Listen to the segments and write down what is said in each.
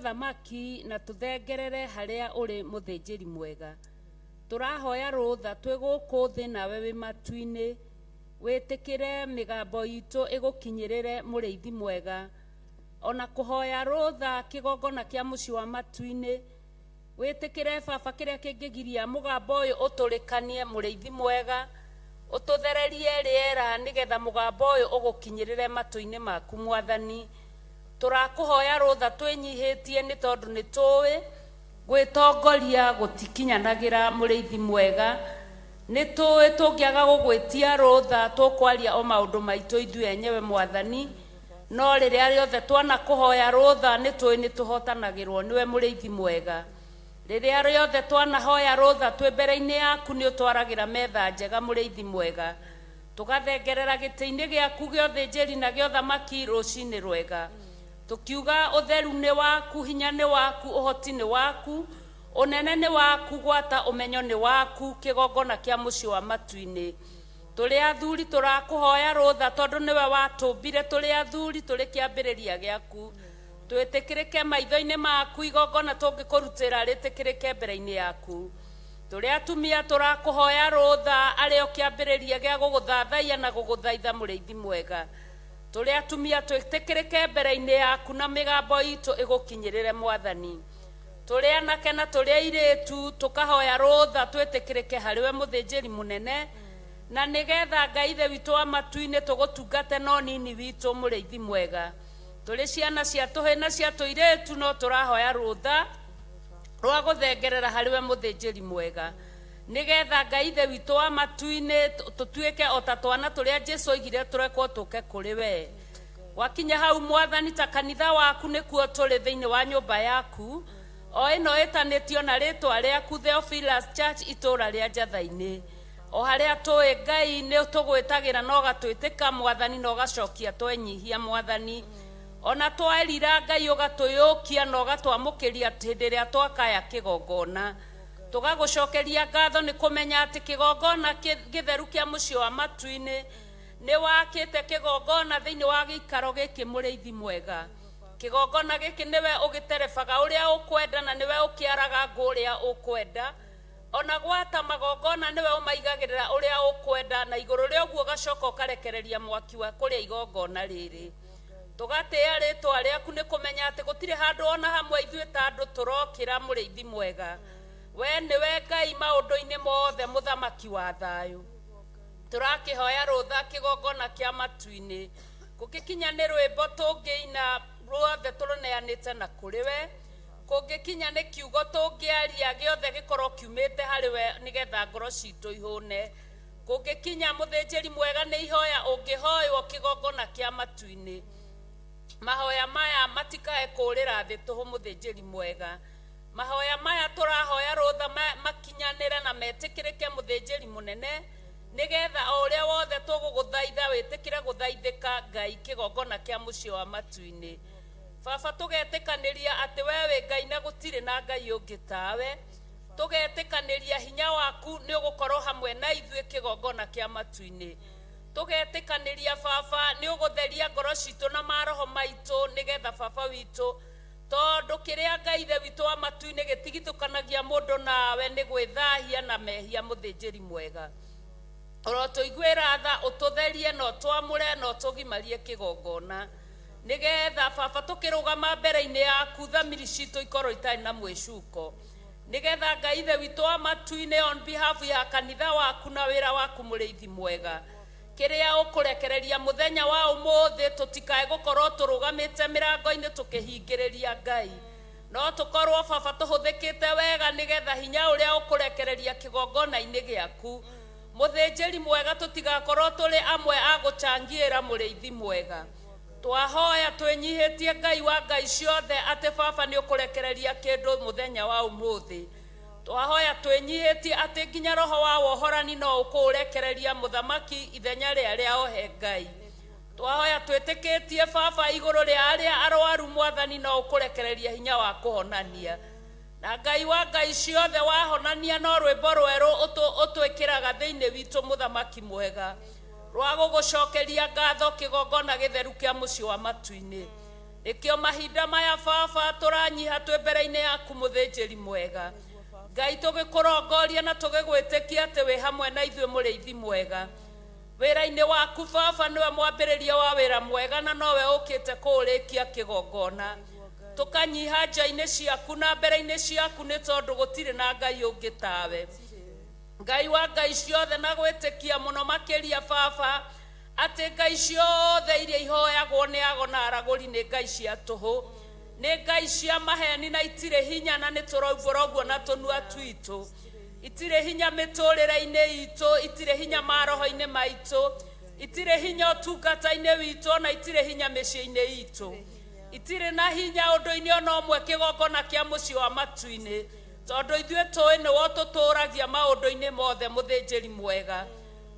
Thamaki na tuthengerere haria uri muthinjiri mwega turahoya rutha twi guku thi nawe wi matuini witikire migambo itu igukinyirire muriithi mwega ona kuhoya rutha kigongona kia muci wa matuini witikire baba kiria kingigiria mugambo uyu uturikanie muriithi mwega ututhererie riera nigetha mugambo uyu ugukinyirire matuini maku mwathani turakuhoya rutha twinyihitie ni tondu ni tuwi gwitongoria gutikinyanagira muriithi mwega ni tuwi tungiaga gugwitia rutha tukwaria o maundu maitu ithu enyewe mwathani no riria riothe twana kuhoya rutha ni tuwi ni tuhotanagirwo niwe muriithi mwega riria riothe twana hoya rutha twi mbere-ini yaku ni utwaragira metha njega muriithi mwega tugathengerera giti-ini giaku gio thinjiri na gio thamaki rucini rwega tukiuga utheru ni waku hinya ni waku uhoti ni waku unene ni waku gwata umenyo ni waku kigongona kia muci wa matuini tuli athuri turakuhoya rutha tondu niwe watumbire tuli athuri tuli kiambiriria giaku twitikirike maitho-ini maku igongona tungikurutira ritikirike mbere-ini yaku tuli atumia turakuhoya rutha ario kiambiriria gia guguthathaia na guguthaitha muriithi mwega tuli atumia twitikirike mbere-ini yaku na migambo itu igukinyirire mwathani tuli anake na tuli airitu tukahoya rutha twitikirike hariwe muthinjiri munene na nigetha Ngai ithe witu wa matuini tugutungate no nini witu muriithi mwega tuli ciana cia tuhi na cia tuiritu no turahoya rutha rwa guthengerera hariwe muthinjiri mwega nigetha Ngai ithe witu wa matuini tutuike o ta twana turia Jesu oigire turekwo tuke kuri we wakinya hau mwathani ta kanitha waku nikuo tuli thiini wa nyumba yaku o ino itanitio na ritwa riaku Theophilus Church itura ria Njathaini o haria tuwi Ngai ni tugwitagira no gatwitika mwathani no gacokia twenyihia mwathani ona twairira Ngai ugatuyukia no gatwamukiria hindi ria twakaya kigongona tugagucokeria ngatho ni kumenya ati kigongona githeru kia muci wa matuini ni wakite kigongona thiini wa gikaro giki muriithi mwega kigongona giki niwe ugiterebaga uria ukwenda na niwe ukiaraga nguria ukwenda ona gwata magongona niwe umaigagirira uria ukwenda na iguru ria uguo gacoka ukarekereria mwaki wa kuria igongona riri tugatia ritwa riaku ni kumenya ati gutire handu ona hamwe ithuĩ ta andu turokira muriithi mwega we niwe Ngai maundu-ini mothe muthamaki wa thayu turakihoya rutha kigongona kia matuini gugikinya ni rwimbo tungiina ruothe turuneanite na kuri we kungikinya ni kiugo tungiaria giothe gikorwo kiumite hari we nigetha ngoro citu ihune kungikinya muthinjiri mwega ni ihoya ungihoywo kigongona kia matuini mahoya maya matikae kurira thi tuhu muthinjiri mwega mahoya maya turahoya rutha makinyanire na metikirike muthinjiri munene nigetha o uria wothe tuguguthaitha witikire guthaithika Ngai kigongona kia muci wa matuini baba tugetikaniria ati wewe Ngai na gutire na Ngai ungi tawe tugetikaniria hinya waku ni ugukorwo hamwe na ithuĩ kigongona kia matuini tugetikaniria baba ni ugutheria ngoro citu na maroho maitu nigetha baba witu tondu kiria Ngai ithe witu wa matuini gitigitukanagia mundu nawe ni gwithahia na mehia muthinjiri mwega oro tuiguira tha ututherie no twamure no tugimarie kigongona nigetha baba tukirugama mbere-ini yaku thamiri citu ikorwo itari na mwicuko nigetha Ngai ithe witu wa matuini on behalf ya kanitha waku na wira waku muriithi mwega kiria ukurekereria muthenya wa umuthi tutikae gukorwo turugamite mirango-ini tukihingiriria Ngai no tukorwo baba tuhuthikite wega nigetha hinya uria ukurekereria kigongona-ini giaku muthinjiri mwega tutigakorwo tuli amwe aguchangiira muriithi mwega twahoya twinyihitie Ngai wa Ngai ciothe ati baba ni ukurekereria kindu muthenya wa umuthi twahoya twinyihitie ati nginya roho wa wohorani no ukurekereria muthamaki ithenya ria ohe Ngai twahoya twitikitie baba iguru ria aria arwaru mwathani no ukurekereria hinya wa kuhonania na Ngai wa ngai ciothe wahonania no rwimbo rweru utwikiraga thiini witu muthamaki mwega rwa gugucokeria ngatho kigongona githeru kia mucii wa matu-ini nikio mahinda maya baba turanyiha twi mbere-ini yaku muthinjiri mwega Ngai tugikurongoria na tugigwitikia ati wi hamwe na ithuĩ mũrĩithi mwega wĩra-inĩ waku baba niwe mwambĩrĩria wa wĩra mwega na nowe ũkĩte kũũrĩkia kĩgongona tukanyiha nja-inĩ ciaku na mbere-inĩ ciaku nĩ tondũ gũtirĩ na Ngai ũngĩ tawe Ngai wa ngai ciothe na gwĩtĩkia mũno makĩria baba atĩ ngai ciothe iria ihoyagwo nĩ ago na aragũri nĩ ngai cia tũhũ nĩ ngai cia maheni na itirĩ hinya na nĩ tũraugũra ũguo na tũnua twitũ itirĩ hinya mĩtũrĩre-inĩ itũ itirĩ hinya maroho-inĩ maitũ itirĩ hinya ũtungata-inĩ witũ na itirĩ hinya mĩciĩ-inĩ itũ itirĩ na hinya ũndũ-inĩ ona ũmwe kĩgongona kĩa mũciĩ wa matu-inĩ tondũ ithuĩ tũĩ nĩwe ũtũtũragia maũndũ-inĩ mothe mũthĩnjĩri mwega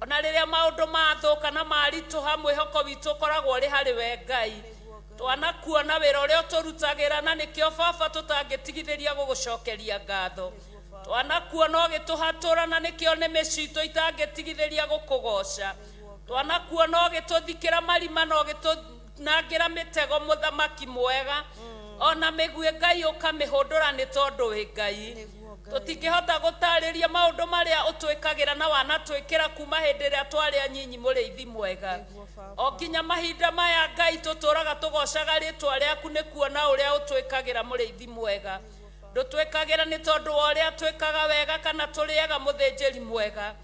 ona rĩrĩa maũndũ mathũka na maritũha mwĩhoko witũ ũkoragwo ũrĩ harĩ we Ngai twanakuona wĩra ũrĩa ũtũrutagĩra na nĩkĩo baba tũtangĩtigithĩria gũgũcokeria ngatho twanakuona ũgĩtũhatũra na nĩkĩo nĩmĩ citũ itangĩtigithĩria gũkũgoca twanakuona ũgĩtũthikĩra marima na ũgĩtũnangĩra mĩtego mũthamaki mwega ona mĩguĩ Ngai ũkamĩhũndũra nĩ tondũ wĩ Ngai tũtingĩhota gũtarĩria maũndũ marĩa ũtwĩkagĩra na wanatwĩkĩra kuma hĩndĩ ĩrĩa twarĩ anyinyi mũrĩithi mwega o nginya mahinda maya Ngai tũtũraga tũgocaga rĩtwa rĩaku nĩ kuona ũrĩa ũtwĩkagĩra mũrĩithi mwega ndũtwĩkagĩra nĩ tondũ wa ũrĩa twĩkaga wega kana tũrĩega mũthĩnjĩri mwega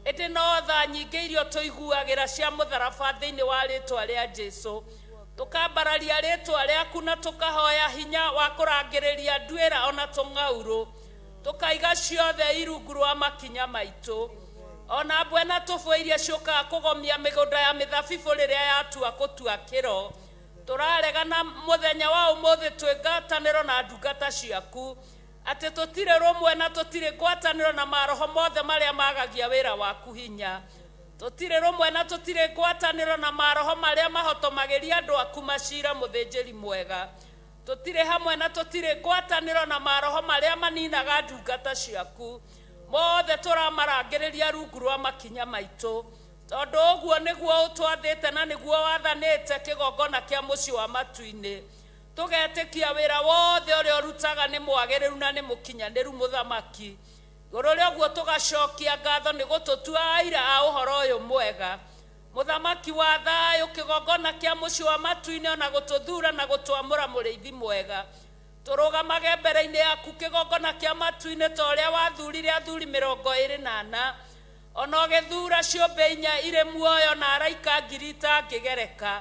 ĩndĩ no tha nyingĩ irio tũiguagĩra cia mũtharaba thĩinĩ wa rĩtwa rĩa Jesũ tukambararia rĩtwa rĩaku na tukahoya hinya wa kũrangĩrĩria nduĩra ona tũng'aurũ tukaiga ciothe irungu rwa makinya maitũ ona mbwena tũbũ iria ciũkaga kũgomia mĩgũnda ya mĩthabibũ rĩrĩa yatua gũtua kĩro tũraregana mũthenya wa ũmũthĩ twĩ ngwatanĩro na ndungata ciaku atĩ tũtirĩ rũmwe na tũtirĩ ngwatanĩro na maroho mothe marĩa magagia wĩra waku hinya tũtirĩ rũmwe na tũtirĩ ngwatanĩro na maroho marĩa mahotomagĩria andũ aku macira mũthĩnjĩri mwega tũtirĩ hamwe na tũtirĩ ngwatanĩro na maroho marĩa maninaga ndungata ciaku mothe tũramarangĩrĩria rungu rwa makinya maitũ tondũ ũguo nĩguo ũtwathĩte na nĩguo wathanĩte kĩgongona kĩa mũciĩ wa matu-inĩ tũgetĩkia wĩra wothe ũrĩa ũrutaga nĩ mwagĩrĩru na nĩ mũkinyanĩru mũthamaki igũrũ rĩa ũguo tũgacokia ngatho nĩ gũtũtua aira a ũhoro ũyũ mwega mũthamaki wa thayũ kĩgongona kĩa mũciĩ wa matu-inĩ ona gũtũthura na gũtwamũra mũrĩithi mwega tũrũgamage mbere-inĩ yaku kĩgongona kĩa matu-inĩ ta ũrĩa wathurire athuri 24 ona ũgĩthura ciũmbe 4 irĩ muoyo na araika 1000 itangĩgereka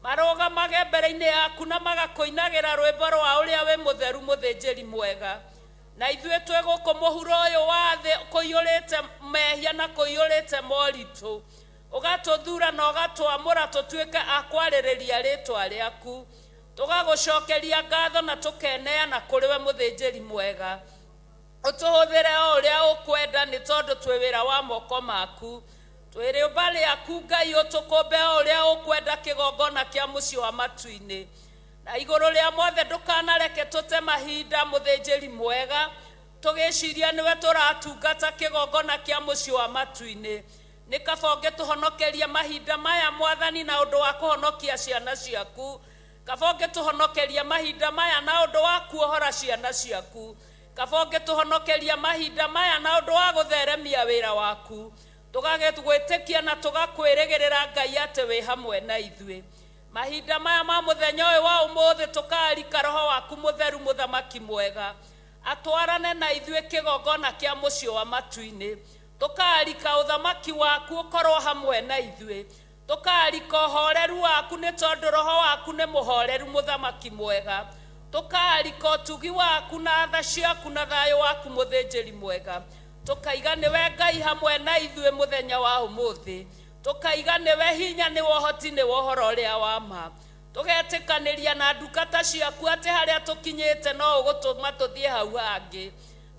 marũgamage mbere-inĩ yaku na magakũinagĩra rwĩmbo rwa ũrĩa wĩ mũtheru mũthĩnjĩri mwega na ithuĩ twĩ gũkũ mũhuro ũyũ wa thĩ kũiyũrĩte mehia na kũiyũrĩte moritũ ũgatũthura na ũgatwamũra tũtuĩke a kwarĩrĩria rĩtwa rĩaku tũgagũcokeria ngatho na tũkeneana kũrĩ we mũthĩnjĩri mwega ũtũhũthĩre o ũrĩa ũkwenda nĩ tondũ twĩ wĩra wa moko maku twĩ rĩũmba rĩaku Ngai ũtũkũmbe o ũrĩa ũkwenda kĩgongona kĩa mũciĩ wa matu-inĩ na igũrũ rĩa mothe ndũkanareke tũte mahinda mũthĩnjĩri mwega tũgĩciria nĩwe tũratungata kĩgongona kĩa mũciĩ wa matu-inĩ nĩ kaba ũngĩtũhonokeria mahinda maya mwathani na ũndũ wa kũhonokia ciana ciaku kaba ũngĩtũhonokeria mahinda maya na ũndũ wa kuohora ciana ciaku kaba ũngĩtũhonokeria mahinda maya na ũndũ wa gũtheremia wĩra waku tũgagĩtwĩtĩkia na tũgakwĩrĩgĩrĩra Ngai atĩ wĩ hamwe na ithuĩ mahinda maya ma mũthenya ũyũ wa ũmũthĩ tũkarika roho waku mũtheru mũthamaki mwega atwarane na ithuĩ kĩgongona kĩa mũciĩ wa matu-inĩ tũkarika ũthamaki waku ũkorwo hamwe na ithuĩ tũkarika ũhoreru waku nĩ tondũ roho waku nĩ mũhoreru mũthamaki mwega tũkarika ũtugi waku na tha ciaku na thayũ waku mũthĩnjĩri mwega tũkaiga nĩwe Ngai hamwe na ithuĩ mũthenya wa ũmũthĩ tũkaiga nĩwe hinya nĩ wohoti nĩ wohoro ũrĩa wa ma tũgetĩkanĩria na ndungata ciaku atĩ harĩa tũkinyĩte no ũgũtũma tũthiĩ hau hangĩ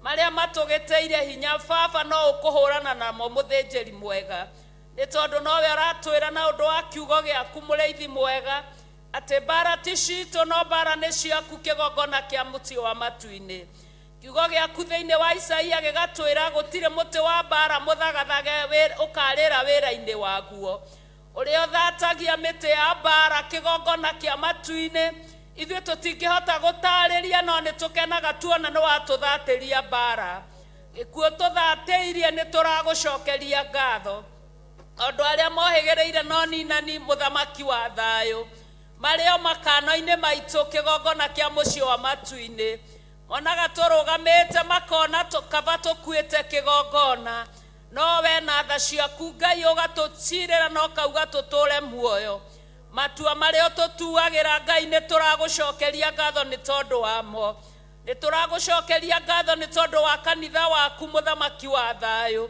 marĩa matũgĩteire hinya baba no ũkũhũrana namo mũthĩnjĩri mwega nĩ tondũ nowe ũratwĩra na ũndũ wa kiugo gĩaku mũrĩithi mwega atĩ mbara ti citũ no mbara nĩ ciaku kĩgongona kĩa mũciĩ wa matu-inĩ kiugo gĩaku thĩinĩ wa Isaia gĩgatwĩra gũtirĩ mũtĩ wa mbara mũthagathage ũkarĩra wĩra-inĩ waguo ũrĩa ũthatagia mĩtĩ ya mbara kĩgongona kĩa matu-inĩ ithuĩ tũtingĩhota gũtarĩria no nĩ tũkenaga tuona nĩ watũthatĩria mbara gĩkuũ tũthatĩirie nĩ tũragũcokeria ngatho andũ arĩa mohĩgĩrĩire no ninani mũthamaki wa thayũ marĩ o makano-inĩ maitũ kĩgongona kĩa mũciĩ wa matu-inĩ onaga tũrũgamĩte makona kaba tũkuĩte kĩgongona no we na tha ciaku Ngai ũgatũcirĩra no kauga tũtũre muoyo matua marĩa tũtuagĩra Ngai nĩ tũragũcokeria ngatho nĩ tondũ wamo nĩ tũragũcokeria ngatho nĩ tondũ wa kanitha waku mũthamaki wa thayũ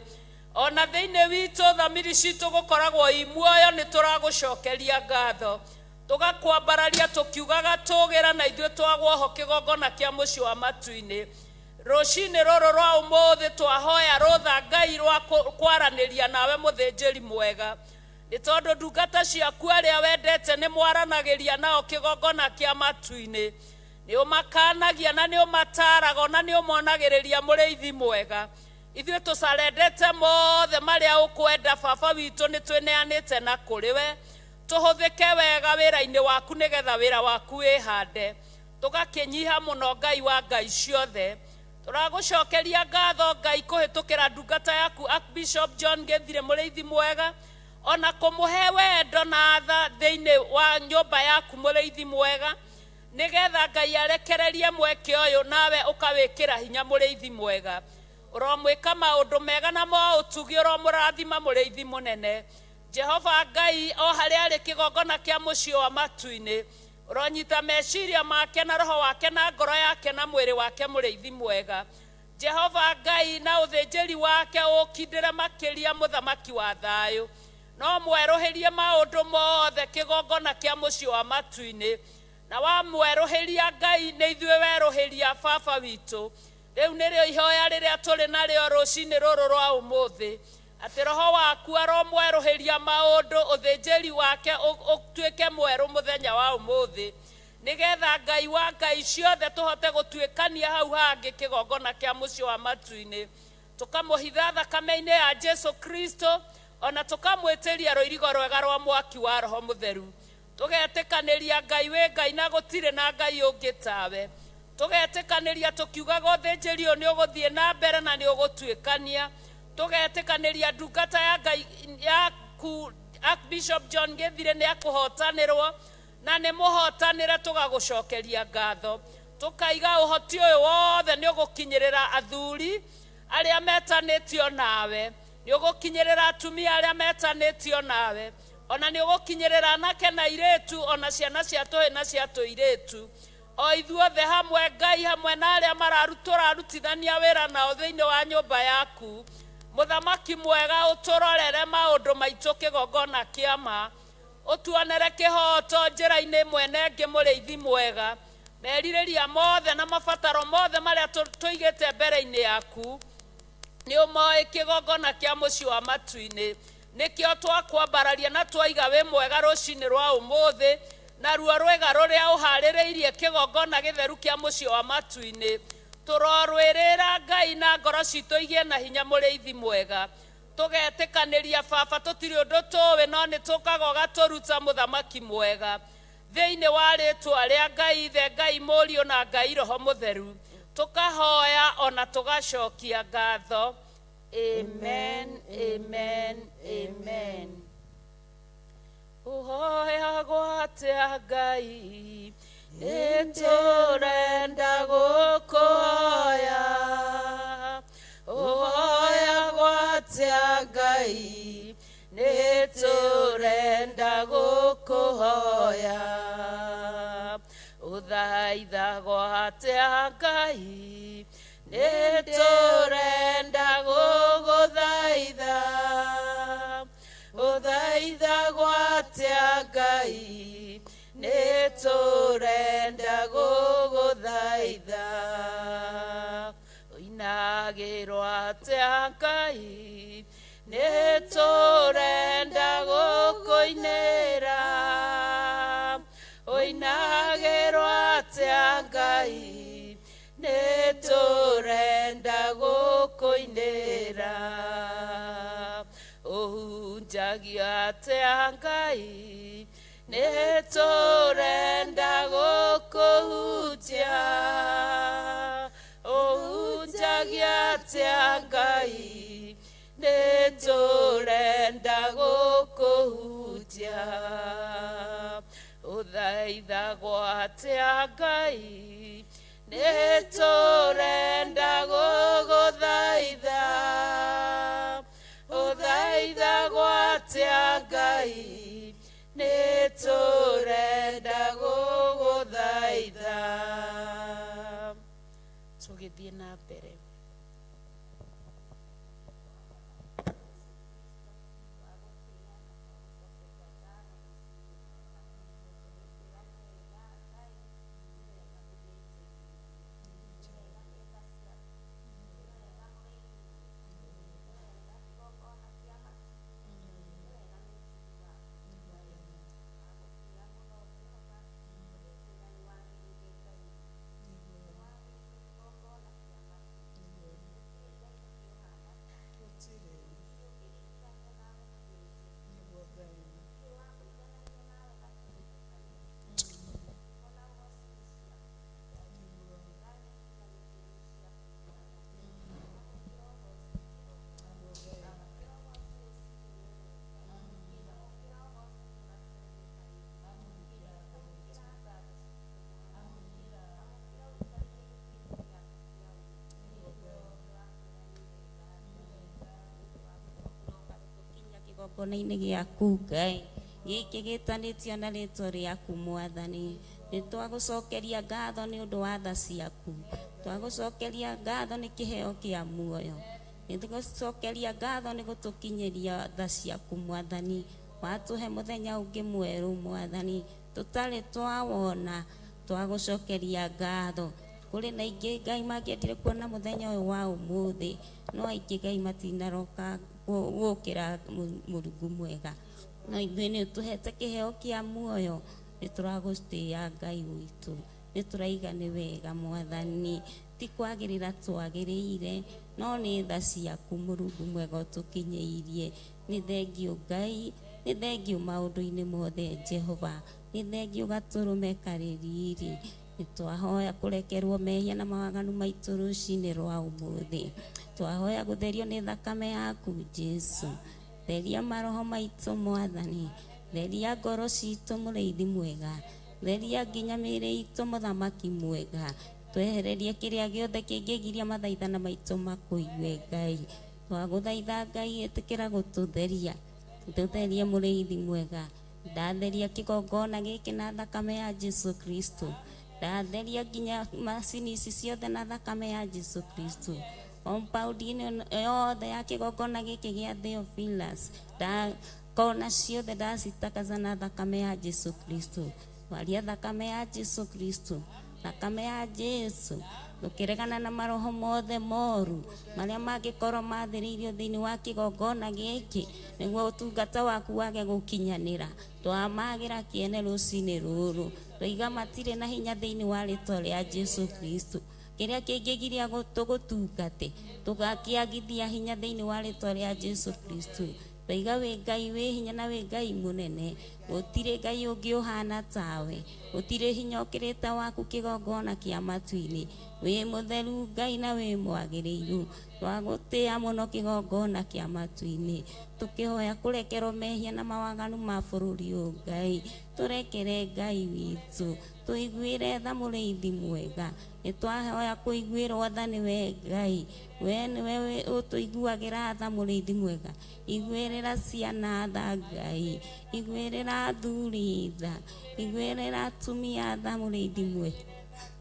ona thĩinĩ witũ thamiri citũ gũkoragwo i muoyo nĩ tũragũcokeria ngatho tũgakwambararia tũkiugaga tũgĩra na ithuĩ twagwoho kĩgongona kĩa mũciĩ wa matu-inĩ rũcinĩ rũrũ rwa ũmũthĩ twahoya rũtha Ngai rwa kwaranĩria nawe mũthĩnjĩri mwega nĩ tondũ ndungata ciaku arĩa wendete nĩ mwaranagĩria nao kĩgongona kĩa matu-inĩ nĩ ũmakanagia na nĩ ũmataraga na nĩ ũmonagĩrĩria mũrĩithi mwega ithuĩ tũcarendete mothe marĩa ũkwenda baba witũ nĩ twĩneanĩte na kũrĩ we tũhũthĩke wega wĩra-inĩ waku nĩgetha wĩra waku wĩhande tũgakĩnyiha mũno Ngai wa Ngai ciothe tũragũcokeria ngatho Ngai kũhĩtũkĩra ndungata yaku Archbishop John Gĩthire mũrĩithi mwega ona kũmũhe wendo na tha thĩinĩ wa nyũmba yaku mũrĩithi mwega nĩgetha Ngai arekererie mweke ũyũ nawe ũkawĩkĩra hinya mũrĩithi mwega ũromwĩka maũndũ mega na maũtugi ũromũrathima mũrĩithi mũnene Jehova Ngai o harĩa arĩ kĩgongona kĩa mũciĩ wa matu-inĩ ũronyita meciria make na roho wake na ngoro yake na mwĩrĩ wake mũrĩithi mwega Jehova Ngai na ũthĩnjĩri wake ũkindĩre makĩria mũthamaki wa thayũ no mwerũhĩrie maũndũ mothe kĩgongona kĩa mũciĩ wa matu-inĩ na wa mwerũhĩria Ngai nĩ ithuĩ werũhĩria baba witũ rĩu nĩrĩo ihoya rĩrĩa tũrĩ narĩo rũcinĩ rũrũ rwa ũmũthĩ atĩ roho waku aromwerũhĩria maũndũ ũthĩnjĩri wake ũtuĩke mwerũ mũthenya wa ũmũthĩ nĩgetha Ngai wa Ngai ciothe tũhote gũtuĩkania hau hangĩ kĩgongona kĩa mũciĩ wa matu-inĩ tũkamũhitha thakame-inĩ ya Jesu Kristo ona tũkamwĩtĩria rũirigo rwega rwa mwaki wa roho mũtheru tũgetĩkanĩria Ngai wĩ Ngai na gũtirĩ na Ngai ũngĩ tawe tũgetĩkanĩria tũkiugaga ũthĩnjĩri ũyũ nĩ ũgũthiĩ na mbere na nĩ ũgũtuĩkania tũgetĩkanĩria ndungata ya Ngai yaku Archbishop John Gĩthire nĩ akũhotanĩrwo na nĩ mũhotanĩre tũgagũcokeria ngatho tũkaiga ũhoti ũyũ wothe nĩ ũgũkinyĩrĩra athuri arĩa metanĩtio nawe nĩ ũgũkinyĩrĩra atumia arĩa metanĩtio nawe ona nĩ ũgũkinyĩrĩra anake na airĩtu ona ciana cia tũhĩ na cia tũirĩtu o ithuothe hamwe Ngai hamwe na arĩa tũrarutithania wĩra nao thĩinĩ wa nyũmba yaku mũthamaki mwega ũtũrorere maũndũ maitũ kĩgongona kĩa ma ũtuonere kĩhoto njĩra-inĩ mwene ngĩ mũrĩithi mwega merirĩria mothe na mabataro mothe marĩa tũigĩte mbere-inĩ yaku nĩ ũmoĩ kĩgongona kĩa mũciĩ wa matu-inĩ nĩkĩo twakwambararia na twaiga wĩ mwega rũcinĩ rwa ũmũthĩ na ruo rwega rũrĩa ũharĩrĩirie kĩgongona gĩtheru kĩa mũciĩ wa matu-inĩ tũrorwĩrĩra Ngai na ngoro citũ igĩe na hinya mũrĩithi mwega tũgetĩkanĩria baba tũtirĩ ũndũ tũĩ no nĩ tũkaga ũgatũruta mũthamaki mwega thĩinĩ wa rĩtwa rĩa Ngai ithe Ngai mũriũ na Ngai roho mũtheru tũkahoya ona tũgacokia ngatho amen amen amen ũhoyagwo atĩa Ngai nĩtũrenda gũkũhoya ũhoyagwo atĩa Ngai nĩtũrenda gũkũhoya ũthaithagwo atĩa Ngai nĩtũrenda gũgũthaitha ũthaithagwo atĩa Ngai nĩtũrenda gũgũthaitha ũinagĩrwo atĩa Ngai nĩtũrenda gũkũinĩra ũinagĩrwo atĩa Ngai Niturenda gukuinira Uhunjagia atia Ngai Niturenda gukuhunjia Uhunjagia atia Ngai Niturenda gukuhunjia Uthaithagwo atia Ngai Niturenda guguthaitha Uthaithagwo atia Ngai Niturenda guguthaitha Tugithie na mbere kigongona-inĩ gĩaku Ngai gĩkĩ gĩtanĩtio na rĩtwa rĩaku Mwathani nĩtwagũcokeria ngatho nĩ ũndũ wa tha ciaku twagũcokeria ngatho nĩ kĩheo kĩa muoyo nĩtũgũcokeria ngatho nĩ gũtũkinyĩria tha ciaku Mwathani watũhe mũthenya ũngĩ mwerũ Mwathani tũtarĩ twawona twagũcokeria ngatho kũrĩ na ingĩ Ngai mangĩendire kuona mũthenya ũyũ wa ũmũthĩ no aingĩ Ngai matinaroka gũkĩra Mũrungu mwega no ithuĩ nĩũtũhete kĩheo kĩa muoyo nĩtũragũtĩĩa Ngai witũ nĩtũraiga nĩ wega Mwathani ti kwagĩrĩra twagĩrĩire no nĩ tha ciaku Mũrungu mwega ũtũkinyĩirie nĩ thengiũ Ngai nĩ thengiũ maũndũ-inĩ mothe Jehova nĩ thengiũ gatũrũme karĩ riri nĩtwahoya kũrekerwo mehia na mawaganu maitũ rũcinĩ rwa ũmũthĩ twahoya gũtherio nĩ thakame yaku Jesu theria maroho maitũ Mwathani theria ngoro citũ Mũrĩithi mwega theria nginya mĩĩrĩ itũ Mũthamaki mwega twehererie kĩrĩa gĩothe kĩngĩgiria mathaithana maitũ makũigue Ngai twagũthaitha Ngai ĩtĩkĩra gũtũtheria tũtherie Mũrĩithi mwega ndatheria kĩgongona gĩkĩ na thakame ya Jesu Kristo ndatheria nginya macini ici ciothe na thakame ya Jesu Kristo compound-inĩ yothe ya kĩgongona gĩkĩ gĩa Theophilus kona ciothe ndacitakaza na thakame ya Jesu Kristo waria thakame ya Jesu Kristo thakame ya Jesu tũkĩregana na maroho mothe moru marĩa mangĩkorwo mathĩrĩirio thĩinĩ wa kĩgongona gĩkĩ nĩguo ũtungata waku wage gũkinyanĩra twamagĩra kĩene rũcinĩ rũrũ tũiga matirĩ na hinya thĩinĩ wa rĩtwa rĩa Jesu Kristo kĩrĩa kĩngĩgiria tũgũtungate tũgakĩagithia hinya thĩinĩ wa rĩtwa rĩa Jesu Kristo tũiga wĩ Ngai wĩ hinya na wĩ Ngai mũnene gũtirĩ Ngai ũngĩ ũhana tawe gũtirĩ hinya ũkĩrĩte waku kĩgongona kĩa matu-inĩ wĩ mũtheru Ngai na wĩ mwagĩrĩirũ twagũtĩĩa mũno kĩgongona kĩa matu-inĩ tũkĩhoya kũrekerwo mehia na mawaganu ma bũrũri ũyũ Ngai tũrekere Ngai witũ tũiguĩre tha Mũrĩithi mwega nĩtwahoya kũiguĩrwo tha nĩwe Ngai we nĩwe ũtũiguagĩra tha Mũrĩithi mwega iguĩrĩra ciana tha Ngai iguĩrĩra athuri tha iguĩrĩra atumia tha Mũrĩithi mwega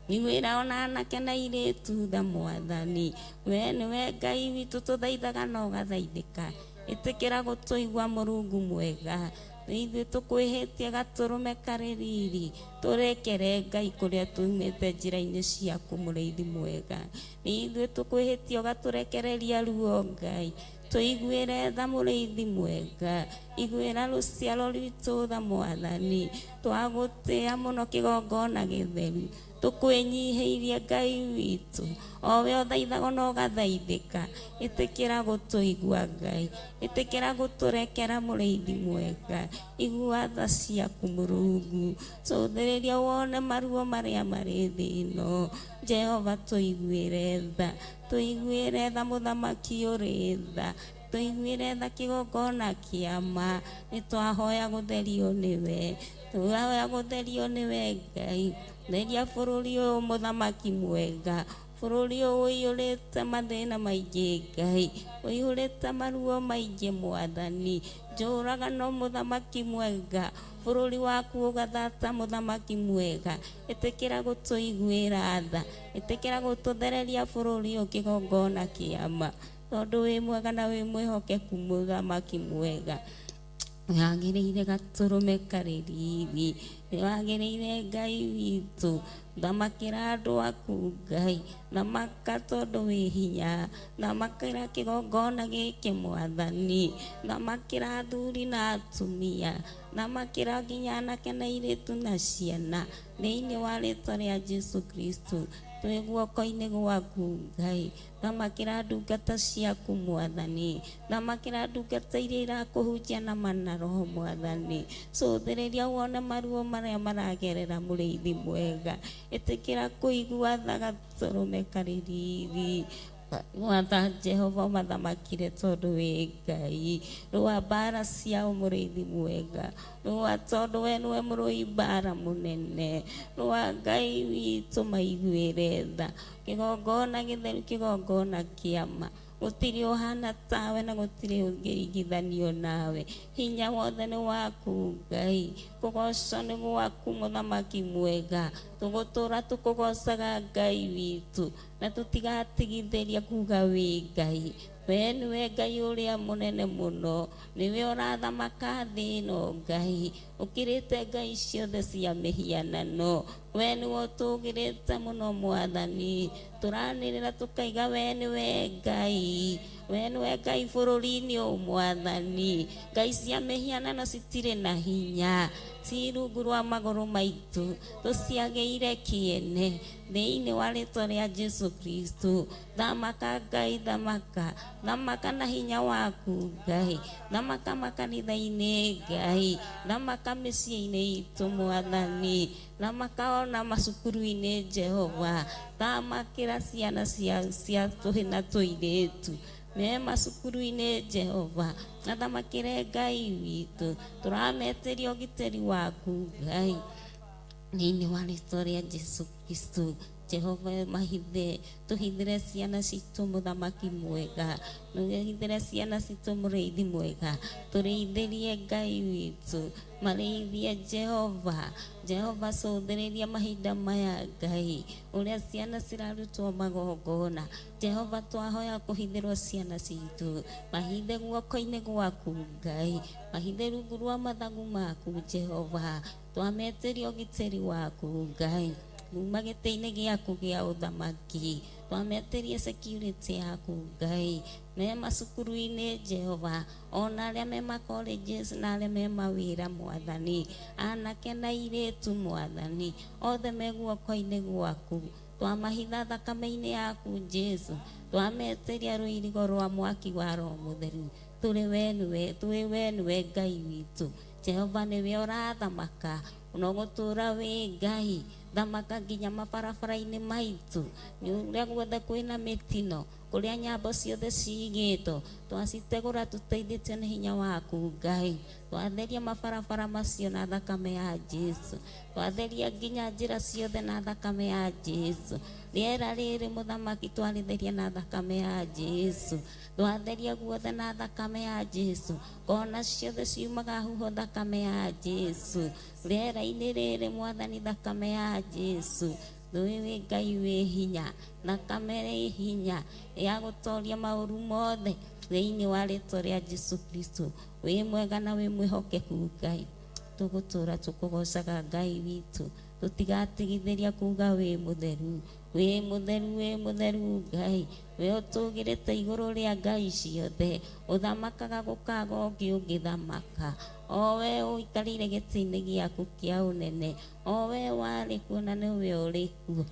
iguĩra ona anake na airĩtu tha Mwathani we nĩwe Ngai witũ tũthaithaga na ũgathaithĩka ĩtĩkĩra gũtũigua Mũrungu mwega ithuĩ tũkwĩhĩtie gatũrũme karĩ riri tũrekere Ngai kũrĩa tũumĩte njĩra-inĩ ciaku Mũrĩithi mwega ithuĩ tũkwĩhĩtie ũgatũrekereria ruo Ngai tũiguĩre tha Mũrĩithi mwega iguĩra rũciaro rwitũ tha Mwathani twagũtĩĩa mũno kĩgongona gĩtheru tukwĩnyihĩirie Ngai witũ, o we ũthaithagwo na ũgathaithĩka, ĩtĩkĩra gũtũigua Ngai, ĩtĩkĩra gũtũrekera mũrĩithi mwega, igua tha ciaku Mũrungu, cũthĩrĩria wone maruo marĩa marĩ thĩ ĩno, Jehova tũiguĩre tha mũthamaki ũrĩ tha, tũiguĩre tha kĩgongona kĩa ma, nĩtwahoya gũtherio nĩwe, twahoya gũtherio nĩwe Ngai, theria bũrũri ũyũ mũthamaki mwega, bũrũri ũyũ ũiyũrĩte mathĩna maingĩ Ngai, ũiyũrĩte maruo maingĩ Mwathani, njũragano mũthamaki mwega, bũrũri waku ũgathata mũthamaki mwega, ĩtĩkĩra gũtũiguĩra tha, ĩtĩkĩra gũtũthereria bũrũri ũyũ kĩgongona kĩa ma, tondũ wĩ mwega na wĩ mwĩhokeku mũthamaki mwega, wagĩrĩire gatũrũme karĩ riiri, wagĩrĩire Ngai witũ, thamakĩra andũ aku Ngai, thamaka tondũ wĩ hinya, thamakĩra kĩgongona gĩkĩ Mwathani, thamakĩra athuri na atumia, thamakĩra nginya anake na airĩtu na ciana, thĩinĩ wa rĩĩtwa rĩa Jesũ Kristo, twĩ guoko-inĩ gwaku Ngai, thamakĩra ndungata ciaku Mwathani, thamakĩra ndungata iria irakũhunjia na Roho Mwathani, cũthĩrĩria wone maruo marĩa maragerera mũrĩithi mwega, ĩtĩkĩra kũigua tha gatũrũme karĩ riiri, Watha Jehova mathamakire tondũ wĩ Ngai, rũa mbara ciao mũrĩithi mwega, rũa tondũ we nĩwe mũrũi mbara mũnene, rũa Ngai witũ maiguĩre tha, kĩgongona gĩtheru, kĩgongona kĩa ma, gũtirĩ ũhana tawe na gũtirĩ ũngĩringithanio nawe, hinya wothe nĩ waku Ngai, kũgocwo nĩ gwaku mũthamaki mwega, tũgũtũra tũkũgocaga Ngai witũ, na tũtigatigithĩria kuga wĩ Ngai, we nĩwe Ngai ũrĩa mũnene mũno, nĩwe ũrathamaka thĩ ĩno Ngai, ũkĩrĩte Ngai ciothe cia mĩhianano, we nĩwe ũtũgĩrĩte mũno Mwathani, tũranĩrĩra tũkaiga we nĩwe Ngai, we nĩwe Ngai bũrũri-inĩ ũyũ Mwathani, Ngai cia mĩhianano citirĩ na hinya, ci rungu rwa magũrũ maitũ, tũciagĩire kĩene, thĩinĩ wa rĩĩtwa rĩa Jesũ Kristo, thamaka Ngai, thamaka na hinya waku Ngai, thamaka makanitha-inĩ Ngai, thamaka mĩciĩ-inĩ itũ Mwathani, thamaka ona macukuru-inĩ Jehova, thamakĩra ciana cia tũhĩ na tũirĩtu, me macukuru-inĩ Jehova, na thamakĩre Ngai witũ, tũrametĩria ũgitĩri waku Ngai, thĩinĩ wa rĩĩtwa rĩa Jesũ Kristo, Jehova mahithe, tũhithĩre ciana citũ mũthamaki mwega, tũhithĩre ciana citũ mũrĩithi mwega, tũrĩithĩrie Ngai witũ, marĩithie Jehova, cũthĩrĩria mahinda maya Ngai, ũrĩa ciana cirarutwo magongona, Jehova twahoya kũhithĩrwo ciana citũ, mahithe guoko-inĩ gwaku Ngai, mahithe rungu rwa mathagu maku Jehova, twametĩria ũgitĩri waku Ngai, kuma gĩtĩ-inĩ gĩaku gĩa ũthamaki, twametĩria security yaku Ngai, me macukuru-inĩ Jehova, ona arĩa me ma-colleges na arĩa me mawĩra Mwathani, anake na airĩtu Mwathani, othe me guoko-inĩ gwaku, twamahitha thakame-inĩ yaku Jesu, twametĩria rũirigo rwa mwaki wa Roho Mũtheru, tũrĩ we nĩwe Ngai witũ, Jehova nĩwe ũrathamaka, ũnogũtũra wĩ Ngai, thamaka nginya mabarabara-inĩ maitũ, ũrĩa guothe kwĩna mĩtino, kũrĩa nyambo ciothe cigĩtwo, twacitegũra tũteithĩtio nĩ hinya waku Ngai, twatheria mabarabara macio na thakame ya Jesu, twatheria nginya njĩra ciothe na thakame ya Jesu, rĩera rĩrĩ mũthamaki twarĩtheria na thakame ya Jesu, twatheria guothe na thakame ya Jesu, kona ciothe ciumaga huho thakame ya Jesu, rĩera-inĩ rĩrĩ Mwathani thakame ya Jesu, Wĩ Ngai wĩ hinya, thakame ĩ hinya ya gũtoria maũru mothe thĩinĩ wa rĩĩtwa rĩa Jesũ Kristo, wĩ mwega na wĩ mwĩhokeku Ngai, tũgũtũra tũkũgocaga Ngai witũ, tutigatigithiria kuga wi mutheru wi mutheru wi mutheru Ngai we utugirite iguru ria ngai ciothe uthamakaga gukaga ungi ungithamaka o we uikarire gitini giaku kia unene o we wari kuona ni we uri kuo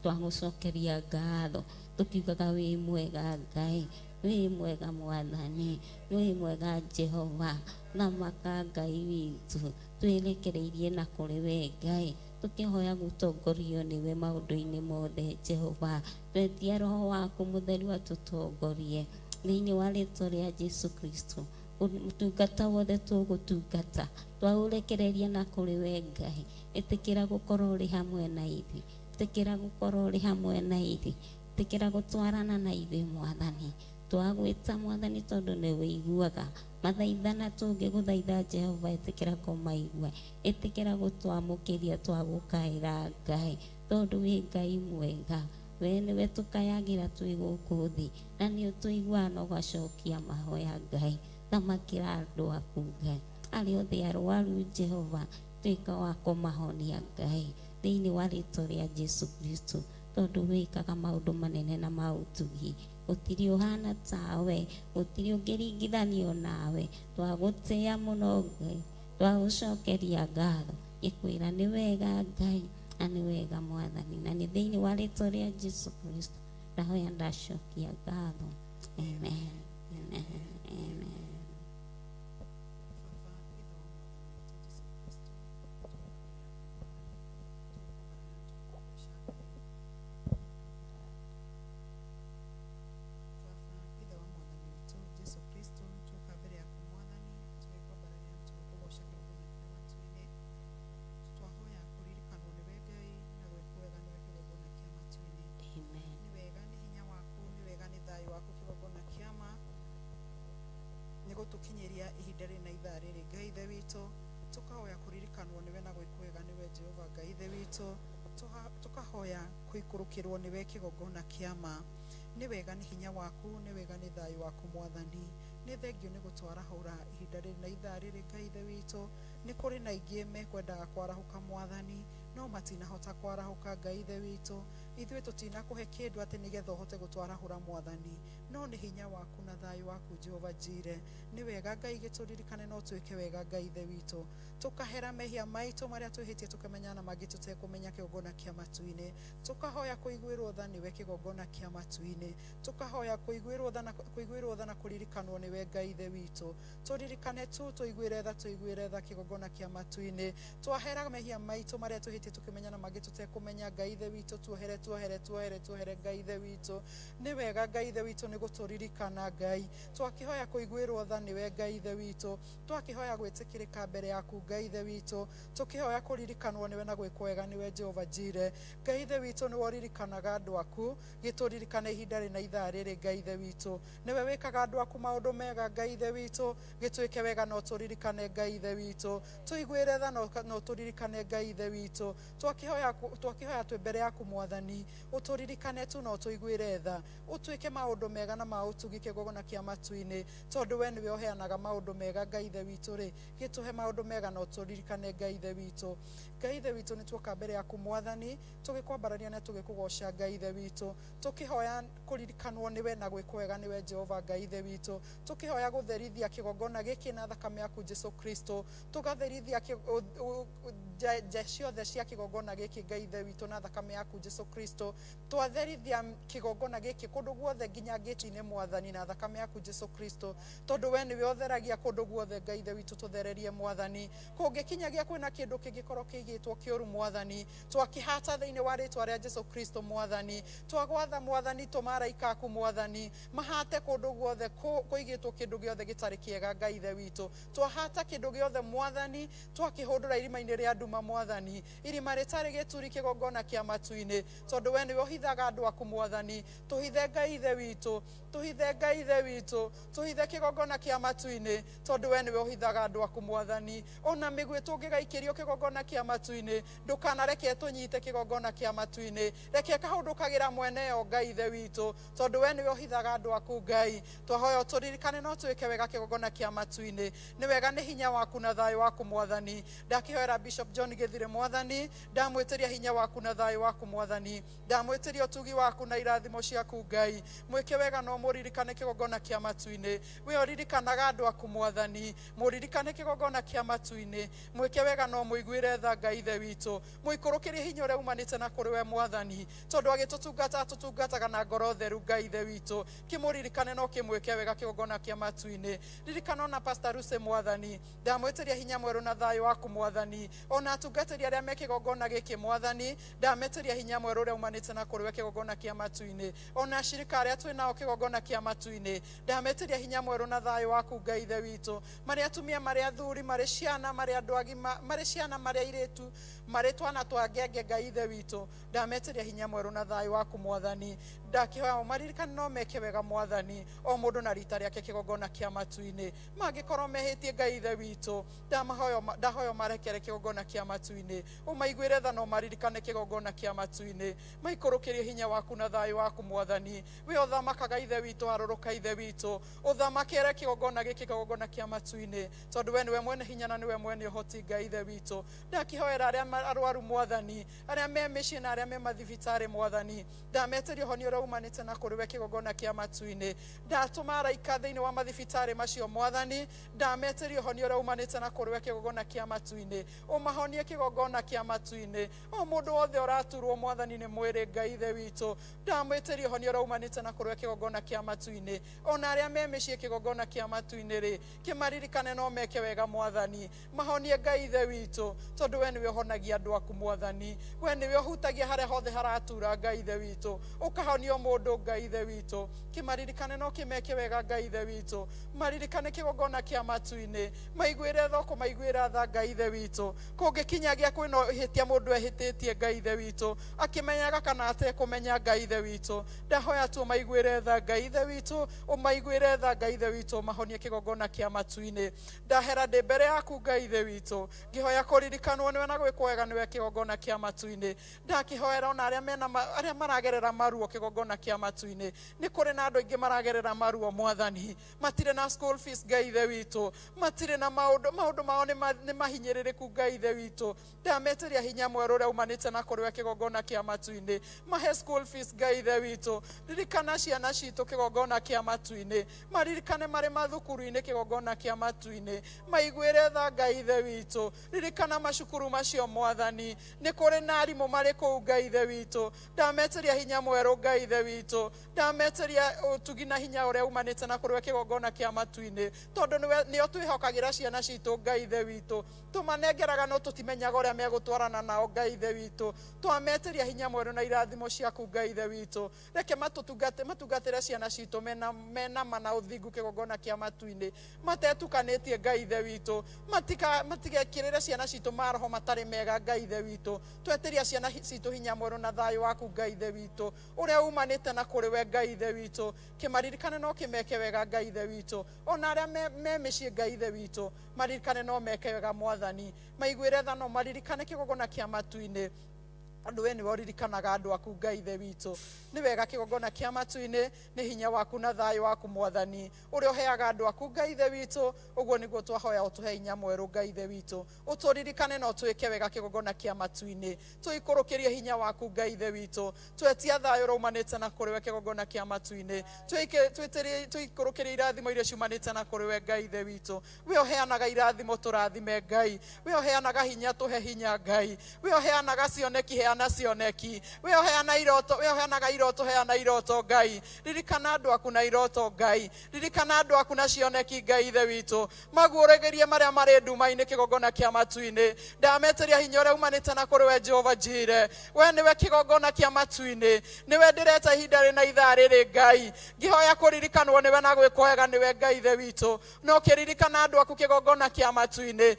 twagucokeria ngatho tukiugaga wi mwega Ngai wi mwega Mwathani wi mwega Jehova thamaka Ngai witu twerekereirie na kuri we Ngai tukihoya gutongorio niwe maundu-ini mothe Jehova twetia roho waku mutheru atutongorie thiini wa ritwa ria Jesu Kristo utungata wothe tugutungata twaurekereria na kuri we Ngai itikira gukorwo uri hamwe na ithi itikira gukorwo uri hamwe na ithi itikira gutwarana na ithi Mwathani twagwita Mwathani tondu ni wiguaga mathaithana tungiguthaitha Jehova itikira kumaigua itikira gutwamukiria twagukaira Ngai tondu wi Ngai mwega we niwe tukayagira twi guku thi na ni utuigua na ugacokia mahoya Ngai thamakira andu aku Ngai ari othe arwaru Jehova tuika wa kumahonia Ngai thiini wa ritwa ria Jesu Kristo tondu wikaga maundu manene na mautugi utiri uhana tawe utiri ungiringithanio nawe twagutia muno Ngai twagucokeria ngatho ikwira ni wega Ngai na ni wega Mwathani na ni thiini wa ritwa ria Jesu Kristo ndahoya ndacokia ngatho amen amen amen. tukinyiria ihinda rina ithaa riri Ngai ithe witu tukahoya kuririkanwo niwe na gwikwega niwe Jehova Ngai ithe witu tukahoya kuikurukirwo niwe kigongona kiama ni wega ni hinya waku ni wega ni thayu waku Mwathani ni thengio ni gutwarahura ihinda rina ithaa riri Ngai ithe witu ni kuri na ingi mekwendaga kwarahuka Mwathani no matinahota kwarahuka Ngai ithe witu ithuĩ tutinakuhe kindu ati nigetha uhote gutwarahura Mwathani no ni hinya waku na thayu waku Jehova Jire ni wega Ngai gituririkane no twike wega Ngai ithe witu tukahera mehia maitu maria twihitie tukamenya na mangi tutekumenya kigongona kia matu-ini tukahoya kuiguirwo tha niwe kigongona kia matu-ini tukahoya kuiguirwo tha na kuririkanwo niwe Ngai ithe witu turirikane tu tuiguire tha kigongona kia matu-ini twahera mehia maitu maria twihitie tukamenya na mangi tutekumenya Ngai ithe witu tuohere Ngai ithe witu ni wega Ngai ithe witu ni guturirikana Ngai twakihoya kuiguirwo tha niwe Ngai ithe witu twakihoya gwitikirika mbere yaku Ngai ithe witu tukihoya kuririkanwo niwe na gwikwega niwe Jehova Jire Ngai ithe witu ni woririkanaga andu aku gituririkane ihinda rina ithaa riri Ngai ithe witu niwe wikaga andu aku maundu mega Ngai ithe witu gitwike wega no turirikane Ngai ithe witu tuiguire tha no turirikane Ngai ithe witu twakihoya twi mbere yaku Mwathani uturirikane tu no tuiguire tha utwike maundu mega na mautugi kigongona kia matu-ini tondu we niwe uheanaga maundu mega Ngai ithe witu ri gituhe maundu mega no turirikane Ngai ithe witu Ngai ithe witu ni twoka mbere yaku Mwathani tugikwambarania na tugikugoca Ngai ithe witu tukihoya kuririkanwo niwe na gwikwega niwe Jehova Ngai ithe witu tukihoya gutherithia kigongona giki na thakame yaku Jesu Kristo tugatherithia ciothe cia kigongona giki Ngai ithe witu na thakame yaku Jesu Kristo twatherithia kigongona giki kundu guothe nginya ngiti-ini Mwathani na thakame yaku Jesu Kristo tondu we niwe utheragia kundu guothe Ngai ithe witu tuthererie Mwathani kungikinyagia kwina kindu kingikorwo kiigitwo kiuru Mwathani twakihata thiini wa ritwa ria Jesu Kristo Mwathani twagwatha Mwathani tumaraika aku Mwathani mahate kundu guothe kuigitwo kindu giothe gitari kiega Ngai ithe witu twahata kindu giothe Mwathani twakihundura irima-ini ria nduma Mwathani irima ritari gituri kigongona kia matu-ini tondu we niwe uhithaga andu aku Mwathani tuhithe Ngai ithe witu tuhithe kigongona kia matu-ini tondu we niwe uhithaga andu aku Mwathani ona migwi tungigaikirio kigongona kia matu-ini ndukanareke tunyite kigongona kia matu-ini reke kahundukagira mwene yo Ngai ithe witu tondu we niwe uhithaga andu aku Ngai twahoya turirikane no twike wega kigongona kia matu-ini ni wega ni hinya waku na thayu waku Mwathani ndakihoera Bishop John Githire Mwathani mwathani ndamwitiria hinya waku na thayo waku mwathani ndamwitiria utugi waku na irathimo ciaku Ngai mwike wega no muririkane kigongona kia matu-ini we oririkanaga andu aku mwathani muririkane kigongona kia matu-ini mwike wega no muiguire tha Ngai ithe witu muikurukirie hinya uria umanite na kuri we mwathani tondu agitutungataga na ngoro theru Ngai ithe witu kimuririkane no kimwike wega kigongona kia matu-ini ririkana na Pastor Ruse mwathani ndamwitiria hinya mweru na thayo waku mwathani ona atungatiria aria me kigongona giki mwathani ndamwitiria hinya mweru uria umanite na kuri we kigongona kia matu-ini ona shirika aria twinao kigongona kia matu-ini ndamwitiria hinya mweru na thayo waku Ngai ithe witu mari atumia mari athuri mari ciana mari andu agima mari ciana mari airetu mari twana twa ngenge Ngai ithe witu ndamwitiria hinya mweru na thayo waku mwathani ndakihoya maririkane no meke wega mwathani o mundu na rita riake kigongona kia matu-ini mangikorwo mehitie Ngai ithe witu ndahoyo marekere kigongona kia matu-ini umaiguire tha no maririkane kigongona kia matu-ini maikurukirie hinya waku na thayo waku mwathani we othamakaga ithe witu aruruka ithe witu uthamakire kigongona giki kigongona kia matu-ini tondu we niwe mwene hinya na niwe mwene uhoti Ngai ithe witu ndakihoera aria arwaru mwathani aria me micii na aria me mathibitari mwathani ndametiria honio uria umanite na kuri we kigongona kia matu-ini ndatuma araika thiini wa mathibitari macio mwathani ndametiria honio uria umanite na kuri we kigongona kia matu-ini umahonie kigongona kia matu-ini o mundu wothe uraturwo mwathani ni mwiri Ngai ithe witu ndamwitiria honio uria umanite na kuri we kigongona kia matu-ini ona aria me micii kigongona kia matu-ini ri kimaririkane no meke wega mwathani mahonie Ngai ithe witu tondu we niwe honagia andu aku mwathani we niwe hutagia haria hothe haratura Ngai ithe witu ukahonio mundu Ngai ithe witu kimaririkane no kimeke wega Ngai ithe witu maririkane kigongona kia matu-ini maiguire thoko maiguira tha Ngai ithe witu kungikinyagia kwino hitia mundu ehititie Ngai ithe witu akimenyaga kana ate kumenya Ngai ithe witu ndahoya tu maiguire tha Ngai ithe witu umaiguire tha Ngai ithe witu mahonie kigongona kia matu-ini ndahera ndi mbere yaku Ngai ithe witu ngihoya kuririkanwo niwe na gwikwega niwe kigongona kia matu-ini ndakihoera ona aria maragerera maruo kigongona kia matu-ini ni kuri na andu ingi maragerera maruo mwathani matire na school fees Ngai ithe witu matire na maundu mao ni mahinyiririku Ngai ithe witu ndametiria hinya mweru uria umanite na kuri we kigongona kia matu-ini mahe school fees Ngai ithe witu ririkana ciana citu kigongona kia matu-ini maririkane mari mathukuru-ini kigongona kia matu-ini maiguire tha Ngai ithe witu ririkana macukuru macio mwathani ni kuri na arimu mari kuu Ngai ithe witu ndametiria hinya mweru Ngai ithe witu ndametiria utugi na hinya uria umanite na kuri we kigongona kia matu-ini tondu nio twihokagira ciana citu Ngai ithe witu tumanengeraga no tutimenyaga uria megutwarana nao Ngai ithe witu twametiria hinya mweru na irathimo ciaku Ngai ithe witu reke matungatire ciana citu mena mana uthingu kigongona kia matu-ini matetukanitie Ngai ithe witu matigekirire ciana citu maroho matari mega Ngai ithe witu twetiria ciana citu hinya mweru na thayo waku Ngai ithe witu uria umanite na kuri we Ngai ithe witu kimaririkane no kimeke wega Ngai ithe witu ona aria me micii Ngai ithe witu maririkane no meke wega mwathani maiguire tha no maririkane kigongona kia matu-ini andu we niwe uririkanaga andu aku Ngai ithe witu ni wega kigongona kia matu-ini ni hinya waku na thayo waku mwathani uria uheaga andu aku Ngai ithe witu uguo niguo twahoya utuhe hinya mweru Ngai ithe witu uturirikane no twike wega kigongona kia matu-ini tuikurukirie hinya waku Ngai ithe witu twetia thayo umanite na kuri we kigongona kia matu-ini tuikurukirie irathimo iria ciumanite na kuri we Ngai ithe witu we uheanaga irathimo turathime Ngai we uheanaga hinya tuhe hinya Ngai we uheanaga cioneki heana cioneki we uheanaga iroto heana iroto Ngai ririkana andu aku na iroto Ngai ririkana andu aku na cioneki Ngai ithe witu maguoregerie maria mari nduma-ini kigongona kia matu-ini ndametiria hinya uria umanite na kuri we Jehova Jire we niwe kigongona kia matu-ini niwe ndireta ihinda rina ithaa riri Ngai ngihoya kuririkanwo niwe na gwikwega niwe Ngai ithe witu no kiririkana andu aku kigongona kia matu-ini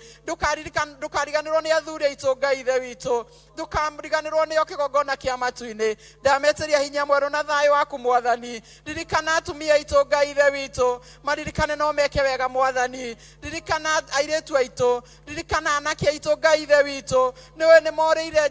ndukariganirwo ni athuri aitu Ngai ithe witu ndukariganirwo ni kigongona kia matu-ini ndametiria hinya mweru na thayo waku mwathani ririkana atumia aitu Ngai ithe witu maririkane no meke wega mwathani ririkana airetu aitu ririkana anake aitu Ngai ithe witu niwe ni morire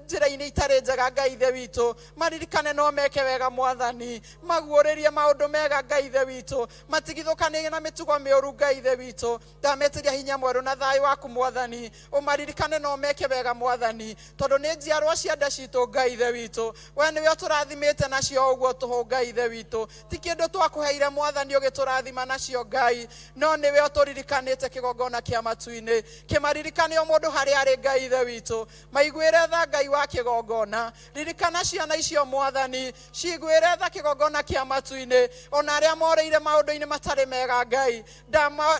njĩra-inĩ itarĩ njega Ngai ithe witũ maririkane no meke wega Mwathani maguũrĩrie maũndũ mega Ngai ithe witũ matigithũkanĩrie na mĩtugo mĩũru Ngai ithe witũ ndametĩria hinya mwerũ na thayũ waku Mwathani ũmaririkane no meke wega Mwathani tondũ nĩ njiarwa cia nda citũ Ngai ithe witũ we nĩwe ũtũrathimĩte nacio ũguo tũhũ Ngai ithe witũ ti kĩndũ twakũheire Mwathani ũgĩtũrathima nacio Ngai no nĩwe ũtũririkanĩte kĩgongona kĩa matu-inĩ kĩmaririkane o mũndũ harĩa arĩ Ngai ithe witũ maiguĩre tha Ngai wa kĩgongona ririkana ciana icio Mwathani ciguĩre tha kĩgongona kĩa matu-inĩ ona arĩa moreire maũndũ-inĩ matarĩ mega Ngai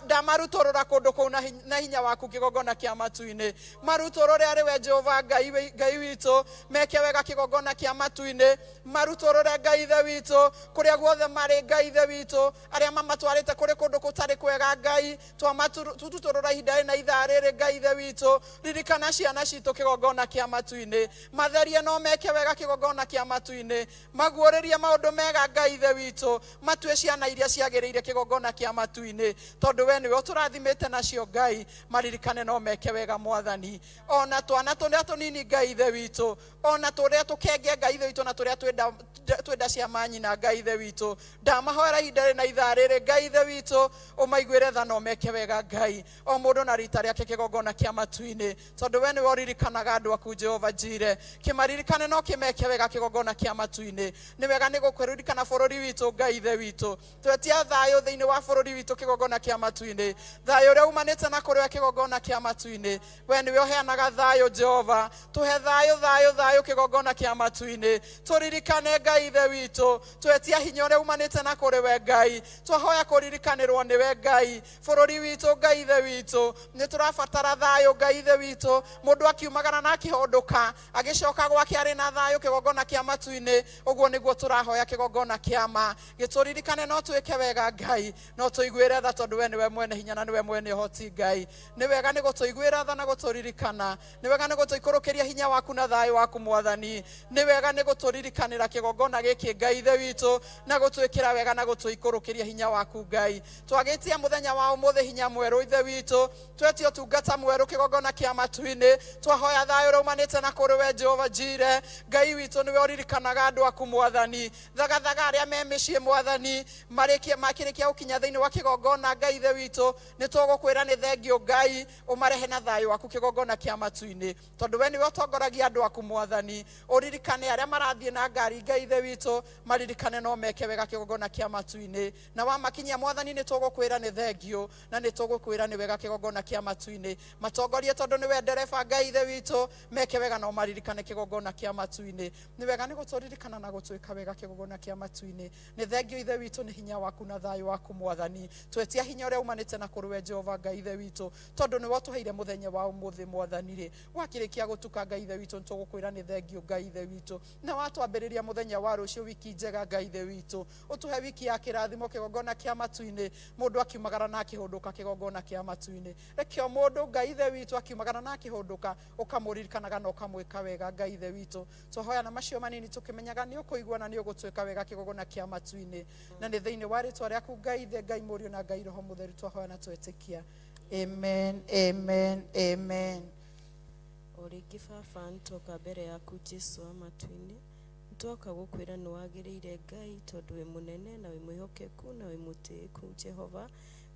ndamarutũrũra kũndũ kũu na hinya waku kĩgongona kĩa matu-inĩ marutũrũre arĩ we Jehova Ngai witũ meke wega kĩgongona kĩa matu-inĩ marutũrũre Ngai ithe witũ kũrĩa guothe marĩ Ngai ithe witũ arĩa mamatwarĩte kũrĩ kũndũ gũtarĩ kwega Ngai twamutũrũra ihinda na ithaa rĩrĩ Ngai ithe witũ ririkana ciana citũ kĩgongona kĩa matu-inĩ matherie no meke wega kĩgongona kĩa matu-inĩ maguũrĩrie maũndũ mega Ngai ithe witũ matue ciana iria ciagĩrĩire kĩgongona kĩa matu-inĩ tondũ we nĩwe ũtũrathimĩte nacio Ngai maririkane no meke wega Mwathani ona twana tũrĩa tũnini Ngai ithe witũ ona tũrĩa tũkenge Ngai ithe witũ na tũrĩa twenda ciama nyina Ngai ithe witũ ndamahoera ihinda na ithaa rĩrĩ Ngai ithe witũ ũmaiguĩre tha no meke wega Ngai o mũndũ na rita rĩake kĩgongona kĩa matu-inĩ tondũ we nĩwe ũririkanaga andũ aku Jehova Njire kĩmaririkane no kĩmeke wega kĩgongona kĩa matu-inĩ nĩ wega nĩ gũkũririkana bũrũri witũ Ngai ithe witũ twetia thayũ thĩinĩ wa bũrũri witũ kĩgongona kĩa matu-inĩ thayũ ũrĩa umanĩte na kũrĩ we kĩgongona kĩa matu-inĩ we nĩwe ũheanaga thayũ Jehova tũhe thayũ kĩgongona kĩa matu-inĩ tũririkane Ngai ithe witũ twetia hinya ũrĩa umanĩte na kũrĩ we Ngai twahoya kũririkanĩrwo nĩ we Ngai bũrũri witũ Ngai ithe witũ nĩ tũrabatara thayũ Ngai ithe witũ mũndũ akiumagara na akĩhũndũka agĩcoka gwake arĩ na thayũ kĩgongona kĩa matu-inĩ ũguo nĩguo tũrahoya kĩgongona kĩa ma gĩtũririkane no twĩke wega Ngai no tũiguĩre tha tondũ we nĩwe mwene hinya na nĩwe mwene ũhoti Ngai nĩ wega nĩ gũtũiguĩra tha na gũtũririkana nĩ wega nĩ gũtũikũrũkĩria hinya waku na thayũ waku Mwathani nĩ wega nĩ gũtũririkanĩra kĩgongona gĩkĩ Ngai ithe witũ na gũtwĩkĩra wega na gũtũikũrũkĩria hinya waku Ngai twagĩtia mũthenya wa ũmũthĩ hinya mwerũ ithe witũ twetie ũtungata mwerũ kĩgongona kĩa matu-inĩ twahoya thayũ ũrĩa umanĩte na kũrĩ we Jehova Njire Ngai witũ nĩwe ũririkanaga andũ aku Mwathani thagathaga arĩa me mĩciĩ Mwathani makĩrĩkia gũkinya thĩinĩ wa kĩgongona Ngai ithe witũ nĩ tũgũkwĩra nĩ thengiũ Ngai ũmarehe na thayũ waku kĩgongona kĩa matu-inĩ tondũ we nĩwe ũtongoragia andũ aku Mwathani ũririkane arĩa marathiĩ na ngari Ngai ithe witũ maririkane no meke wega kĩgongona kĩa matu-inĩ na wamakinyia Mwathani nĩ tũgũkwĩra nĩ thengiũ na nĩ tũgũkwĩra nĩ wega kĩgongona kĩa matu-inĩ matongorie tondũ nĩwe ndereba Ngai ithe witũ meke wega no maririkane kĩgongona kĩa matu-inĩ nĩ wega nĩ gũtũririkana na gũtwĩka wega kĩgongona kĩa matu-inĩ nĩ thengiũ ithe witũ nĩ hinya waku na thayũ waku Mwathani twetia hinya ũrĩa umanĩte na kũrĩ we Jehova Ngai ithe witũ tondũ nĩwe ũtũheire mũthenya wa ũmũthĩ Mwathani rĩ wakĩrĩkia gũtuka Ngai ithe witũ nĩ tũgũkwĩra nĩ thengiũ Ngai ithe witũ na watwambĩrĩria mũthenya wa rũciũ wiki njega Ngai ithe witũ ũtũhe wiki ya kĩrathimo kĩgongona kĩa matu-inĩ mũndũ akiumagara na akĩhũndũka kĩgongona kĩa matu-inĩ reke o mũndũ Ngai ithe witũ akiumagara na akĩhũndũka ũkamũririkanaga na ũkamwĩka wega Ngai ithe witũ twahoya na macio manini tũkĩmenyaga nĩ ũkũigua na nĩ ũgũtwĩka wega kĩgongona kĩa matu-inĩ na nĩ thĩinĩ wa rĩtwa rĩaku Ngai ithe Ngai mũriũ na Ngai roho mũtheru twahoya na twetĩkia amen amen amen Origi Baba nĩtwoka mbere yaku Jesu wa matu-inĩ nĩtwoka gũkwĩra nĩ wagĩrĩire Ngai tondũ wĩ mũnene na wĩ mwĩhokeku na wĩ mũtĩĩku Jehova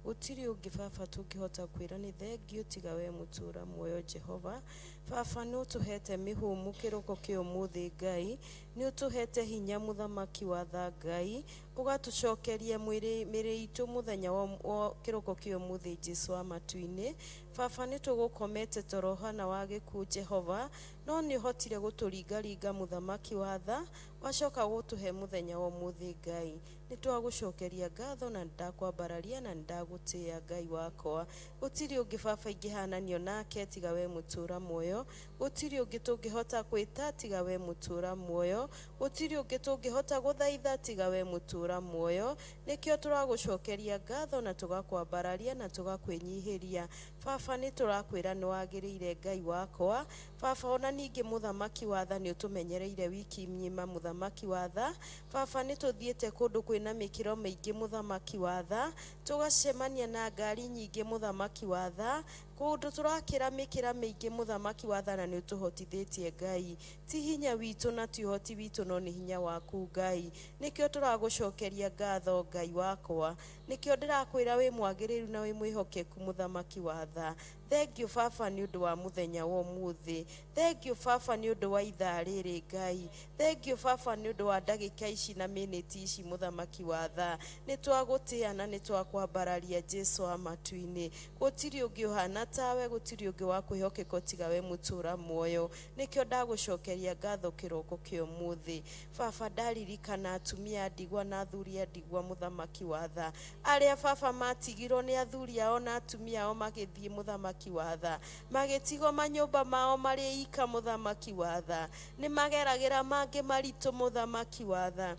gũtirĩ ũngĩ Baba tũngĩhota kwĩra nĩ thengiũ tiga we mũtũũra muoyo Jehova Baba nĩ ũtũhete mĩhũmũ kĩroko kĩa ũmũthĩ Ngai nĩ ũtũhete hinya mũthamaki wa tha Ngai ũgatũcokeria mĩrĩ itũ mũthenya wa kĩroko kĩa ũmũthĩ Jesu wa matu-inĩ Baba nĩ tũgũkomete toro hana wa gĩkuũ Jehova no nĩ ũhotire gũtũringaringa mũthamaki wa tha wacoka gũtũhe mũthenya wa ũmũthĩ Ngai nĩ twagũcokeria ngatho na ndakwambararia na ndagũtĩĩa Ngai wakwa gũtirĩ ũngĩ Baba ingĩhananio nake tiga we mũtũũra muoyo gũtirĩ ũngĩ tũngĩhota kwĩta tiga we mũtũũra muoyo gũtirĩ ũngĩ tũngĩhota gũthaitha tiga we mũtũũra muoyo nĩkĩo tũragũcokeria ngatho na tũgakwambararia na tũgakwĩnyihĩria Baba nĩ tũrakwĩra nĩ wagĩrĩire Ngai wakwa Baba ona ningĩ mũthamaki wa tha nĩ ũtũmenyereire wiki ng'ima mũthamaki wa tha Baba nĩ tũthiĩte kũndũ kwĩna mĩkĩro mĩingĩ mũthamaki wa tha tũgacemania na ngari nyingĩ mũthamaki wa tha kundu turakira mikira miingi muthamaki wa thana ni utuhotithitie Ngai ti hinya witu na ti uhoti witu no ni hinya waku Ngai nikio turagucokeria ngatho Ngai wakwa nikio ndirakwira wi mwagiriru na wi mwihokeku muthamaki wa tha. Thank you Baba ni undu wa muthenya wa umuthi. Thank you Baba ni undu wa ithaa riri Ngai. Thank you Baba ni undu wa ndagika ici na minute ici muthamaki wa tha. Ni twagutiana ni twakwambararia Jesu amatu-ini. Gutiri ungi uhana tawe, gutiri ungi wa kwihokeka tiga we mutura muoyo. Nikio ndagucokeria ngatho kiroko kio umuthi. Baba ndaririkana atumia ndigwa na athuri ndigwa muthamaki wa tha. Aria Baba matigirwo ni athuri ao na atumia ao magithie muthamaki wa tha. Magitigo manyumba mao mari ika muthamaki wa tha. Ni mageragira mangi maritu muthamaki wa tha.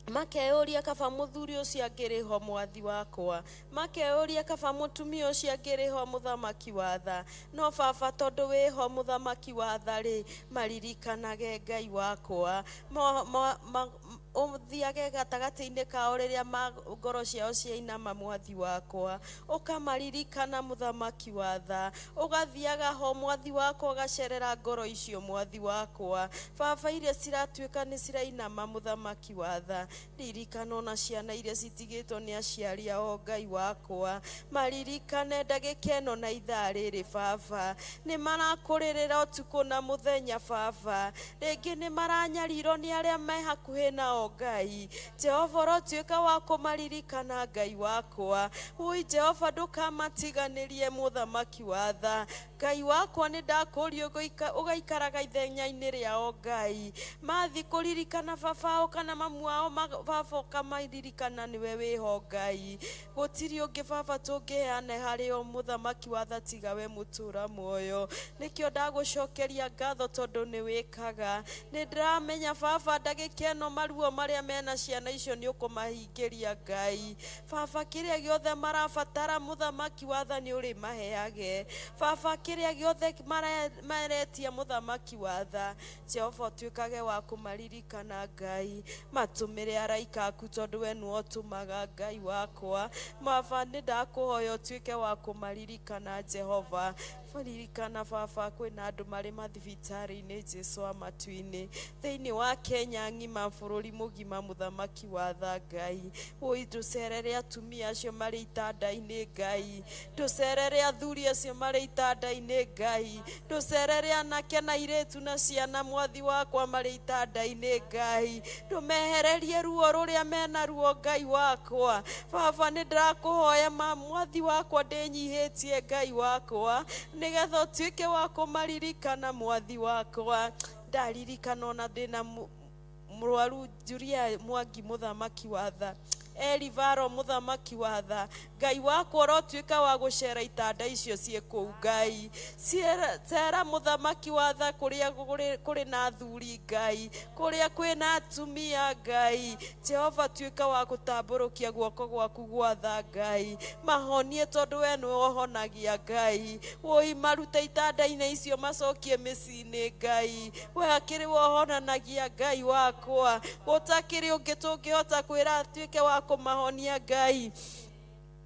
Makeuria kaba muthuri ucio angiriho mwathi wakwa. Makeuria kaba mutumia ucio angiriho muthamaki wa tha. No Baba tondu wiho muthamaki wa tha ri maririkanage Ngai wakwa. Uthiage gatagati-ini kao riria ngoro ciao ciainama mwathi wakwa. Ukamaririkana muthamaki wa tha. Ugathiaga ho mwathi wakwa ugacerera ngoro icio mwathi wakwa. Baba iria ciratuika ni cirainama muthamaki wa tha. Ririkana ona ciana iria citigitwo ni aciari ao Ngai wakwa. Maririkane ndagika ino na ithaa riri Baba. Ni marakuririra utuku na muthenya Baba. Ringi ni maranyarirwo ni aria me hakuhi nao Ngai. Jehova rotuika wa kumaririkana Ngai wakwa. Ui Jehova ndukamatiganirie muthamaki wa tha. Ngai wakwa ni ndakuria ugaikaraga ithenya-ini riao Ngai. Mathi kuririkana baba ao kana mamu ao Baba ukamaririkana niwe wiho Ngai. Gutiri ungi Baba tungiane hari o muthamaki wa tha tiga we mutura muoyo. Nikio ndagucokeria ngatho tondu ni wikaga. Ni ndiramenya Baba ndagika ino maruo maria mena ciana icio ni ukumahingiria Ngai. Baba kiria giothe marabatara muthamaki wa tha ni uri maheage. Baba kiria giothe maretia muthamaki wa tha Jehova tuikage wa kumaririkana Ngai. Matumire araika aku tondu we nu otumaga Ngai wakwa. Baba ni ndakuhoya tuike wa kumaririkana Jehova. Maririkana Baba kwina andu mari mathibitari-ini Jesu amatu-ini thiini wa Kenya ngima bururi mugima muthamaki wa tha Ngai. Ui tucerere atumia acio mari itanda-ini Ngai. Tucerere athuri acio mari itanda-ini Ngai. Tucerere anake na iretu na ciana mwathi wakwa mari itanda-ini Ngai. Tumehererie ruo ruria mena ruo Ngai wakwa. Baba ni ndirakuhoya mwathi wakwa ndinyihitie Ngai wakwa nigetha tuike wa kumaririkana mwathi wakwa. Ndaririkana ona ndina murwaru Julia Mwangi muthamaki wa tha. Elivaro muthamaki wa tha. Ngai wakwa rotuika wa gucera itanda icio cie kuu Ngai. Cera muthamaki wa tha kuria kuri na athuri Ngai. Kuria kwina atumia Ngai. Jehova tuika wa gutamburukia guoko gwaku gwa tha Ngai. Mahonie tondu we ni wohonagia Ngai. Woi maruta itanda-ini icio macokie micii-ini Ngai. We akiri wohonanagia Ngai wakwa. Gutakiri ungi tungihota kwira tuike wa kumahonia Ngai.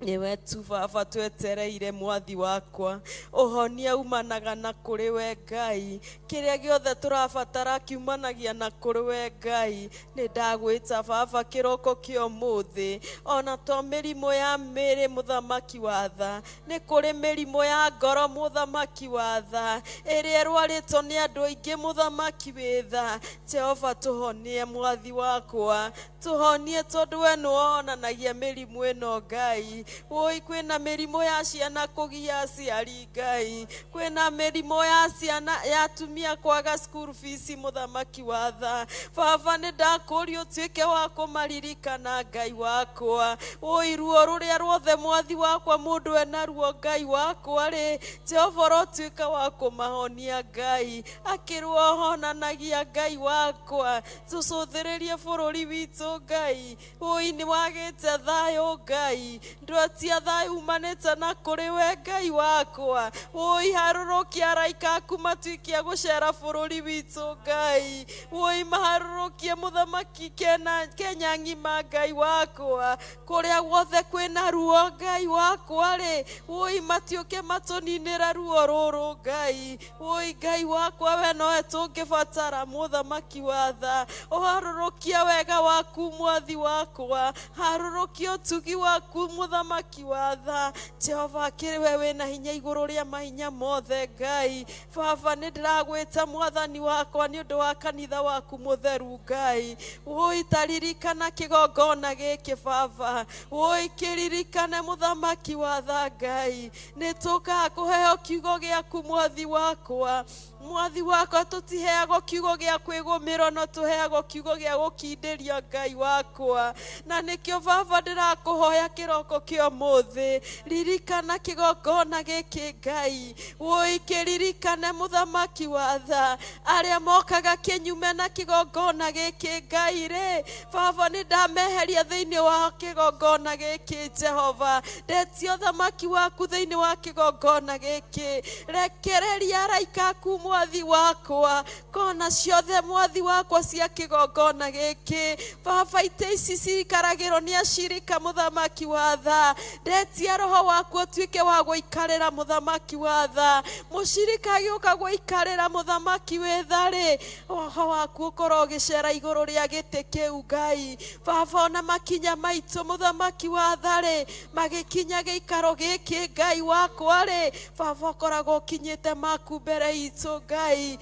Niwe tu Baba twetereire mwathi wakwa. Uhonia umanaga na kuri we Ngai. Kiria giothe turabatara kiumanagia na kuri we Ngai. Ni ndagwita Baba kiroko kio muthi. Ona to mirimo ya miri muthamaki wa tha. Ni kuri mirimo ya ngoro muthamaki wa tha. Iria rwarito ni andu aingi muthamaki wi tha. Jehova tuhonie mwathi wakwa. Tuhonie tondu we ni wonanagia mirimu ino Ngai. Oi kwina mirimo ya ciana kugia aciari Ngai. Kwina mirimo ya ciana ya atumia kwaga school fees muthamaki wa tha. Baba ni ndakuria tuike wa kumaririkana Ngai wakwa. Oi ruo ruria ruothe mwathi wakwa mundu ena ruo Ngai wakwa ri Jehova rotuika wa kumahonia Ngai. Akirwo honanagia Ngai wakwa. Tucuthiririe bururi witu Ngai. Oi ni wagite thayo Ngai. irwa cia thayu umanite na kuri we Ngai wakwa oi harurukia araika aku matuikia gucera bururi witu Ngai oi maharurukie muthamaki Kenya ngima Ngai wakwa kuria guothe kwina ruo Ngai wakwa ri oi matiuke matuninira ruo ruru Ngai oi Ngai wakwa we no tungibatara muthamaki wa tha harurukia wega waku mwathi wakwa harurukia utugi waku muthamaki wa tha Jehova kiri wewe na hinya iguru ria mahinya mothe Ngai Baba ndiragwita mwathani wakwa ni undu wa kanitha waku mutheru Ngai oi taririkana kigongona giki Baba oi kiririkane muthamaki wa tha Ngai nituka kuheo kiugo giaku mwathi wakwa tutiheagwo kiugo gia kwigumiro no tuheagwo kiugo gia gukindiria Ngai wakwa na nikio Baba ndirakuhoya kiroko kio muthi ririkana kigongona giki Ngai oi kiririkane muthamaki wa tha aria mokaga kinyume na kigongona giki Ngai ri Baba ni ndameheria thiini wa kigongona giki Jehova ndetio thamaki waku thiini wa kigongona giki rekereria araika aku mwathi wakwa kona ciothe mwathi wakwa cia kigongona giki Baba ite ici cikaragirwo ni acirika muthamaki wa tha ndetia roho waku utuike wa guikarira muthamaki wa tha mucirika giuka guikarira muthamaki we thari roho waku ukorwo ugicera iguru ria giti kiu Ngai Baba ona makinya maitu muthamaki wa thari magikinya giikaro giki Ngai wakwa ri Baba koragwo kinyite maku mbere itu Ngai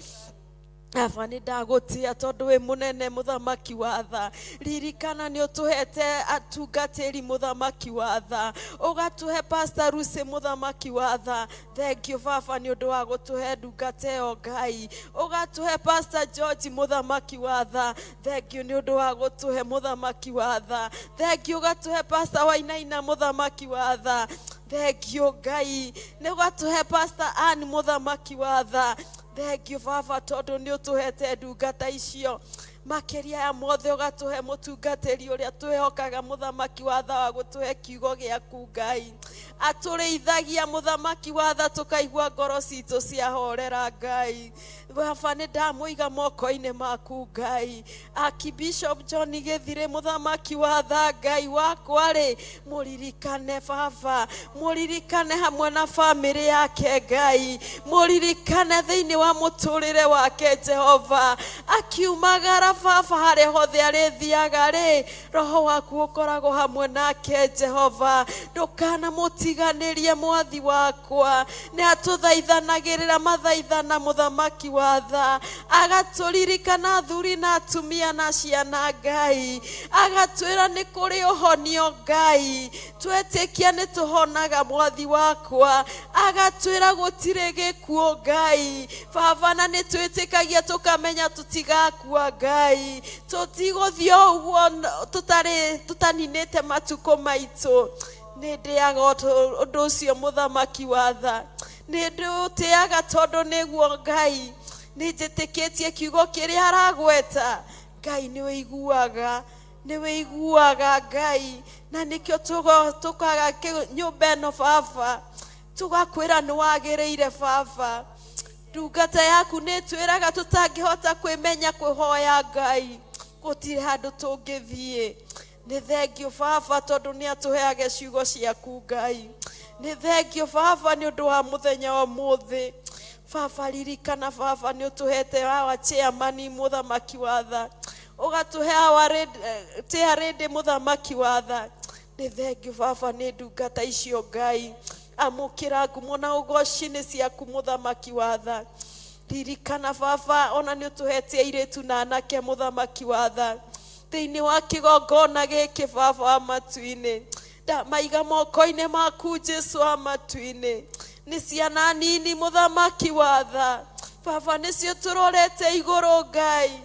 Baba ni ndagutia tondu we munene muthamaki wa tha ririkana ni utuhete atungatiri muthamaki wa tha ugatuhe Pastor Lucy muthamaki wa tha thank you Baba ni undu wa gutuhe ndungateo Ngai ugatuhe Pastor George muthamaki wa tha thank you ni undu wa gutuhe muthamaki wa tha thank you ugatuhe Pastor Wainaina muthamaki wa tha thank you Ngai ni ugatuhe Pastor Ann muthamaki wa tha thank you Baba tondu ni utuhete ndungata icio makiria ya mothe ugatuhe mutungatiri uria tuhehokaga muthamaki wa tha wa gutuhe kiugo giaku Ngai atureithagia muthamaki wa tha tukaigua ngoro citu cia horera Ngai Baba ni ndamuiga moko-ini maku Ngai Archbishop John Githire muthamaki wa tha Ngai wakwa ri muririkane Baba muririkane hamwe na family yake Ngai muririkane thiini wa muturire wake Jehova akiumagara Baba hare hothe arithiaga ri roho waku ukoragwo hamwe nake Jehova ndukana mutiganirie mwathi wakwa ni atuthaithanagirira mathaithana muthamaki wa tha agaturirikana athuri na atumia na ciana Ngai agatwira ni kuri uhonio Ngai twetikia ni tuhonaga mwathi wakwa agatwira gutire gikuo Ngai Baba na ni twetikagia tukamenya tutigakua Ngai tutiguthio uguo tutaninite matuko maitu ni ndiaga undu ucio muthamaki wa tha ni ndutiaga tondu niguo Ngai ni njitikitie kiugo kiria aragweta Ngai ni wiguaga Ngai na nikio tukaga nyumba ino Baba tugakwira ni wagiriire Baba ndungata yaku ni twiraga tutangihota kwimenya kwihoya Ngai gutire handu tungithie ni thengio Baba tondu ni atuheage ciugo ciaku Ngai ni thengio Baba ni undu wa muthenya wa muthi Baba ririkana Baba ni utuhete wa chairman muthamaki wa tha ugatuhe wa red muthamaki wa tha ni thengio Baba ni ndungata icio Ngai amukira ngumo na ugoci-ini ciaku muthamaki wa tha ririkana Baba ona ni utuhete iritu na anake muthamaki wa tha thiini wa kigongona giki Baba amatu-ini maiga moko-ini maku Jesu amatu-ini ni ciana nini muthamaki wa tha Baba nicio turorete iguru Ngai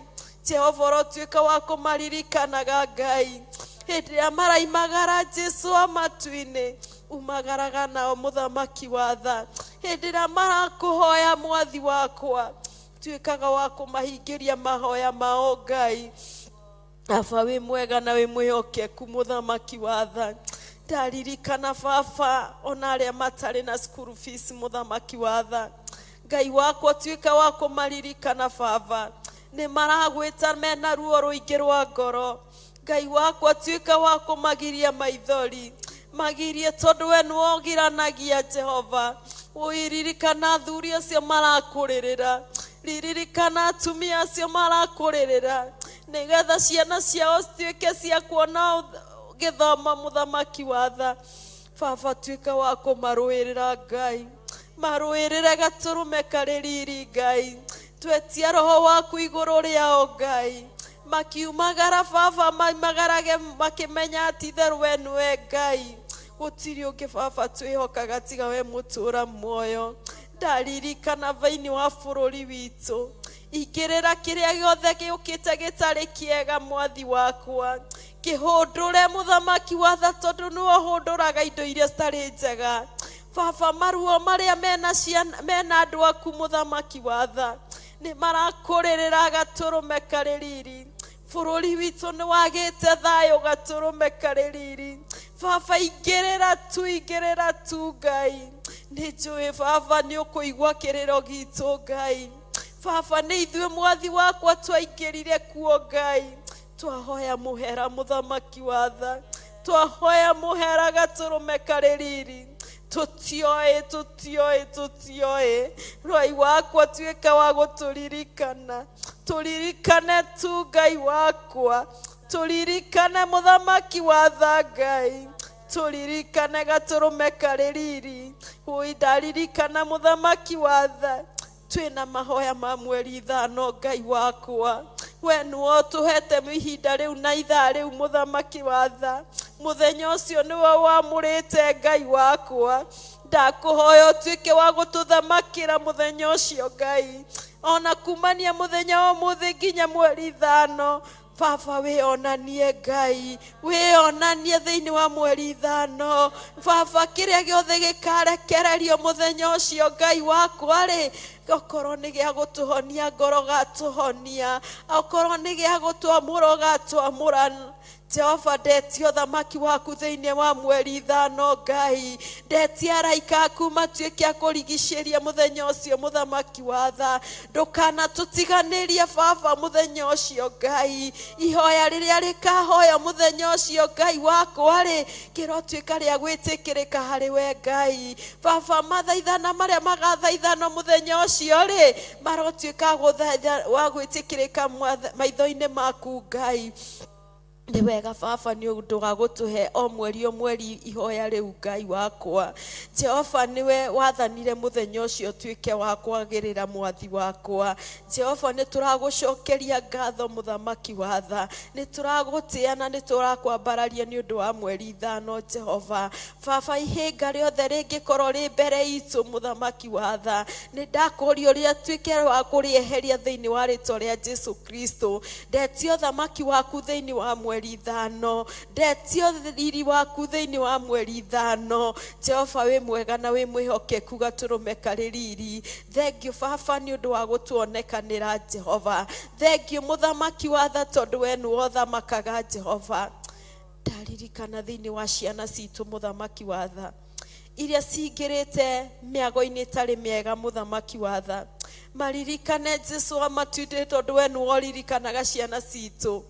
Jehova rotuika wa kumaririkanaga Ngai hindi ya maraimagara Jesu amatu-ini umagaraga nao muthamaki wa tha hindi ya marakuhoya mwathi wakwa tuikaga wa kumahingiria mahoya mao Ngai Baba wi mwega na wi mwihokeku muthamaki wa tha ndaririkana baba ona arĩa matarĩ na school fees mũthamaki wa tha Ngai wakwa tuĩka wa kũmaririkana baba nĩ maragwĩta mena ruo rũingĩ rwa ngoro Ngai wakwa tuĩka wa kũmagiria maithori magirie tondũ we nĩ wogiranagia Jehova ũiririkana athuri acio marakũrĩrĩra ririkana atumia acio marakũrĩrĩra nĩgetha ciana ciao cituĩke cia kuona gĩthomo mũthamaki wa tha baba tuĩka wa kũmarũĩrĩra Ngai marũĩrĩre gatũrũme karĩ riri Ngai twetia roho waku igũrũ rĩao Ngai makiumagara baba maimagarage makĩmenya atĩ itherũ we nĩwe Ngai gũtirĩ ũngĩ baba twĩhokaga tiga we mũtũũra muoyo ndaririkana thĩinĩ wa bũrũri witũ ingĩrĩra kĩrĩa gĩothe gĩũkĩte gĩtarĩ kĩega mwathi wakwa kĩhũndũre mũthamaki wa tha tondũ nĩwe ũhũndũraga indo iria citarĩ njega baba maruo marĩa mena andũ aku mũthamaki wa tha nĩ marakũrĩrĩra gatũrũme karĩ riri bũrũri witũ nĩ wagĩte thayũ gatũrũme karĩ riri baba ingĩrĩra tu Ngai nĩ njũĩ baba nĩ ũkũigua kĩrĩro gitũ Ngai baba nĩ ithuĩ mwathi wakwa twaingĩrire kuo Ngai twahoya mũhera mũthamaki wa tha twahoya mũhera gatũrũme karĩ riri tutioe Roi wakwa tuĩka wa gũtũririkana tũririkane tu Ngai wakwa tũririkane mũthamaki wa tha Ngai tũririkane gatũrũme karĩ riri ndaririkana mũthamaki wa tha twĩna mahoya ma mweri 5 Ngai wakwa we nĩwe ũtũhete ihinda rĩu na ithaa rĩu mũthamaki wa tha mũthenya ũcio nĩwe wamũrĩte Ngai wakwa ndakũhoya ũtuĩke wa gũtũthamakĩra mũthenya ũcio Ngai ona kumania mũthenya wa ũmũthĩ nginya mweri 5 baba wĩonanie Ngai wĩonanie thĩinĩ wa mweri 5 baba kĩrĩa gĩothe gĩkarekererio mũthenya ũcio Ngai wakwa rĩ okorwo nĩ gĩa gũtũhonia ngoro gatũhonia okorwo nĩ gĩa gũtwamũra gatwamũra Jehova ndetio thamaki waku thĩinĩ wa mweri 5 Ngai ndetia araika aku matuĩke a kũrigicĩria mũthenya ũcio mũthamaki wa tha ndũkanatũtiganĩrie baba mũthenya ũcio Ngai ihoya rĩrĩa rĩkahoya mũthenya ũcio Ngai wakwa rĩ kĩrotuĩka rĩa gwĩtĩkĩrĩka harĩ we Ngai baba mathaithana marĩa magathaithana mũthenya ũcio rĩ marotuĩka wa gwĩtĩkĩrĩka maitho-inĩ maku Ngai nĩ wega baba nĩ ũndũ wa gũtũhe o mweri ihoya rĩu Ngai wakwa Jehova nĩwe wathanire mũthenya ũcio tuĩke wa kwagĩrĩra mwathi wakwa Jehova nĩ tũragũcokeria ngatho mũthamaki wa tha nĩ tũragũtĩa na nĩ tũrakwambararia nĩ ũndũ wa mweri 5 Jehova baba ihĩnga rĩothe rĩngĩkorwo rĩ mbere itũ mũthamaki wa tha nĩ ndakũria ũrĩa tuĩke wa kũrĩeheria thĩinĩ wa rĩtwa rĩa Jesu Kristo ndetio thamaki waku thĩinĩ wa mweri 5 ndetio riri waku thĩinĩ wa mweri 5 Jehova wĩ mwega na wĩ mwĩhokeku gatũrũme karĩ riri thengiũ baba nĩ ũndũ wa gũtuonekanĩra Jehova thengiũ mũthamaki wa tha tondũ we nĩwe ũthamakaga Jehova ndaririkana thĩinĩ wa ciana citũ mũthamaki wa tha iria cingĩrĩte mĩago-inĩ ĩtarĩ mĩega mũthamaki wa tha maririkane Jesu amatuĩte tondũ we nĩwe ũririkanaga ciana citũ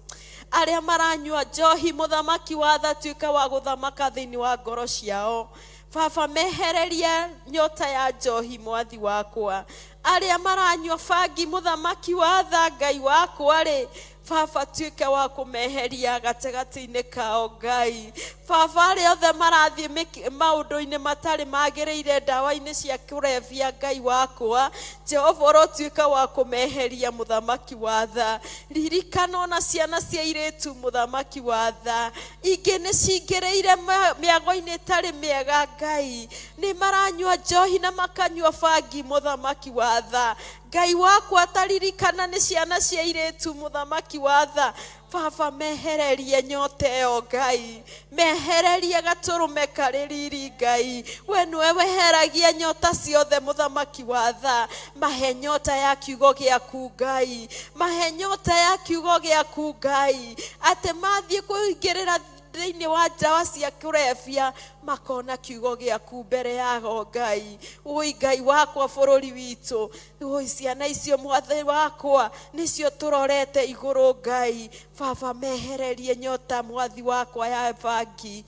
arĩa maranyua njohi mũthamaki wa tha tuĩka wa gũthamaka thĩinĩ wa ngoro ciao baba mehererie nyota ya njohi mwathi wakwa arĩa maranyua bangi mũthamaki wa tha Ngai wakwa rĩ baba tuĩke wa kũmeheria gatagatĩ-inĩ kao Ngai baba arĩa othe marathiĩ maũndũ-inĩ matarĩ magĩrĩire ndawa-inĩ cia kũrebia Ngai wakwa Jehova ũrotuĩka wa kũmeheria mũthamaki wa tha ririkana ona ciana cia airĩtu mũthamaki wa tha ingĩ nĩ cingĩrĩire mĩago-inĩ ĩtarĩ mĩega Ngai nĩ maranyua njohi na makanyua bangi mũthamaki wa tha Ngai wakwa taririkana nĩ ciana cia airĩtu mũthamaki wa tha baba mehererie nyota ĩyo Ngai mehererie gatũrũme karĩ riri Ngai we nĩwe weheragia nyota ciothe mũthamaki wa tha mahe nyota ya kiugo gĩaku Ngai mahe nyota ya kiugo gĩaku Ngai atĩ mathiĩ kũingĩrĩra thĩinĩ wa ndawa cia kũrebia makona kiugo gĩaku mbere yaho Ngai. Ui Ngai wakwa bũrũri witũ, ui ciana icio Mwathani wakwa nĩcio tũrorete igũrũ Ngai. Baba mehererie nyota Mwathi wakwa ya bangi.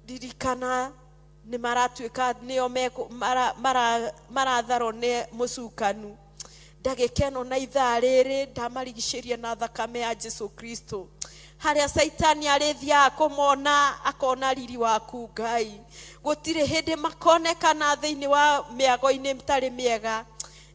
Ririkana nĩ maratuĩka nĩo maratharwo nĩ mũcukanu. Ndagĩkeno na ithaa rĩrĩ ndamarigicĩria na thakame ya Jesu Kristo. Harĩa Saitani arĩthiaga kũmona akona riri waku Ngai. Gũtirĩ hĩndĩ makonekana thĩinĩ wa mĩago-inĩ mĩtarĩ mĩega.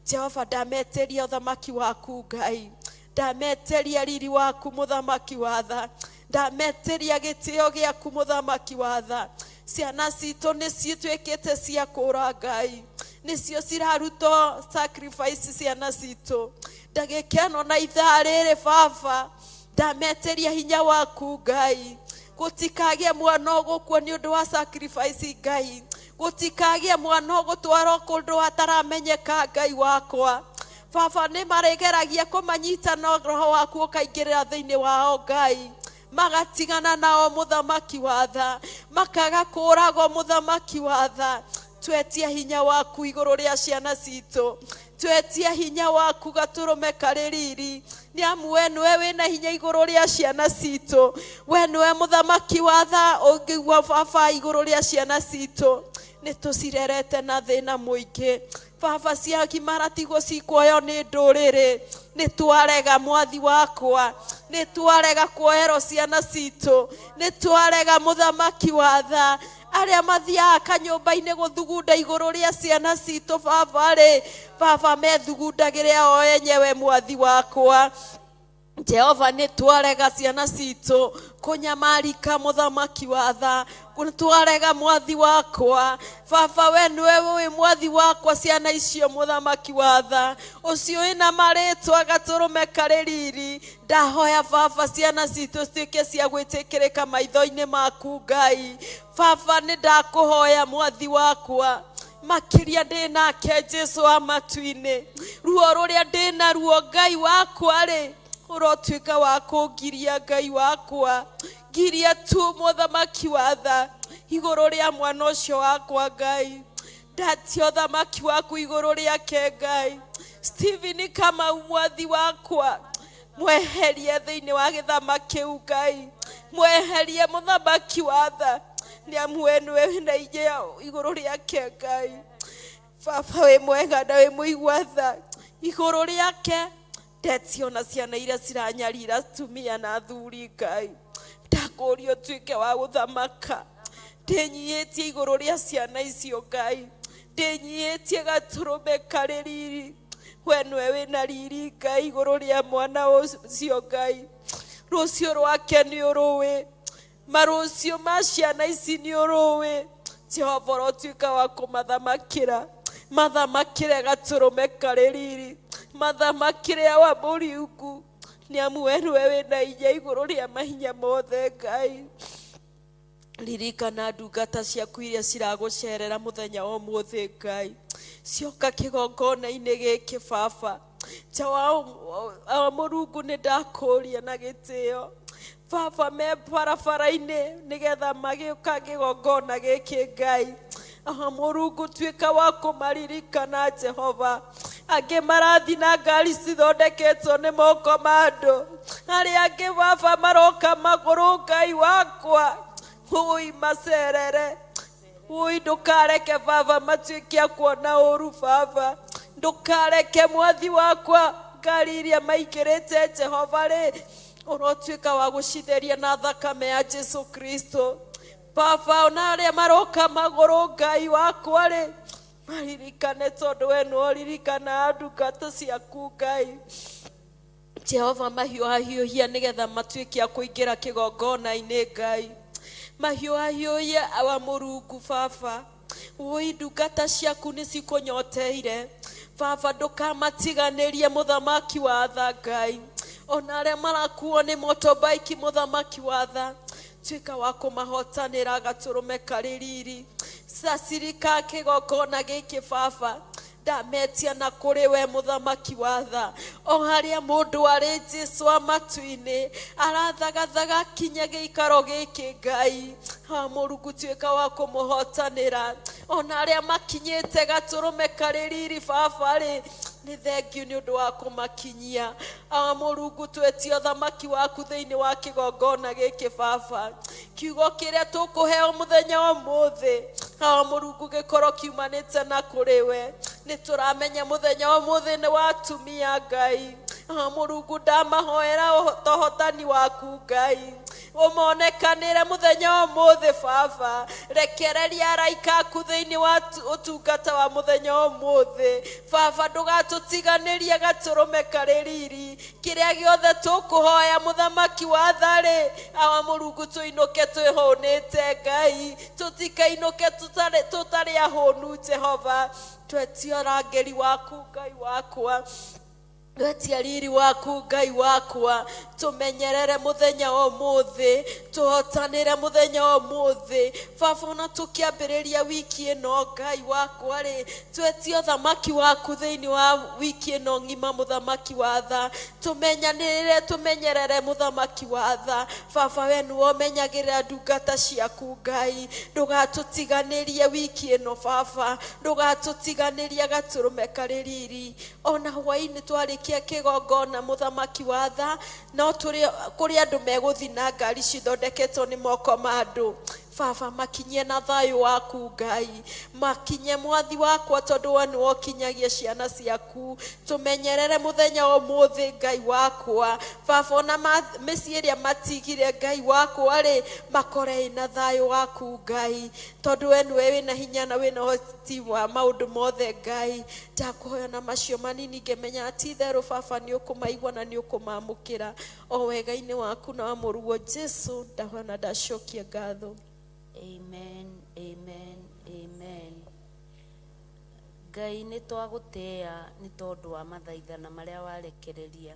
Jehova ndameteria ũthamaki waku Ngai. Ndameteria riri waku mũthamaki wa tha. Ndameteria gĩtĩo gĩaku mũthamaki wa tha. Ciana citũ nĩcio twĩkĩte cia kũra Ngai. Nĩcio ciraruto sacrifice ciana citũ. Ndagĩkeno na ithaa rĩrĩ Baba. Ndameteria hinya waku Ngai. Gũtikagĩe mwana ũgũkua nĩ ũndũ wa sacrifice Ngai. Gũtikagĩe mwana ũgũtwarwo kũndũ hataramenyeka Ngai wakwa. Baba nĩ marĩgeragia kũmanyita na roho waku ũkaingĩrĩra thĩinĩ wao Ngai. Magatigana nao mũthamaki wa tha. Makaga kũragwo mũthamaki wa tha. Twetia hinya waku igũrũ rĩa ciana citũ. Twetia hinya waku gatũrũme karĩ riri. Nĩamu we nĩwe wĩna hinya igũrũ rĩa ciana citũ. We nĩwe mũthamaki wa tha ũngĩigua Baba igũrũ rĩa ciana citũ. Nĩtũcirerete na thĩna mũingĩ. Baba ciagimara tigwo cikuoywo nĩ ndũrĩrĩ. Nĩtwarega Mwathi wakwa. Nĩtwarega kuoherwo ciana citũ. Nĩtwarega mũthamaki wa tha. Arĩa mathiaga kanyũmba-inĩ gũthugunda igũrũ rĩa ciana citũ Baba rĩ. Baba methugundagĩre o enyewe Mwathi wakwa. Jehova nĩtwarega ciana citũ kũnyamarika mũthamaki wa tha. Nĩtwarega Mwathi wakwa. Baba we nĩwe wĩ Mwathi wakwa ciana icio mũthamaki wa tha. Ũcio wĩna marĩtwa gatũrũme karĩ riri. Ndahoya Baba ciana citũ cituĩke cia gwĩtĩkĩrĩka maitho-inĩ maku Ngai. Baba nĩndakũhoya Mwathi wakwa. Makĩria ndĩ nake Jesu wa matu-inĩ. Ruo rũrĩa ndĩ naruo Ngai wakwa rĩ. Ũrotuĩka wa kũngiria Ngai wakwa. Ngiria tu mũthamaki wa tha igũrũ rĩa mwana ũcio wakwa Ngai. Ndatia ũthamaki waku igũrũ rĩake Ngai. Stephen Kamau Mwathi wakwa. Mweherie thĩinĩ wa gĩthama kĩu Ngai. Mweherie mũthamaki wa tha. Nĩamu we nĩwe wĩna hinya igũrũ rĩake Ngai. Baba wĩ mwega na wĩ mũigua tha igũrũ rĩake. Ndetio na ciana iria ciranyarira atumia na athuri Ngai. Ndakũria ũtuĩke wa gũthamaka. Ndĩnyihĩtie igũrũ rĩa ciana icio Ngai. Ndĩnyihĩtie gatũrũme karĩ riri. We nĩwe wĩna riri Ngai igũrũ rĩa mwana ũcio Ngai. Rũciũ rwake nĩ ũrũĩ. Marũciũ ma ciana ici nĩ ũrũĩ. Jehova ũrotuĩka wa kũmathamakĩra. Mathamakĩre gatũrũme karĩ riri. Mathamakĩre wa Mũriungu. Nĩamu we nĩwe wĩna hinya igũrũ rĩa mahinya mothe Ngai. Ririkana ndungata ciaku iria ciragũcerera mũthenya wa ũmũthĩ Ngai. Cioka kĩgongona-inĩ gĩkĩ Baba. Nja wa Mũrungu nĩndakũria na gĩtĩo. Baba me barabara-inĩ nĩgetha magĩũka kĩgongona gĩkĩ Ngai. Mũrungu tuĩka wa kũmaririkana Jehova. Angĩ marathi na ngari cithondeketwo nĩ moko ma andũ. Arĩa angĩ Baba maroka magũrũ Ngai wakwa. Ui macerere. Ui ndũkareke Baba matuĩke a kuona ũru Baba. Ndũkareke Mwathi wakwa ngari iria maingĩrĩte Jehova rĩ. Ũrotuĩka wa gũcitheria na thakame ya Jesu Kristo. Baba ona arĩa maroka magũrũ Ngai wakwa rĩ. Maririkane tondũ we nĩũririkana ndungata ciaku Ngai. Jehova mahiũhahiũhia nĩgetha matuĩke a kũingĩra kĩgongona-inĩ Ngai. Mahiũhahiũhia wa Mũrungu Baba. Ui ndungata ciaku nĩcikũnyoteire. Baba ndũkamatiganĩrie mũthamaki wa tha Ngai. Ona arĩa marakuo nĩ motorbike mũthamaki wa tha. Tuĩka wa kũmahotanĩra gatũrũme karĩ riri. Cacirika kĩgongona gĩkĩ Baba. Ndametia na kũrĩ we mũthamaki wa tha. o haria mundu ari Jesu amatu-ini arathagathaga kinya giikaro giki Ngai Mũrungu tuika wa kumuhotanira ona aria makinyite gaturume kaririri Baba ri ni thengiu ni undu wa kumakinyia Mũrungu twetie thamaki waku thiini wa kigongona giki Baba kiugo kiria tukuheo muthenya umuthi Mũrungu gikoro kiumanite na kuriwe ni turamenya muthenya umuthi ni wa atumia Ngai Mũrungu ndamahoera tohotani waku Ngai umonekanire muthenya umuthi Baba rekereria araika aku thiini wa utungata wa muthenya umuthi Baba ndugatutiganirie gaturume kaririri kiria giothe tukuhoya muthamaki wa thari Mũrungu tuinuke twihunite Ngai tutikainuke tutari ahunu Jehova twetio rangeri waku Ngai wakwa Wetia riri waku Ngai wakwa tumenyerere muthenya umuthi tuhotanire muthenya umuthi Baba ona tukiambiriria wiki ino Ngai wakwa ri twetio thamaki waku thiini wa wiki ino ngima muthamaki wa tha tumenyerere muthamaki wa tha Baba we ni womenyagirira ndungata ciaku Ngai ndugatutiganirie wiki ino Baba ndugatutiganirie gaturume kaririri ona hwaini twarikia kigongona muthamaki wa tha no turi kuri andu meguthina ngari cithondeketwo ni moko ma andu Baba makinye na thayu waku Ngai makinye mwathi wakwa tondu we ni wokinyagia ciana ciaku tumenyerere muthenya umuthi Ngai wakwa Baba ona micii iria matigire Ngai wakwa ri makore na thayu waku Ngai tondu we ni wina hinya na wina hoti wa maundu mothe Ngai ndakuhoya na macio manini ngemenya ati theru Baba ni ukumaigua na ni ukumamukira o wega-ini waku na wa Mũrungu Jesu ndahona ndacokia ngatho. Amen, amen, amen. Ngai nĩ twagũtĩĩa nĩ tondũ wa mathaithana marĩa warekereria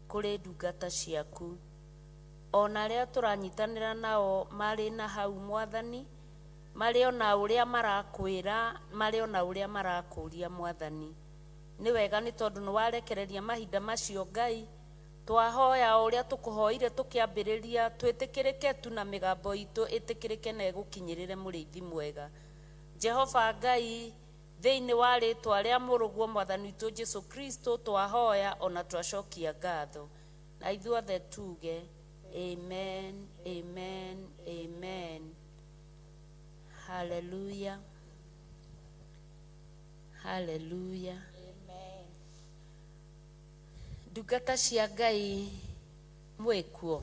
kũrĩ ndungata ciaku ona arĩa tũranyitanĩra nao marĩ na hau Mwathani marĩ ona ũrĩa marakwĩra marĩ ona ũrĩa marakũria Mwathani nĩ wega nĩ tondũ nĩ warekereria mahinda macio Ngai twahoya ũrĩa tũkũhoire tũkĩambĩrĩria twĩtĩkĩrĩke tu na mĩgambo itũ ĩtĩkĩrĩke na ĩgũkinyĩrĩre mũrĩithi mwega Jehova Ngai thĩinĩ wa rĩtwa rĩa mũrũguo Mwathani witũ Jesu Kristo twahoya ona twacokia ngatho na ithuothe tuge amen amen amen hallelujah hallelujah ndungata cia Ngai mwĩkuo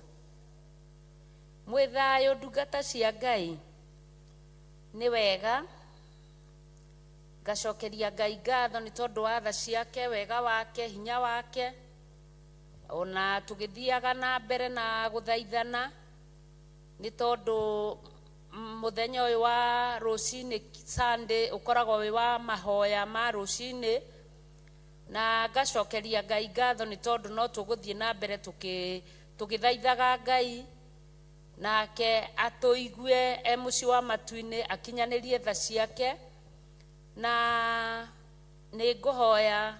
mwĩthayo ndungata cia Ngai nĩ wega ngacokeria Ngai ngatho nĩ tondũ wa tha ciake wega wake hinya wake ona tũgĩthiaga na mbere na gũthaithana nĩ tondũ muthenya ũyũ wa rũcinĩ Sunday ũkoragwo wĩ wa mahoya ma rũcinĩ na ngacokeria Ngai ngatho nĩ tondũ no tũgũthiĩ na mbere tũgĩthaithaga Ngai nake atũigue mũciĩ wa matu-inĩ akinyanĩrie tha ciake na nĩ ngũhoya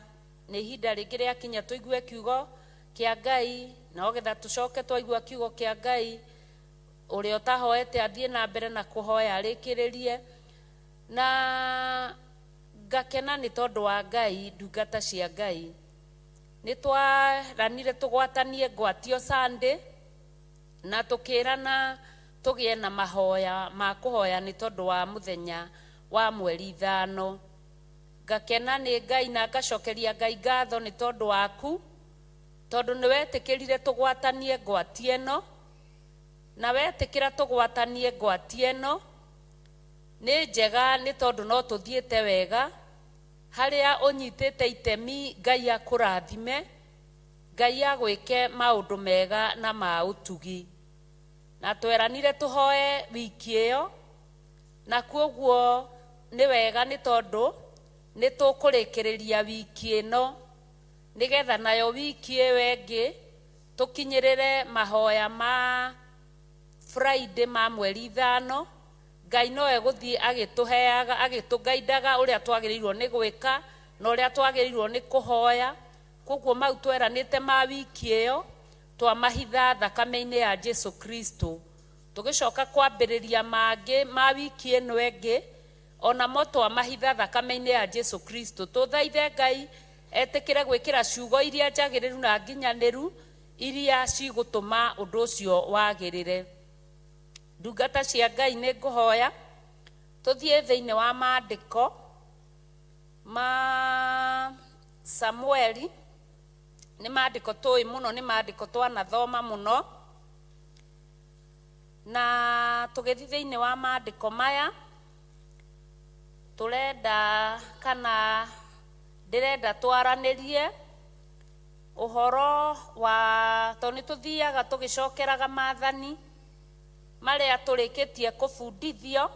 nĩ ihinda rĩngĩ rĩakinya tũigue kiugo kĩa Ngai no getha tũcoke twaigua kiugo kĩa Ngai ũrĩa ũtahoete athiĩ na mbere na kũhoya arĩkĩrĩrie na ngakena nĩ tondũ wa Ngai ndungata cia Ngai nĩ twaranire tũgwatanie ngwatio Sunday na tũkĩrana tũgĩe na mahoya ma kũhoya nĩ tondũ wa mũthenya wa mweri 5 ngakena nĩ Ngai na ngacokeria Ngai ngatho nĩ tondũ waku tondũ nĩ wetĩkĩrire tũgwatanie ngwati ĩno na wetĩkĩra tũgwatanie ngwati ĩno nĩ njega nĩ tondũ no tũthiĩte wega harĩa ũnyitĩte itemi Ngai akũrathime Ngai agwĩke maũndũ mega na ma ũtugi na tweranire tũhoe wiki ĩyo na kwoguo nĩ wega nĩ tondũ nĩ tũkũrĩkĩrĩria wiki ĩno nĩgetha nayo wiki ĩyo ĩngĩ tũkinyĩrĩre mahoya ma Friday ma mweri 5 Ngai no egũthiĩ agĩtũheaga agĩtũgaidaga ũrĩa twagĩrĩirwo nĩ gwĩka na ũrĩa twagĩrĩirwo nĩ kũhoya koguo mau tweranite ma wiki iyo twamahitha thakame-inĩ ya Jesu Kristo. Tugicoka kwambĩrĩria mangĩ ma wiki ĩno ĩngĩ onamo twamahitha thakame-inĩ ya Jesu Kristo. Tuthaithe Ngai etĩkĩre gwĩkĩra ciugo iria njagĩrĩru na nginyanĩru iria cigũtũma ũndũ ũcio wagĩrĩre. Ndungata cia Ngai nĩ ngũhoya tũthiĩ thĩinĩ wa maandĩko ma Samueli. Nĩ maandĩko tũĩ mũno, nĩ maandĩko twanathoma mũno, na tũgĩthiĩ thĩinĩ wa maandĩko maya tũrenda kana ndĩrenda twaranĩrie ũhoro wa tondũ nĩ tũthiaga tũgĩcokeraga maathani marĩa tũrĩkĩtie kũbundithio.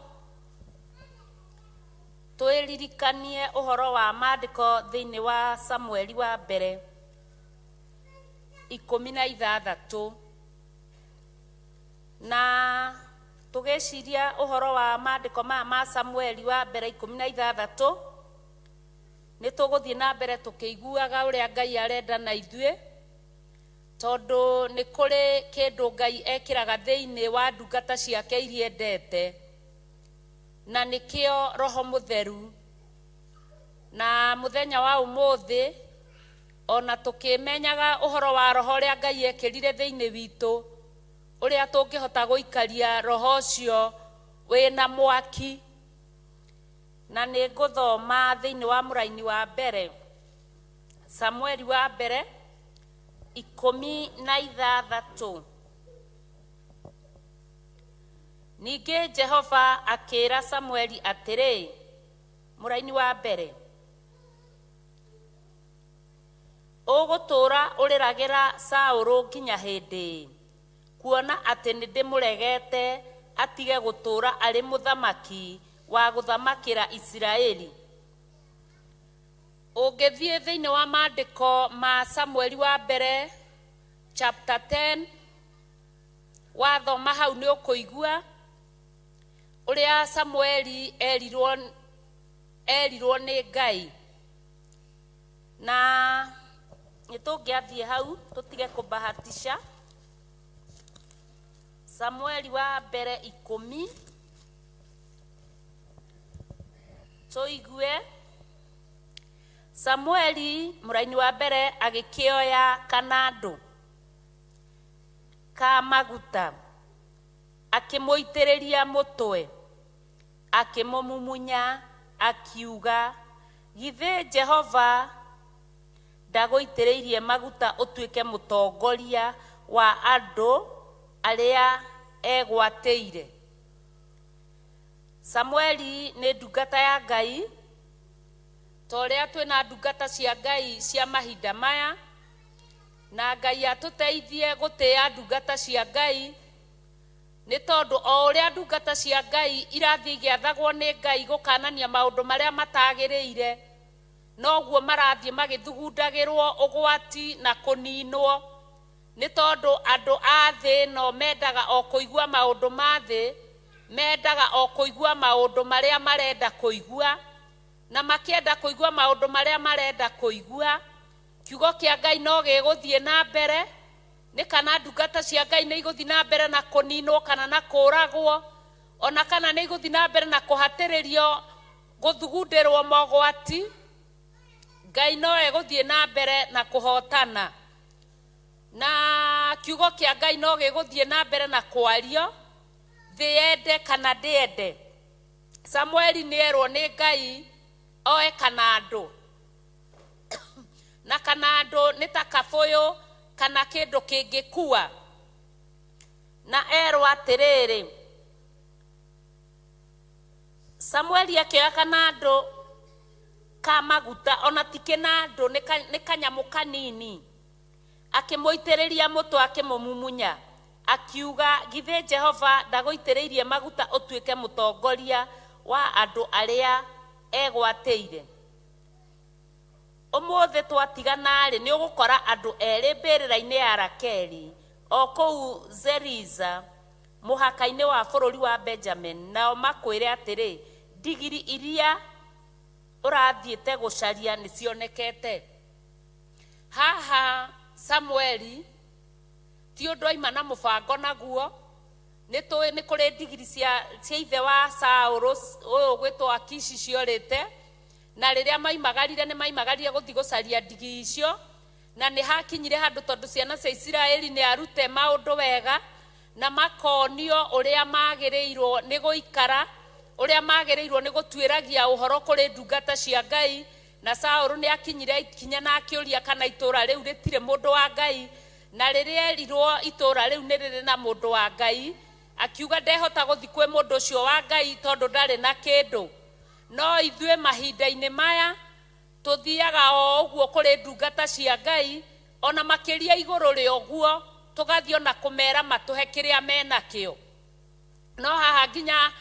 Twĩririkanie ũhoro wa maandĩko thĩinĩ wa Samueli wa mbere 16 na tũgĩciria ũhoro wa maandĩko maya ma Samueli wa mbere 16 nĩ tũgũthiĩ na mbere tũkĩiguaga ũrĩa Ngai arenda na ithuĩ, tondũ nĩ kũrĩ kĩndũ Ngai ekĩraga thĩinĩ wa ndungata ciake iria endete, na nĩkĩo Roho Mũtheru. Na mũthenya wa ũmũthĩ ona tũkĩmenyaga ũhoro wa roho ũrĩa Ngai ekĩrire thĩinĩ witũ, ũrĩa tũngĩhota gũikaria roho ũcio wĩna mwaki. Na nĩ ngũthoma thĩinĩ wa mũraini wa mbere Samueli wa mbere 16. Ningĩ Jehova akĩĩra Samueli atĩrĩ, mũraini wa mbere, ũgũtũũra ũrĩragĩra Saũlũ nginya hĩndĩ, kuona atĩ nĩ ndĩmũregete atige gũtũũra arĩ mũthamaki wa gũthamakĩra Isiraeli. Ũngĩthiĩ thĩinĩ wa maandĩko ma Samueli wa mbere chapter 10 wathoma hau nĩ ũkũigua ũrĩa Samueli erirwo nĩ Ngai. Na nĩtũngĩathiĩ hau tũtige kũbahatisha. Samueli wa mbere 10 tũigue. Samueli mũraini wa mbere agĩkĩoya kanandũ ka maguta akĩmũitĩrĩria mũtwe, akĩmũmumunya, akiuga, githĩ Jehova ndagũitĩrĩirie maguta ũtuĩke mũtongoria wa andũ arĩa egwatĩire? Samueli nĩ ndungata ya Ngai, torĩa twĩna ndungata cia Ngai cia mahinda maya, na Ngai atũteithie gũtĩa ndungata cia Ngai, nĩ tondũ o ũrĩa ndungata cia Ngai irathiĩ igĩathagwo nĩ Ngai gũkanania maũndũ marĩa matagĩrĩire, noguo marathiĩ magĩthugundagĩrwo ũgwati na kũninwo, nĩ tondũ andũ a thĩ no mendaga o kũigua maũndũ ma thĩ, mendaga o kũigua maũndũ marĩa marenda kũigua, na makĩenda kũigua maũndũ marĩa marenda kũigua, kiugo kĩa Ngai no gĩgũthiĩ na mbere, nĩ kana ndungata cia Ngai nĩ igũthiĩ na mbere na kũninwo kana na kũragwo, ona kana nĩ igũthiĩ na mbere na kũhatĩrĩrio gũthugundĩrwo mogwati. Ngai no egũthiĩ na mbere na kũhotana, na kiugo kĩa Ngai no gĩgũthiĩ na mbere na kwario, thĩ yende kana ndĩende. Samueli nĩ erwo nĩ Ngai oe kanandũ, na kanandũ nĩ ta kabũyũ kana kĩndũ kĩngĩkua, na erwo atĩrĩrĩ. Samueli akĩoya kanandũ ka maguta, ona ti kĩnandũ, nĩ kanyamũ kanini, akĩmũitĩrĩria mũtwe, akĩmũmumunya, akiuga, githĩ Jehova ndagũitĩrĩirie maguta ũtuĩke mũtongoria wa andũ arĩa egwatĩire? Ũmũthĩ twatigana rĩ, nĩ ũgũkora andũ erĩ mbĩrĩra-inĩ ya Rakeli o kũu Zeriza mũhaka-inĩ wa bũrũri wa Benjamin, nao makwĩre atĩrĩ, ndigiri iria ũrathiĩte gũcaria nĩ cionekete. haha Samueli ti undu aima na mubango naguo nĩ kũrĩ ndigiri cia ithe wa Saũlũ ũyũ gwĩtwo Akishi ciorĩte, na rĩrĩa maimagarire nĩ maimagarire gũthiĩ gũcaria ndigiri icio, na nĩ hakinyire handũ tondũ ciana cia Isiraeli nĩ arute maũndũ wega na makonio ũrĩa magĩrĩirwo nĩ gũikara, ũrĩa magĩrĩirwo nĩ gũtuĩragia ũhoro kũrĩ ndungata cia Ngai. Na Saũlũ nĩ akinyire ikinya na akĩũria kana itũũra rĩu rĩtirĩ mũndũ wa Ngai, na rĩrĩa erirwo itũũra rĩu nĩ rĩrĩ na mũndũ wa Ngai, akiuga ndehota gũthiĩ kwĩ mũndũ ũcio wa Ngai tondũ ndarĩ na kĩndũ. No ithuĩ mahinda-inĩ maya tũthiaga o ũguo kũrĩ ndungata cia Ngai, ona makĩria igũrũ rĩa ũguo tũgathiĩ ona kũmera matũhe kĩrĩa menakĩo. No haha nginya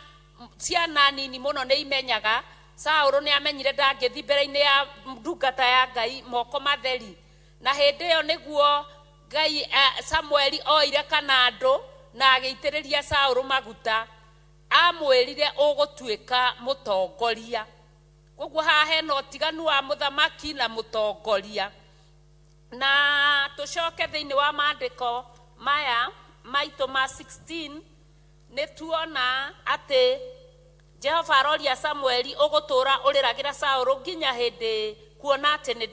ciana nini mũno nĩ imenyaga Saũlũ nĩ amenyire ndangĩthiĩ mbere-inĩ ya ndungata ya Ngai moko matheri, na hĩndĩ ĩyo nĩguo Ngai Samueli oire kanandũ na agĩitĩrĩria Saũlũ maguta, amwĩrire ũgũtuĩka mũtongoria. Koguo haha hena ũtiganu wa mũthamaki na mũtongoria. Na tũcoke thĩinĩ wa maandĩko maya maitũ ma 16 nĩ tuona atĩ Jehova aroria Samueli ũgũtũũra ũrĩragĩra Saũlũ nginya hĩndĩ kuona atĩ nĩ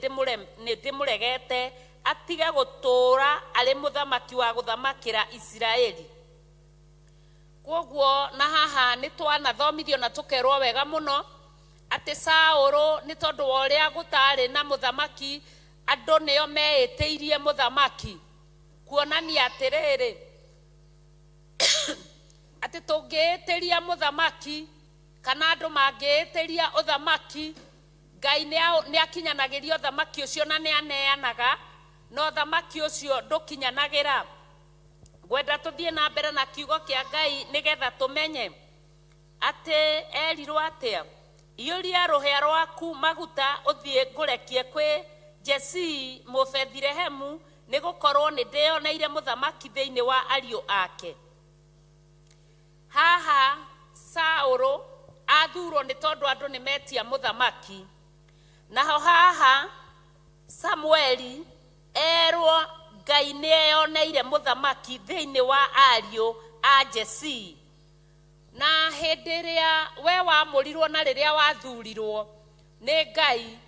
ndĩmũregete atige gũtũũra arĩ mũthamaki wa gũthamakĩra Isiraeli. Koguo na haha nĩ twanathomithio na tũkerwo wega mũno atĩ Saũlũ nĩ tondũ wa ũrĩa gũtarĩ na mũthamaki, andũ nĩo meĩtĩirie mũthamaki, kuonania atĩrĩrĩ atĩ tũngĩĩtĩria mũthamaki kana andũ mangĩĩtĩria ũthamaki, Ngai nĩ akinyanagĩria ũthamaki ũcio na nĩ aneanaga, no ũthamaki ũcio ndũkinyanagĩra. Ngwenda tũthiĩ na mbere na kiugo kĩa Ngai nĩgetha tũmenye atĩ erirwo atĩa, iyũria rũhĩa rwaku maguta ũthiĩ ngũrekie kwĩ Jesii Mũbethilehemu, nĩ gũkorwo nĩ ndĩoneire mũthamaki thĩinĩ wa ariũ ake. Haha Saũlũ athurwo nĩ tondũ andũ nĩ metia mũthamaki, naho haha Samueli erwo Ngai nĩ eyoneire mũthamaki thĩinĩ wa ariũ a Jesii. Na hĩndĩ ĩrĩa we wamũrirwo na rĩrĩa wathurirwo nĩ Ngai,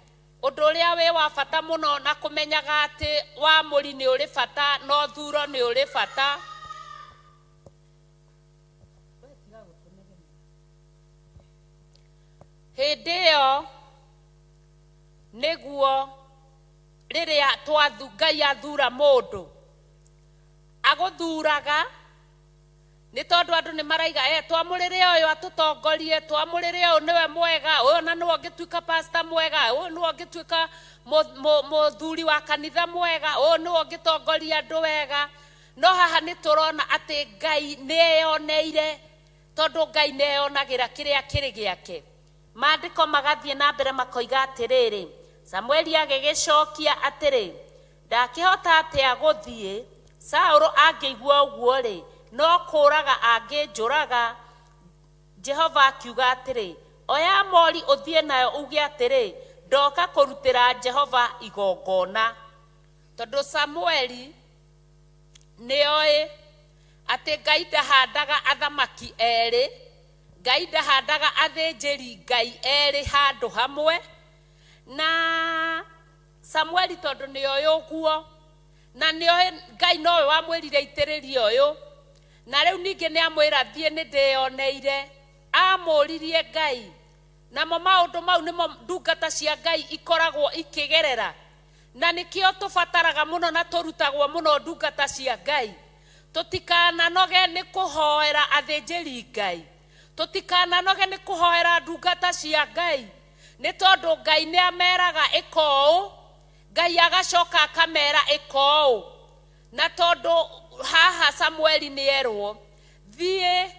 ũndũ ũrĩa wĩ wa bata mũno na kũmenyaga atĩ wamũri nĩ ũrĩ bata no thuro nĩ ũrĩ bata. Hĩndĩ ĩyo nĩguo rĩrĩa Ngai athura mũndũ, agũthuraga nĩ tondũ andũ nĩ maraiga twamũrĩre ũyũ atũtongorie, twamũrĩre ũyũ nĩwe mwega, ũyũ na nĩwe ũngĩtuĩka pastor mwega, ũyũ nĩwe ũngĩtuĩka mũthuri wa kanitha mwega, ũyũ nĩwe ũngĩtongoria andũ wega. No haha nĩ tũrona atĩ Ngai nĩ eyoneire, tondũ Ngai nĩ eyonagĩra kĩrĩa kĩrĩ gĩake. Maandĩko magathiĩ na mbere makoiga atĩrĩrĩ, Samueli agĩgĩcokia atĩrĩ, ndakĩhota atĩa gũthiĩ, Saũlũ angĩigua ũguo-rĩ, no kũũraga angĩnjũraga. Jehova akiuga atĩrĩ, oya mori ũthiĩ nayo uge atĩrĩ, ndoka kũrutĩra Jehova igongona. Tondũ Samueli nĩoĩ atĩ Ngai ndahandaga athamaki erĩ, Ngai ndahandaga athĩnjĩri Ngai erĩ handũ hamwe. Na Samueli tondũ nĩoĩ ũguo, na nĩoĩ Ngai nowe wamwĩrire itĩrĩrie ũyũ, na rĩu ningĩ nĩ amwĩra thiĩ nĩ ndĩyoneire, amũririe Ngai. Namo maũndũ mau nĩmo ndungata cia Ngai ikoragwo ikĩgerera, na nĩkĩo tũbataraga mũno na tũrutagwo mũno ndungata cia Ngai. Tũtikananoge nĩ kũhoera athĩnjĩri Ngai, tũtikananoge nĩ kũhoera ndungata cia Ngai, nĩ tondũ Ngai nĩ ameraga ĩka ũũ, Ngai agacoka akamera ĩka ũũ. Na tondũ haha Samueli nĩ erwo thiĩ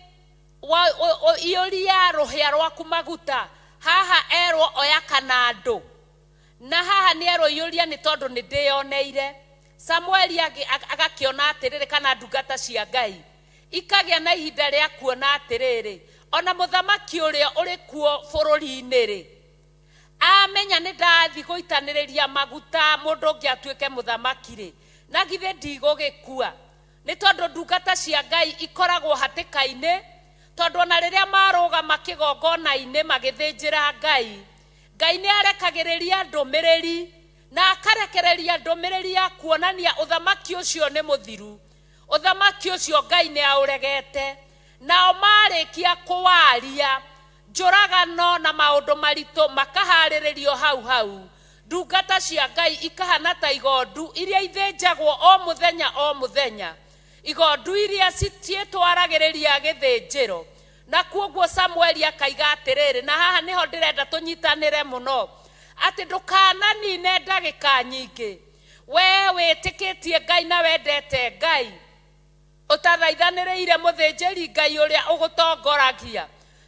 iyũria rũhĩa rwaku maguta, haha erwo oya kanandũ, na haha nĩ erwo iyũria nĩ tondũ nĩ ndĩyoneire. Samueli agakĩona atĩrĩrĩ, kana ndungata cia Ngai ikagĩa na ihinda rĩa kuona atĩrĩrĩ, ona mũthamaki ũrĩa ũrĩ kuo bũrũri-inĩ-rĩ ndamenya nĩ ndathi gũitanĩrĩria maguta mũndũ ũngĩ atuĩke mũthamaki-rĩ, na githĩ ndigũgĩkua. Nĩ tondũ ndungata cia Ngai ikoragwo hatĩka-inĩ, tondũ ona rĩrĩa marũgama kĩgongona-inĩ magĩthĩnjĩra Ngai, Ngai nĩ arekagĩrĩria ndũmĩrĩri na akarekereria ndũmĩrĩri ya kuonania ũthamaki ũcio nĩ mũthiru. Ũthamaki ũcio Ngai nĩ aũregete, nao marĩkia kũwaria njũragano na maũndũ maritũ makaharĩrĩrio hau. Ndungata cia Ngai ikahana ta igondu iria ithĩnjagwo o mũthenya, igondu iria citiĩtwaragĩrĩria gĩthĩnjĩro. Na kuoguo Samueli akaiga atĩrĩrĩ, na haha nĩho ndĩrenda tũnyitanĩre mũno, atĩ ndũkananine ndagĩka nyingĩ. We wĩtĩkĩtie Ngai na wendete Ngai, ũtathaithanĩrĩire mũthĩnjĩri Ngai ũrĩa ũgũtongoragia,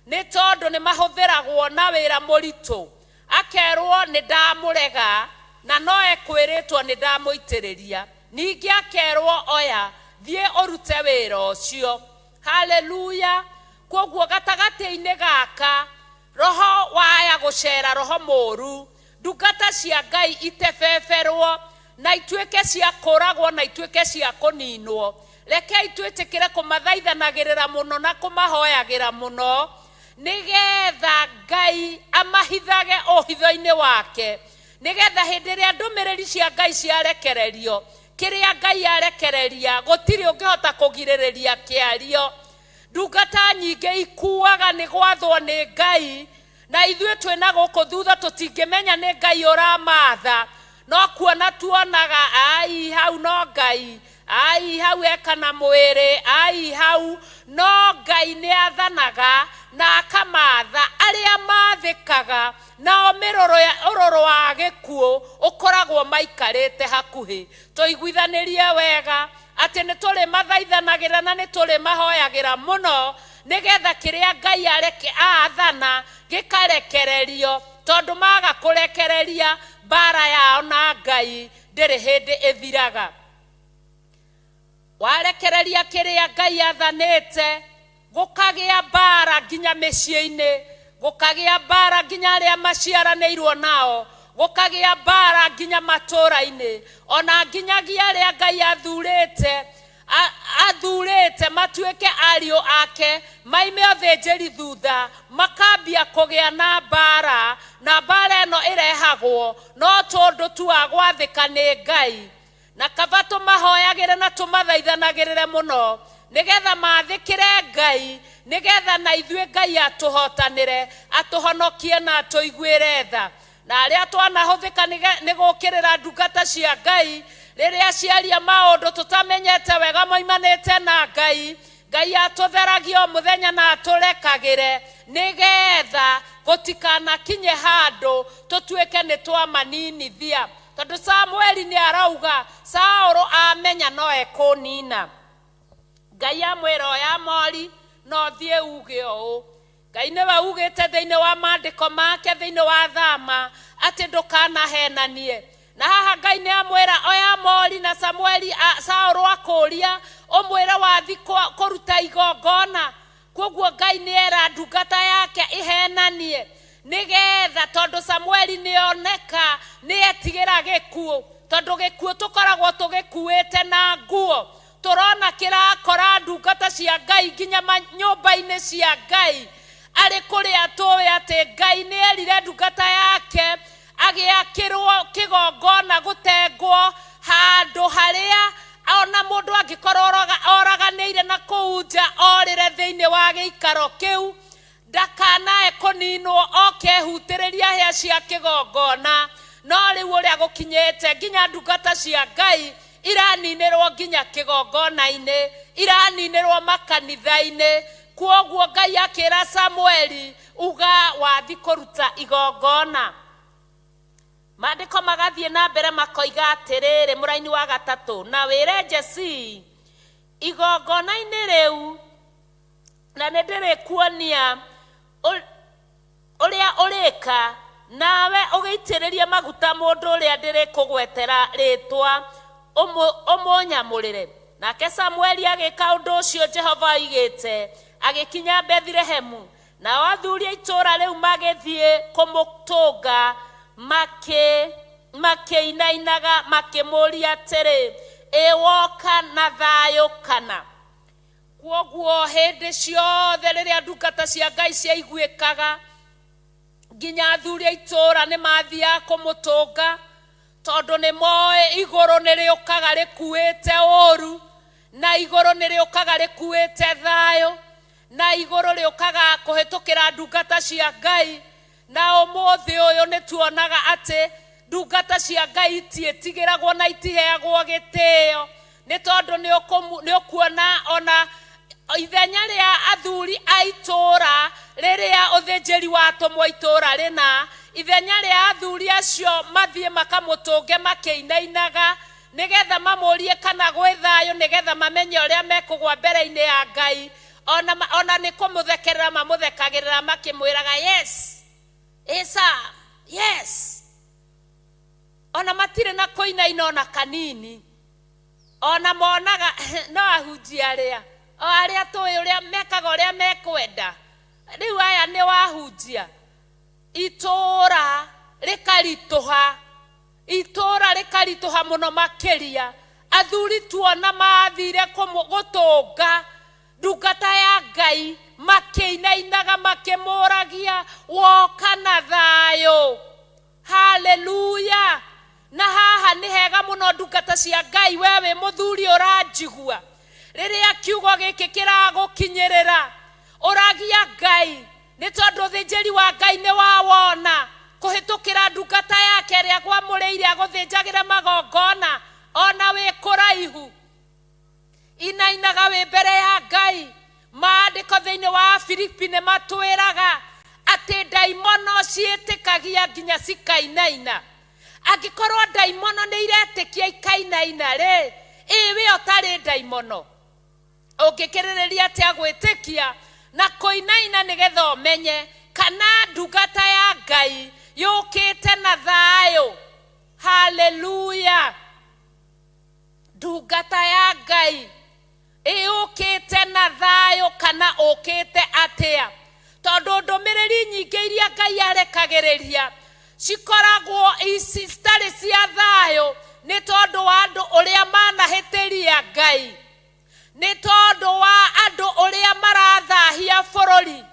nĩ tondũ nĩ mahũthĩragwo na wĩra mũritũ. Akerwo nĩ ndamũrega na no ekwĩrĩtwo nĩ ndamũitĩrĩria, ningĩ akerwo oya thiĩ ũrute wĩra ũcio. Haleluya. Koguo gatagatĩ-inĩ gaka roho waya gũcera roho mũru, ndungata cia Ngai itebeberwo na ituĩke cia kũragwo na ituĩke cia kũninwo. Rekei twĩtĩkĩre kũmathaithanagĩrĩra mũno na kũmahoyagĩra mũno, nĩgetha Ngai amahithage ũhitho-inĩ wake, nĩgetha hĩndĩ ĩrĩa ndũmĩrĩri cia Ngai ciarekererio, kĩrĩa Ngai arekereria gũtirĩ ũngĩhota kũgirĩrĩria kĩario. Ndungata nyingĩ ikuaga nĩ gwathwo nĩ Ngai, na ithuĩ twĩna gũkũ thutha tũtingĩmenya nĩ Ngai ũramatha, no kuona tuonaga ai hau no Ngai, ai hau ekana mwĩrĩ, ai hau no Ngai nĩ athanaga na akamatha arĩa mathĩkaga, nao ũrũrũ wa gĩkuũ ũkoragwo maikarĩte hakuhĩ. Tũiguithanĩrie wega atĩ nĩ tũrĩ mathaithanagĩra na nĩ tũrĩ mahoyagĩra mũno, nĩgetha kĩrĩa Ngai athana gĩkarekererio, tondũ maga kũrekereria mbara yao na Ngai ndĩrĩ hĩndĩ ĩthiraga. Warekereria kĩrĩa Ngai athanĩte, gũkagĩa mbara nginya mĩciĩ-inĩ, gũkagĩa mbara nginya arĩa maciaranĩirwo nao, gũkagĩa mbara nginya matũũra-inĩ, ona nginyagia arĩa Ngai athurĩte matuĩke ariũ ake, maime ũthĩnjĩri thutha, makambia kũgĩa na mbara, na mbara ĩno ĩrehagwo no tondũ tu wa gwathĩka nĩ Ngai. Na kaba tũmahoyagĩre na tũmathaithanagĩrĩre mũno, nĩgetha mathĩkĩre Ngai, nĩgetha na ithuĩ Ngai atũhotanĩre, atũhonokie na atũiguĩre tha. Na arĩa twanahũthĩka nĩ gũkĩrĩra ndungata cia Ngai, rĩrĩa ciaria maũndũ tũtamenyete wega moimanĩte na Ngai, Ngai atũtheragia o mũthenya na atũrekagĩre, nĩgetha gũtikanakinye handũ tũtuĩke nĩ twamaninithia. Tondũ Samueli nĩ arauga Saũlũ amenya no ekũnina. Ngai amwĩra oya mori no thiĩ uge ũũ. Ngai nĩwe ugĩte thĩinĩ wa maandĩko make thĩinĩ wa Thama atĩ ndũkanahenanie. Na haha Ngai nĩ amwĩra oya mori, na Saũlũ akũria ũmwĩre wathi kũruta igongona. Koguo Ngai nĩ era ndungata yake ihenanie, nĩgetha tondũ Samueli nĩoneka nĩetigĩra gĩkuũ, tondũ gĩkuũ tũkoragwo tũgĩkuĩte na nguo. Tũrona kĩrakora ndungata cia Ngai nginya nyũmba-inĩ cia Ngai, arĩ kũrĩa tũĩ atĩ Ngai nĩ erire ndungata yake agĩakĩrwo kĩgongona gũtengwo handũ harĩa ona mũndũ angĩkorwo oraganĩire na kũu nja orĩre thĩinĩ wa gĩikaro kĩu, ndakanae kũninwo okehutĩrĩria hĩa cia kĩgongona. No rĩu ũrĩa gũkinyĩte nginya ndungata cia Ngai iraninĩrwo nginya kĩgongona-inĩ, iraninĩrwo makanitha-inĩ. Kuoguo Ngai akĩra Samueli uga wathi kũruta igongona. Maandĩko magathiĩ na mbere makoiga atĩrĩrĩ mũraini wa 3, na wĩre Jesii igongona-inĩ rĩu, na nĩ ndĩrĩkuonia ũrĩa ũrĩka, nawe ũgĩitĩrĩrie maguta mũndũ ũrĩa ndĩrĩkũgwetera rĩtwa ũmũnyamũrĩre. Nake Samueli agĩka ũndũ ũcio Jehova oigĩte, agĩkinya Bethlehemu, nao athuuri a itũũra rĩu magĩthiĩ kũmũtũnga makĩinainaga makĩmũria atĩrĩ, woka na thayũ kana. Kwoguo hĩndĩ ciothe rĩrĩa ndungata cia Ngai ciaiguĩkaga, nginya athuri a itũũra nĩ mathiaga kũmũtũnga, tondũ nĩ moĩ igũrũ nĩ rĩũkaga rĩkuĩte ũũru, na igũrũ nĩ rĩũkaga rĩkuĩte thayũ, na igũrũ rĩũkaga kũhĩtũkĩra ndungata cia Ngai. Na ũmũthĩ ũyũ nĩ tuonaga atĩ ndungata cia Ngai itiĩtigĩragwo na itiheagwo gĩtĩo, nĩ tondũ nĩ ũkuona ona ithenya rĩa athuri a itũũra rĩrĩa ũthĩnjĩri watũmwo itũũra rĩna, ithenya rĩa athuri acio mathiĩ makamũtũnge makĩinainaga, nĩgetha mamũrie kana gwĩ thayũ, nĩgetha mamenye ũrĩa mekũgwa mbere-inĩ ya Ngai. Ona nĩ kũmũthekerera mamũthekagĩrĩra makĩmwĩraga yes, esa, yes. Ona matirĩ na kũinaina ona kanini, ona monaga no ahunjia arĩa o arĩa tũĩ ũrĩa mekaga ũrĩa mekwenda. Rĩu aya nĩ wahunjia. Itũũra rĩkaritũha mũno makĩria. Athuri tuona mathire gũtũnga ndungata ya Ngai, makĩinainaga makĩmũragia, woka na thayũ. Haleluya. Na haha nĩ hega mũno ndungata cia Ngai, we wĩ mũthuri ũranjigua, rĩrĩa kiugo gĩkĩ kĩragũkinyĩrĩra, ũragia Ngai, nĩ tondũ ũthĩnjĩri wa Ngai nĩ wawona kũhĩtũkĩra ndungata yake ĩrĩa gwamũrĩire agũthĩnjagĩra magongona, ona wĩ kũraihu. Inainaga wĩ mbere ya Ngai. Maandĩko thĩinĩ wa Filipi nĩ matwĩraga atĩ ndaimono ciĩtĩkagia nginya cikainaina. Angĩkorwo ndaimono nĩ iretĩkia ikainaina rĩ, we ũtarĩ ndaimono ũngĩkĩrĩrĩria atĩa gwĩtĩkia na kũinaina, nĩgetha ũmenye kana ndungata ya Ngai yũkĩte na thayũ. Haleluya. Ndungata ya Ngai yũkĩte na thayũ kana ũkĩte atĩa? Tondũ ndũmĩrĩri nyingĩ iria Ngai arekagĩrĩria cikoragwo citarĩ cia thayũ, nĩ tondũ wa andũ ũrĩa manahĩtĩria Ngai, nĩ tondũ wa andũ ũrĩa marathahia bũrũri,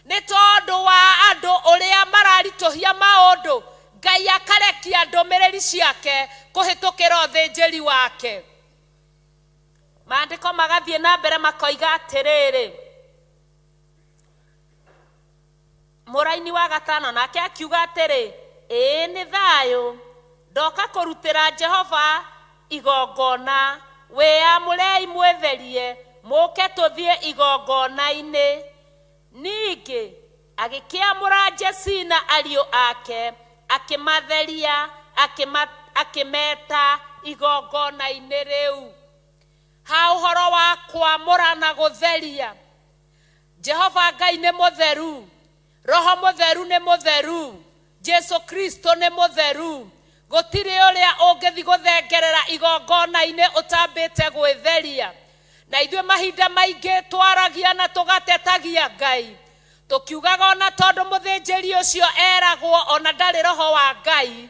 nĩ tondũ wa andũ ũrĩa mararitũhia maũndũ. Ngai akarekia ndũmĩrĩri ciake kũhĩtũkĩra ũthĩnjĩri wake. Maandĩko magathiĩ na mbere makoiga atĩrĩrĩ, mũraini wa 5 nake akiuga atĩrĩ, nĩ thayũ, ndoka kũrutĩra Jehova igongona, wĩamũrei mwĩtherie, mũke tũthiĩ igongona-inĩ. Ningĩ agĩkĩamũra Jesina ariũ ake, akĩmatheria, akĩmeta igongona-inĩ rĩu. Ha ũhoro wa kwamũra na gũtheria, Jehova Ngai nĩ mũtheru, Roho Mũtheru nĩ mũtheru, Jesu Kristo nĩ mũtheru. Gũtirĩ ũrĩa ũngĩthi gũthengerera igongona-inĩ ũtambĩte gwĩtheria. Na ithuĩ mahinda maingĩ twaragia na tũgatetagia Ngai, tũkiugaga ona tondũ mũthĩnjĩri ũcio eragwo ona ndarĩ Roho wa Ngai,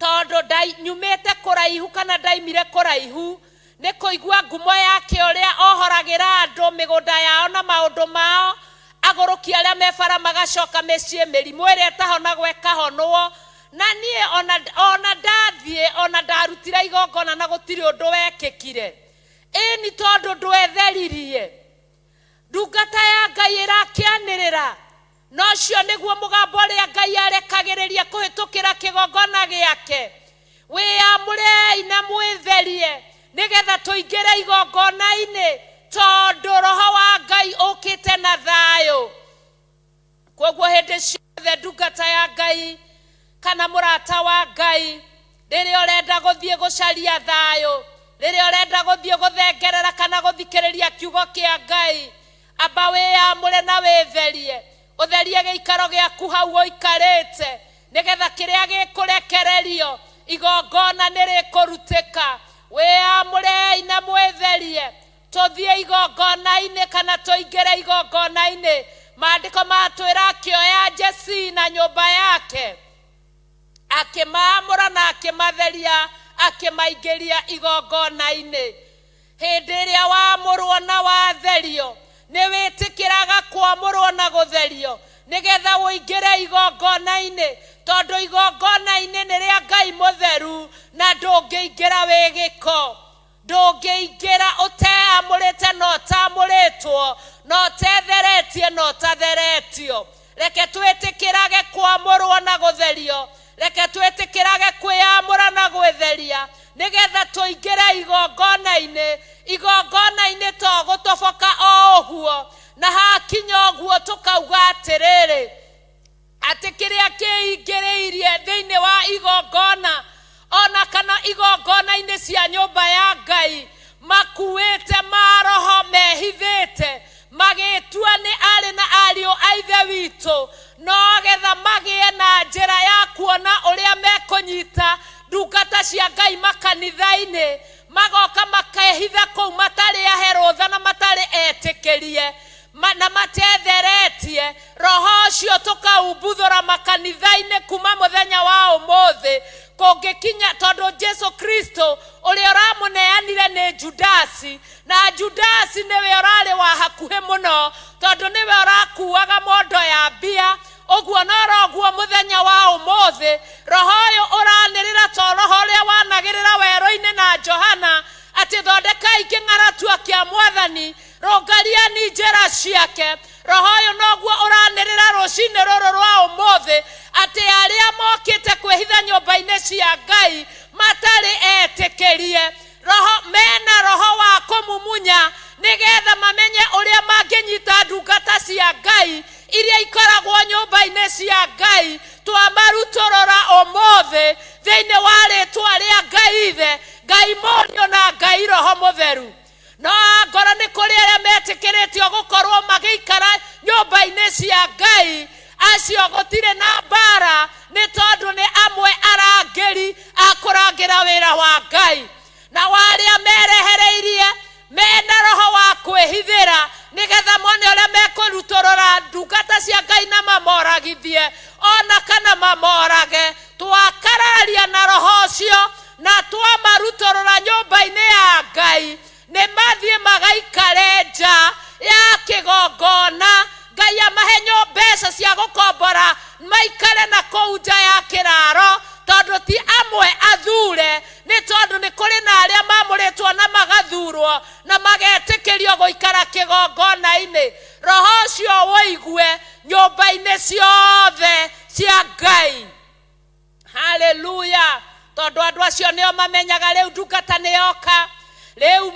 tondũ nyumĩte kũraihu kana ndaimire kũraihu, nĩ kũigua ngumo yake ũrĩa ohoragĩra andũ mĩgũnda yao na maũndũ mao, agũrũkia arĩa mebara magacoka mĩciĩ, mĩrimũ ĩrĩa ĩtahonagwo ĩkahonwo. Na niĩ ona ndathiĩ ona ndarutire igongona na gũtirĩ ũndũ wekĩkire, nĩ tondũ ndwetheririe. Ndungata ya Ngai ĩrakĩanĩrĩra, na ũcio nĩguo mũgambo ũrĩa Ngai arekagĩrĩria kũhĩtũkĩra kĩgongona gĩake. Wĩamũrei na mwĩtherie, nĩgetha tũingĩre igongona-inĩ, tondũ Roho wa Ngai ũkĩte na thayũ. Kwoguo hĩndĩ ciothe ndungata ya Ngai kana mũrata wa Ngai, rĩrĩa ũrenda gũthiĩ gũcaria thayũ, rĩrĩa ũrenda gũthiĩ gũthengerera kana gũthikĩrĩria kiugo kĩa Ngai, amba wĩamũre na wĩtherie, ũtherie gĩikaro gĩaku hau ũikarĩte, nĩgetha kĩrĩa gĩkũrekererio igongona nĩrĩkũrutĩka. Wĩamũrei na mwĩtherie, tũthiĩ igongona-inĩ kana tũingĩre igongona-inĩ. Maandĩko matwĩra akĩoya Jesina nyũmba yake, akĩmaamũra na akĩmatheria akĩmaingĩria igongona-inĩ. Hĩndĩ ĩrĩa wamũrwo na watherio nĩ wĩtĩkĩraga kwamũrwo na gũtherio nĩgetha ũingĩre igongona-inĩ, tondũ igongona-inĩ nĩ rĩa Ngai mũtheru na ndũngĩingĩra wĩ gĩko. Ndũngĩingĩra ũteamũrĩte na ũtamũrĩtwo, na ũtetheretie na ũtatheretio. Reke twĩtĩkĩrage kwamũrwo na gũtherio, reke twĩtĩkĩrage kwĩamũra na gwĩtheria nĩgetha tũingĩre igongona-inĩ. Igongona-inĩ to gũtoboka o ũguo, na hakinya ũguo tũkauga atĩrĩrĩ atĩ kĩrĩa kĩingĩrĩirie thĩinĩ wa igongona ona kana igongona-inĩ cia nyũmba ya Ngai makuĩte maroho mehithĩte magĩtua nĩ arĩ na ariũ a Ithe witũ, no getha magĩe na njĩra ya kuona ũrĩa mekũnyita ndungata cia Ngai makanitha-inĩ, magoka makehitha kũu matarĩ aherũtha na matarĩ etĩkĩrie na matetheretie. Roho ũcio tũkaumbuthũra makanitha-inĩ kuma mũthenya wa ũmũthĩ kũngĩkinya, tondũ Jesu Kristo ũrĩa ũramũneanire nĩ Judasi, na Judasi nĩwe ũrarĩ wa hakuhĩ mũno, tondũ nĩwe ũrakuaga mondo ya mbia. Ũguo no roguo mũthenya wa ũmũthĩ roho ũyũ ũranĩrĩra to roho ũrĩa wanagĩrĩra werũ-inĩ na Johana atĩ thondekai kĩng'aratua kĩa Mwathani, rũngariani njĩra ciake. Roho ũyũ noguo ũranĩrĩra rũcinĩ rũrũ rwa ũmũthĩ atĩ arĩa mokĩte kwĩhitha nyũmba-inĩ cia Ngai matarĩ etĩkĩrie, mena roho wa kũmumunya nĩgetha mamenye ũrĩa mangĩnyita ndungata cia Ngai iria ikoragwo nyũmba-inĩ cia Ngai. Twamarutũrũra ũmũthĩ thĩinĩ wa rĩĩtwa rĩa Ngai Ithe, Ngai Mũriũ na Ngai Roho Mũtheru. No ngoro nĩ kũrĩ arĩa metĩkĩrĩtio gũkorwo magĩikara nyũmba-inĩ cia Ngai, acio gũtirĩ na mbara, nĩ tondũ nĩ amwe arangĩri a kũrangĩra wĩra wa Ngai. Na warĩa merehereirie mena roho wa kwĩhithĩra nĩgetha mone ũrĩa mekũrutũrũra ndungata cia Ngai na mamoragithie ona kana mamorage, twakararia na roho ũcio na twamarutũrũra nyũmba-inĩ ya Ngai nĩ mathiĩ magaikare nja ya kĩgongona. Ngai amahe mbeca cia gũkombora maikare na kũu nja ya kĩraro, tondũ ti amwe athure, nĩ tondũ nĩ kũrĩ na arĩa mamũrĩtwo na magathurwo na magetĩkĩrio gũikara kĩgongona-inĩ. Roho ũcio wũigue nyũmba-inĩ ciothe cia Ngai. Haleluya! Tondũ andũ acio nĩo mamenyaga rĩu ndungata nĩyoka, rĩu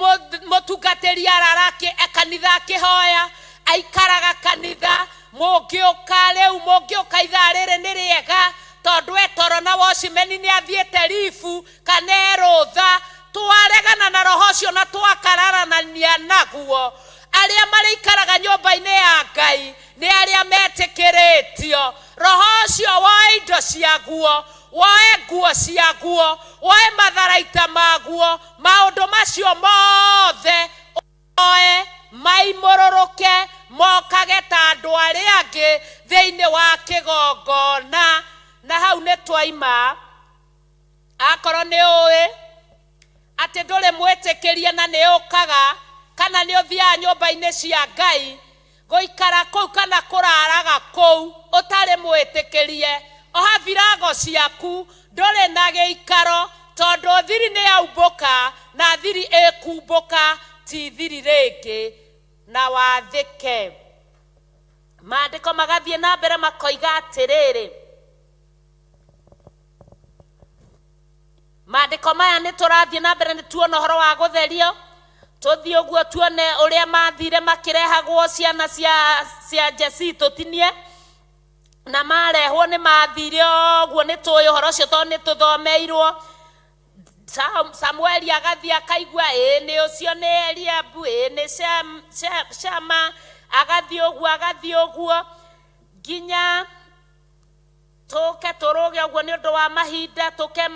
mũtungatĩri ararake kanitha akĩhoya, aikaraga kanitha. Mũngĩũka rĩu, mũngĩũka ithaa rĩrĩ nĩ rĩega, tondũ etoro na wocimeni nĩ athiĩte ribu kana erũtha. Twaregana na roho ũcio na twakararania naguo. Arĩa marĩikaraga nyũmba-inĩ ya Ngai nĩ arĩa metĩkĩrĩtio. Roho ũcio woe indo ciaguo, woe nguo ciaguo, woe matharaita maguo, maũndũ macio mothe oe maimũrũrũke mokage ta andũ arĩa angĩ thĩinĩ wa kĩgongona. Na hau nĩ twaima, akorwo nĩ ũĩ atĩ ndũrĩ mwĩtĩkĩrie na nĩ ũkaga kana nĩ ũthiaga nyũmba-inĩ cia Ngai gũikara kũu kana kũraraga kũu ũtarĩ mwĩtĩkĩrie, oha virago ciaku, ndũrĩ na gĩikaro, tondũ thiri nĩ yaumbũka na thiri ĩkumbũka ti thiri rĩngĩ na wathĩke. Maandĩko magathiĩ na mbere makoiga atĩrĩrĩ, maandĩko maya nĩ tũrathiĩ na mbere nĩ tuona ũhoro wa gũtherio, tũthiĩ ũguo tuone ũrĩa mathire makĩrehagwo ciana cia Jesi tũtinie, na marehwo nĩ mathire ũguo. Nĩ tũĩ ũhoro ũcio tondũ nĩ tũthomeirwo. Samueli agathiĩ akaigua nĩ ũcio nĩ Eliabu, nĩ Shama, agathiĩ ũguo nginya tũke tũrũge ũguo nĩ ũndũ wa mahinda. Tũke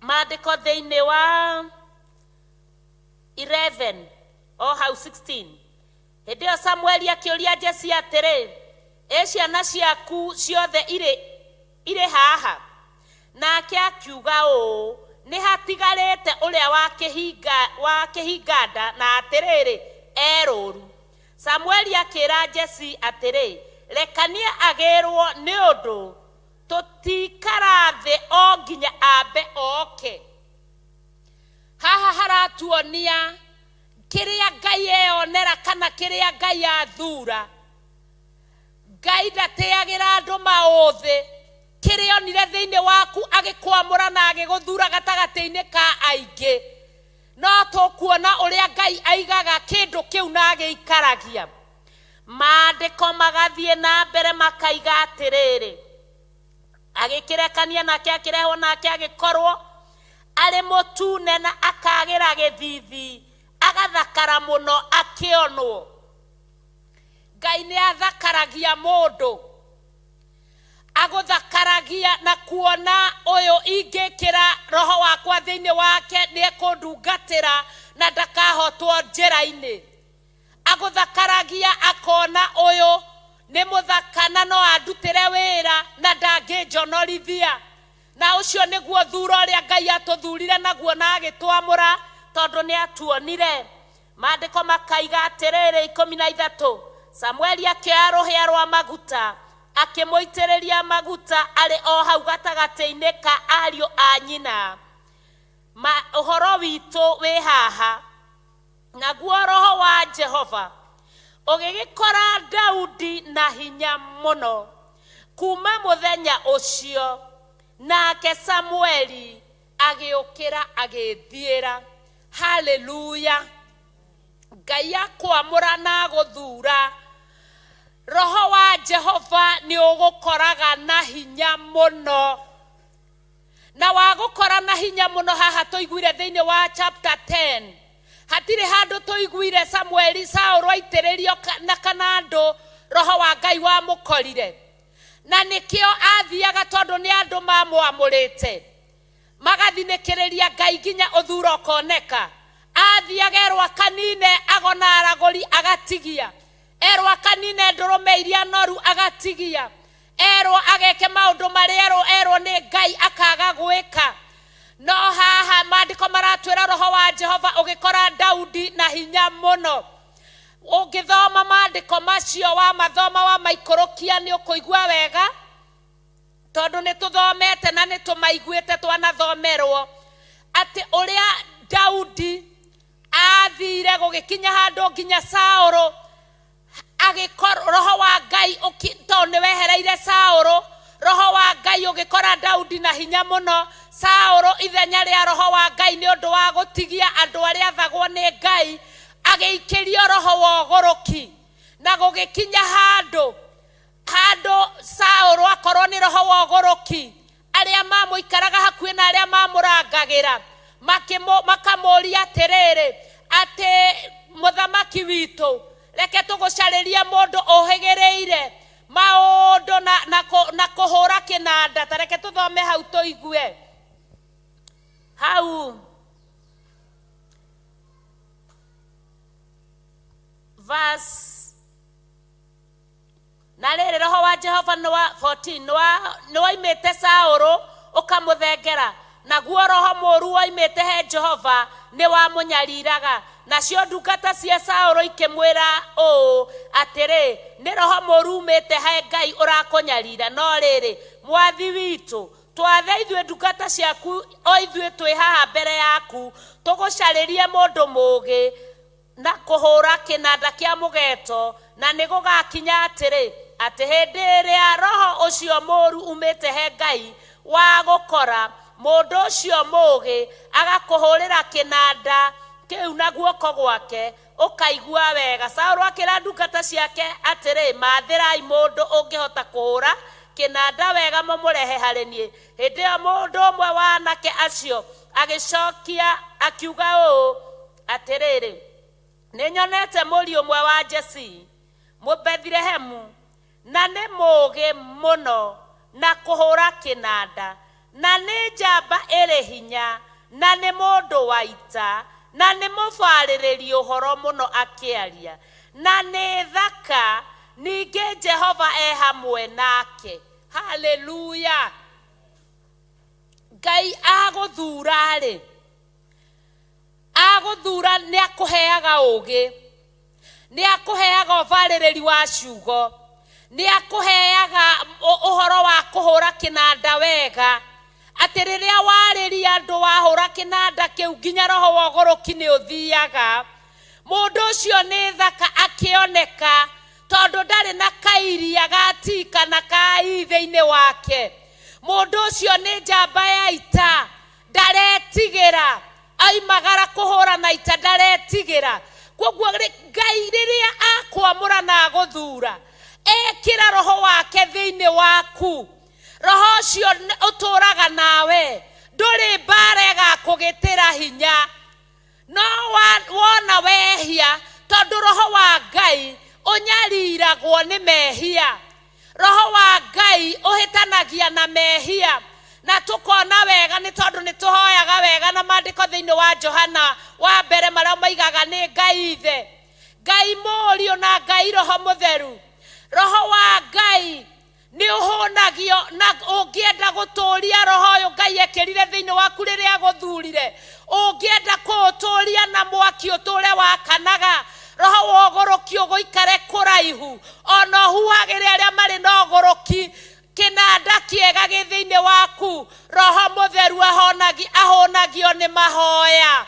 maandĩko thĩinĩ wa 11 hau 16. Hĩndĩ ĩyo Samueli akĩũria Jesi atĩrĩ, ciana ciaku ciothe ire haha nake akiuga ũũ nĩ hatigarĩte ũrĩa wa kĩhinganda na atĩrĩrĩ erũru. Samueli akĩra Jesse atĩrĩ reka niĩ agĩrwo nĩ ũndũ tũtikara thĩ o nginya ambe oke. Haha haratuonia kĩrĩa Ngai eyonera kana kĩrĩa Ngai athura. Ngai ndatĩagĩra andũ maũthĩ, kĩrĩa onire thĩinĩ waku agĩkwamũra na agĩgũthura gatagatĩ-inĩ ka aingĩ. No tũkuona ũrĩa Ngai aigaga kĩndũ kĩu na agĩikaragia. Maandĩko magathiĩ na mbere makaiga atĩrĩrĩ agĩkĩrekania nake akĩrehwo nake agĩkorwo arĩ mũtune na akagĩra gĩthithi agathakara mũno akĩonwo. Ngai nĩ athakaragia mũndũ, agũthakaragia na kuona ũyũ ingĩkĩra roho wakwa thĩinĩ wake nĩ ekũndungatĩra na ndakahotwo njĩra-inĩ. Agũthakaragia akona ũyũ nĩ mũthaka na no andutĩre wĩra na ndangĩnjonorithia. Na ũcio nĩguo thuro ũrĩa Ngai atũthurire naguo na agĩtwamũra tondũ nĩ atuonire. Maandĩko makaiga atĩrĩrĩ 13 Samueli akĩoya rũhĩa rwa maguta akĩmũitĩrĩria maguta arĩ o hau gatagatĩ-inĩ ka ariũ a nyina. Ũhoro witũ wĩ haha, naguo roho wa Jehova ũgĩgĩkora Daudi na hinya mũno. Kuma mũthenya ũcio nake Samueli agĩũkĩra agĩthiĩra. Haleluya. Ngai akwamũra na gũthura, roho wa Jehova nĩ ũgũkoraga na hinya mũno. Na wagũkora na hinya mũno haha tũiguire thĩinĩ wa chapter 10. Hatirĩ handũ tũiguire Saũlũ aitĩrĩrio na kana andũ roho wa Ngai wamũkorire. Na nĩkĩo athiaga tondũ nĩ andũ mamwamũrĩte magathinĩkĩrĩria Ngai nginya ũthuro ũkoneka. Athiaga erwa kanine agona aragũri agatigia, erwa kanine ndũrũme iria noru agatigia, erwa ageke maũndũ marĩa erwo nĩ Ngai akaga gwĩka. No haha maandĩko maratwĩra roho wa Jehova ũgĩkora Daudi na hinya mũno. Ũngĩthoma maandĩko macio wa mathoma wa maikũrũkia nĩ ũkũigua wega tondũ nĩ tũthomete na nĩ tũmaiguĩte twanathomerwo atĩ ũrĩa Daudi athire gũgĩkinya handũ nginya Saũlũ agĩkorwo roho wa Ngai tondũ nĩ wehereire Saũlũ, roho wa Ngai ũgĩkora Daudi na hinya mũno. Saũlũ ithenya rĩa roho wa Ngai nĩ ũndũ wa gũtigia andũ arĩa athagwo nĩ Ngai agĩikĩrio roho wa ũgũrũki na gũgĩkinya handũ Saũlũ akorwo nĩ roho wa ũgũrũki. Arĩa mamũikaraga hakuhĩ na arĩa mamũrangagĩra makamũria atĩrĩrĩ atĩ mũthamaki witũ reke tũgũcarĩrie mũndũ ũhĩgĩrĩire maũndũ na kũhũra kĩnanda. Ta reke tũthome hau tũigue hau verse na rĩrĩ roho wa Jehova nĩ wa 14 nĩ waimĩte Saũlũ ũkamũthengera, naguo roho mũũru waimĩte he Jehova nĩ wamũnyariraga. Nacio ndungata cia Saũlũ ikĩmwĩra ũũ atĩrĩ nĩ roho mũũru umĩte he Ngai ũrakũnyarira. No rĩrĩ mwathi witũ twathe ithuĩ ndungata ciaku o ithuĩ twĩ haha mbere yaku tũgũcarĩrie mũndũ mũũgĩ na kũhũra kĩnanda kĩa mũgeeto, na nĩ gũgakinya atĩrĩ atĩ hĩndĩ ĩrĩa roho ũcio mũũru umĩte he Ngai wa gũkora mũndũ ũcio mũũgĩ agakũhũrĩra kĩnanda kĩu na guoko gwake ũkaigua wega. Saũlũ akĩra ndungata ciake atĩrĩ mathĩrai mũndũ ũngĩhota kũhũra kĩnanda wega mũmũrehe harĩ niĩ. Hĩndĩ ĩyo mũndũ ũmwe wa anake acio agĩcokia akiuga ũũ atĩrĩrĩ nĩ nyonete mũriũ ũmwe wa Jesse Mũbethilehemu na nĩ mũũgĩ mũno na kũhũra kĩnanda na nĩ njamba ĩrĩ hinya na nĩ mũndũ wa ita na nĩ mũbarĩrĩri ũhoro mũno akĩaria na nĩ thaka, ningĩ Jehova hamwe nake. Hallelujah. Ngai aguthura ri, aguthura ni akuheaga ugi, ni akuheaga uvaririri wa ciugo, ni akuheaga uhoro wa kuhura kinanda wega, ati riria wariria andu wahura kinanda kiu nginya roho wa ugoroki ni uthiaga. Mundu ucio ni thaka akioneka tondu ndari na kairia gatika na kai thiini wake. Mundu ucio ni njamba ya ita, ndaretigira aimagara kuhura na ita, ndaretigira. Koguo Ngai riria akwamura na aguthura, ekira roho wake thiini waku, roho ucio uturaga nawe, nduri mbara igakugitira hinya. No wona wehia, tondu roho wa Ngai unyariragwo ni mehia. Roho wa Ngai uhitanagia na mehia, na tukona wega ni tondu ni tuhoyaga wega na mandiko thiini wa Johana wa mbere maria maigaga ni Ngai ithe, Ngai Murio na Ngai Roho Mutheru. Roho wa Ngai ni uhonagio, na ungienda guturia roho uyu Ngai ekirire thiini waku riria aguthurire, ungienda kuuturia na mwaki uture wakanaga, roho wa ugoroki uguikare kuraihu, ona huagire aria mari na ugoroki kinanda kiega githiini waku. Roho Mutheru ahonagio ni mahoya.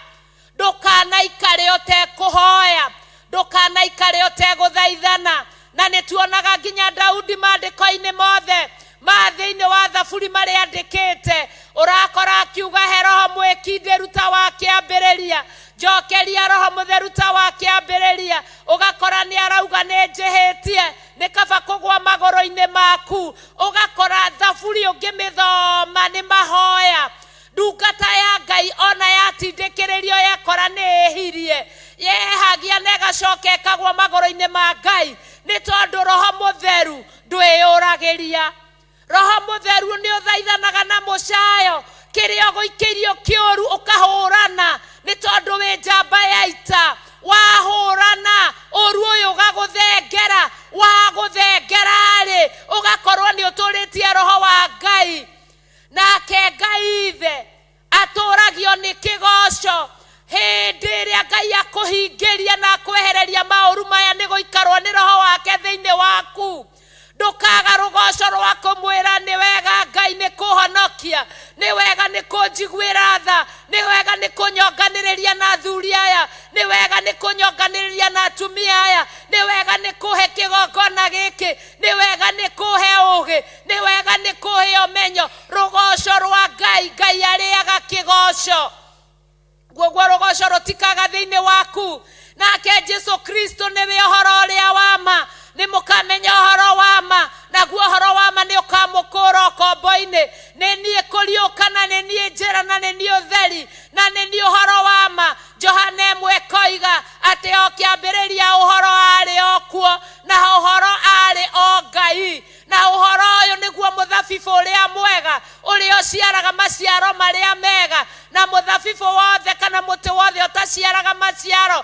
Ndukana ikare utekuhoya, ndukana ikare uteguthaithana. Na nituonaga nginya Daudi mandiko-ini mothe ma thiini wa thaburi mari andikite, urakora akiuga he roho mwikindiru ta wa kiambiriria, njokeria roho mutheru ta wa kiambiriria. Ugakora ni arauga ni njihitie, ni kaba kugwa magoro-ini maku. Ugakora thaburi ungimithoma ni mahoya. Ndungata ya Ngai ona yatindikiririo yekora ni ihirie, yehagia na igacoka ikagwa magoro-ini ma Ngai, ni tondu roho mutheru ndwiyuragiria. Roho mutheru ni uthaithanaga na mucayo, kiria guikirio kiuru ukahurana, ni tondu wi njamba ya ita. Wahurana uru uyu ugaguthengera, waguthengera ri ugakorwo ni uturitie roho wa Ngai. Nake Ngai ithe aturagio ni kigoco. Hindi iria Ngai akuhingiria na kwehereria mauru maya ni guikarwo ni roho wake thiini waku. Ndukaga rugoco rwa kumwira ni wega Ngai ni kuhonokia, ni wega ni kunjiguira tha, ni wega ni kunyonganiriria na athuri aya, ni wega ni kunyonganiriria na atumia aya, ni wega ni kuhe kigongona giki, ni wega ni kuhe ugi, ni wega ni kuhe umenyo. Rugoco rwa Ngai, Ngai ariaga kigoco. Guo rugoco rutikaga thiini waku. Nake Jesu Kristo niwe uhoro uria wama, ni mukamenya uhoro wama, na guo uhoro wama ni ukamukura ukombo-ini. Ni nie kuriuka, na ni nie njira, na ni nie utheri, na ni nie uhoro wama. Johana 1 koiga ati o kiambiriria uhoro ari okuo, na uhoro ari o Ngai. Na uhoro uyu niguo muthabibu uria mwega, uria uciaraga maciaro maria mega. Na muthabibu wothe kana muti wothe utaciaraga maciaro,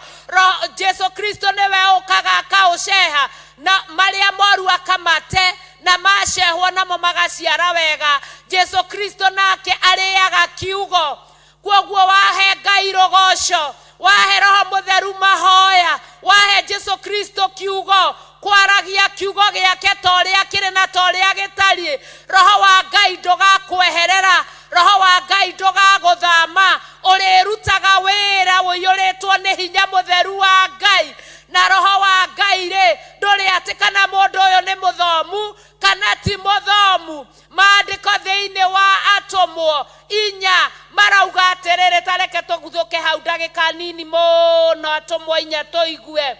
Jesu Kristo niwe ukaga akauceha, na maria moru akamate, na macehwo namo magaciara wega. Jesu Kristo nake ariaga kiugo. Koguo wahe Ngai rugoco, wahe Roho Mutheru mahoya, wahe Jesu Kristo kiugo, kwaragia kiugo giake toria kiri na toria gitari. Roho wa Ngai ndugakweherera, roho wa Ngai ndugaguthama, urirutaga wira uiyuritwo ni hinya mutheru wa Ngai. Na roho wa Ngai ri nduri ati kana mundu uyu ni muthomu kana ti muthomu. Mandiko thiini wa Atumwo 4 marauga atiriri, tareke tuguthuke hau ndagika nini muno. Atumwo 4 tuigue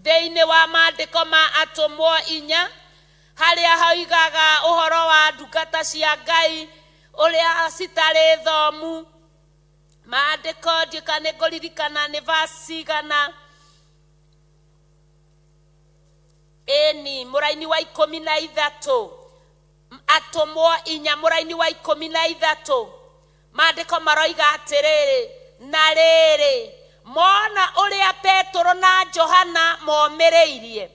thiini wa mandiko ma Atumwo 4 haria hauigaga uhoro wa ndungata cia Ngai uria citari thomu. Mandiko ndikane kuririkana ni verse igana, eni muraini wa 13. Atumwo 4 muraini wa 13 mandiko maroiga atiriri, na riri mona uria Petro na Johana momereirie,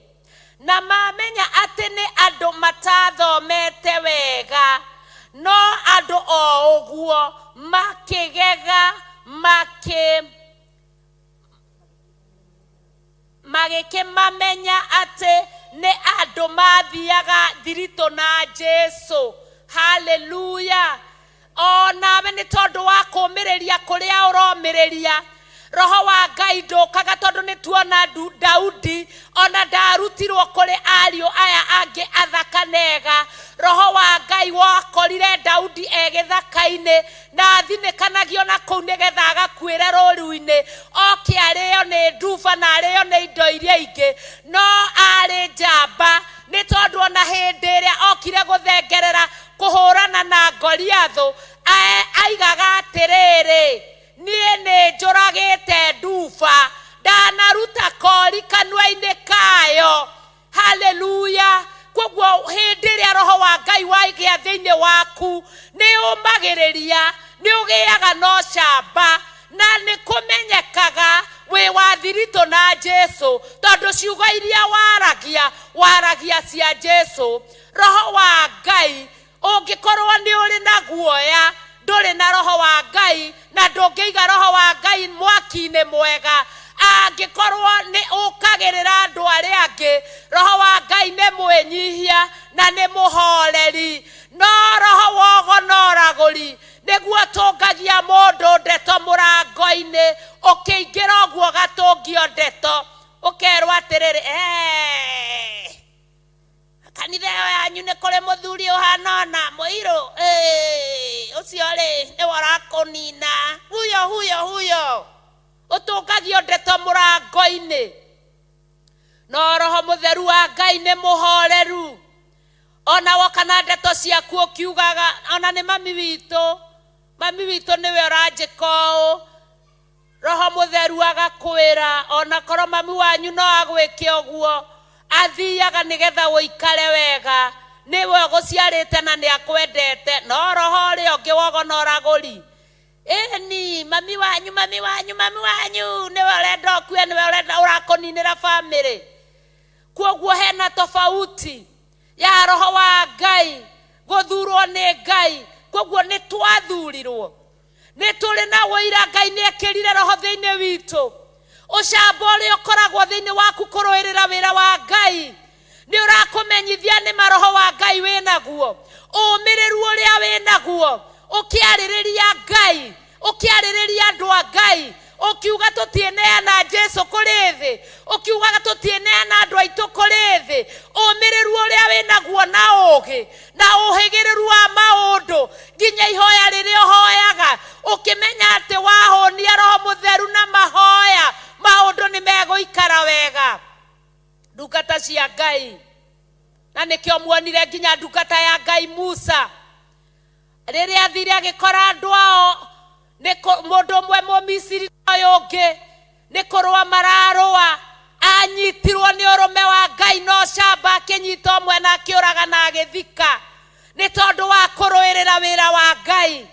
na mamenya atĩ nĩ andũ matathomete wega, no andũ o ũguo makĩgega magĩkĩmamenya atĩ nĩ andũ mathiaga thiritũ na Jesu. Haleluya. O nawe nĩ tondũ wa kũũmĩrĩria kũrĩa ũromĩrĩria, Roho wa Ngai ndũkaga tondũ nĩ tuona Daudi ona ndarutirwo kũrĩ ariũ aya angĩ athaka nega. Roho wa Ngai wakorire Daudi egĩthaka-inĩ na athinĩkanagio na kũu nĩgetha agakuĩre rũũru-inĩ, oke arĩo nĩ nduba na arĩo nĩ indo iria ingĩ, no arĩ njamba nĩ tondũ ona hĩndĩ ĩrĩa okire gũthengerera kũhũrana na Goliathũ aigaga atĩrĩrĩ, niĩ nĩ njũragĩte nduba, ndanaruta kori kanua-inĩ kayo. Haleluya. Koguo hĩndĩ ĩrĩa Roho wa Ngai waigĩa thĩinĩ waku nĩ ũmagĩrĩria, nĩ ũgĩaga no camba na nĩ kũmenyekaga wĩ wa thiritũ na Jesu, tondũ ciugo iria waragia cia Jesu. Roho wa Ngai ũngĩkorwo nĩ ũrĩ na guoya, ndũrĩ na Roho wa Ngai na ndũngĩiga Roho wa Ngai mwaki-inĩ mwega. Angĩkorwo nĩ ũkagĩrĩra andũ arĩa angĩ, Roho wa Ngai nĩ mwĩnyihia na nĩ mũhoreri, no roho wa ũgonoragũri nĩguo tũngagia mũndũ ndeto mũrango-inĩ, ũkĩingĩra ũguo gatũngio ndeto ũkerwo atĩrĩrĩ, kanitha ĩyo yanyu nĩ kũrĩ mũthuri ũhana ona mũirũ, ũcio rĩ nĩ warakũnina, huyo ũtũngagio ndeto mũrango-inĩ. No Roho Mũtheru wa Ngai nĩ mũhoreru, ona woka na ndeto ciaku ũkiugaga ona nĩ mami witũ nĩwe ũranjĩka ũũ, Roho Mũtheru agakwĩra ona korwo mami wanyu no agwĩke ũguo, athiaga nĩgetha ũikare wega, nĩwe ũgũciarĩte na nĩ akwendete. No roho ũrĩa ũngĩ wogonoragũri, ni mami wanyu nĩwe ũrenda ũkue, nĩwe ũrenda ũrakũninĩra bamĩrĩ. Koguo hena tofauti ya Roho wa Ngai gũthurwo nĩ Ngai. Koguo nĩ twathurirwo, nĩ tũrĩ na wĩira Ngai nĩ ekĩrire roho thĩinĩ witũ. Ũcamba ũrĩa ũkoragwo thĩinĩ waku kũrũĩrĩra wĩra wa Ngai nĩ ũrakũmenyithia nĩ maroho wa Ngai wĩnaguo, ũmĩrĩru ũrĩa wĩnaguo, ũkĩarĩrĩria Ngai, ũkĩarĩrĩria andũ a Ngai, ũkiuga tũtineana Jesu kũrĩ thĩ, ũkiuga tũtineana andũ aitũ kũrĩ thĩ. Ũmĩrĩru ũrĩa wĩnaguo na ũũgĩ na ũhĩgĩrĩru wa maũndũ, nginya ihoya rĩrĩa ũhoyaga ũkĩmenya atĩ wahũnia Roho Mũtheru na mahoya, maũndũ nĩ megũikara wega. Ndungata cia Ngai, na nĩkĩo muonire nginya ndungata ya Ngai Musa rĩrĩa athire agĩkora andũ ao, mũndũ ũmwe Mũmisiri ũyũ ũngĩ nĩ kũrũa mararũa, anyitirwo nĩ ũrũme wa Ngai, no camba akĩnyita ũmwe na akĩũraga na agĩthika, nĩ tondũ wa kũrũĩrĩra wĩra wa Ngai.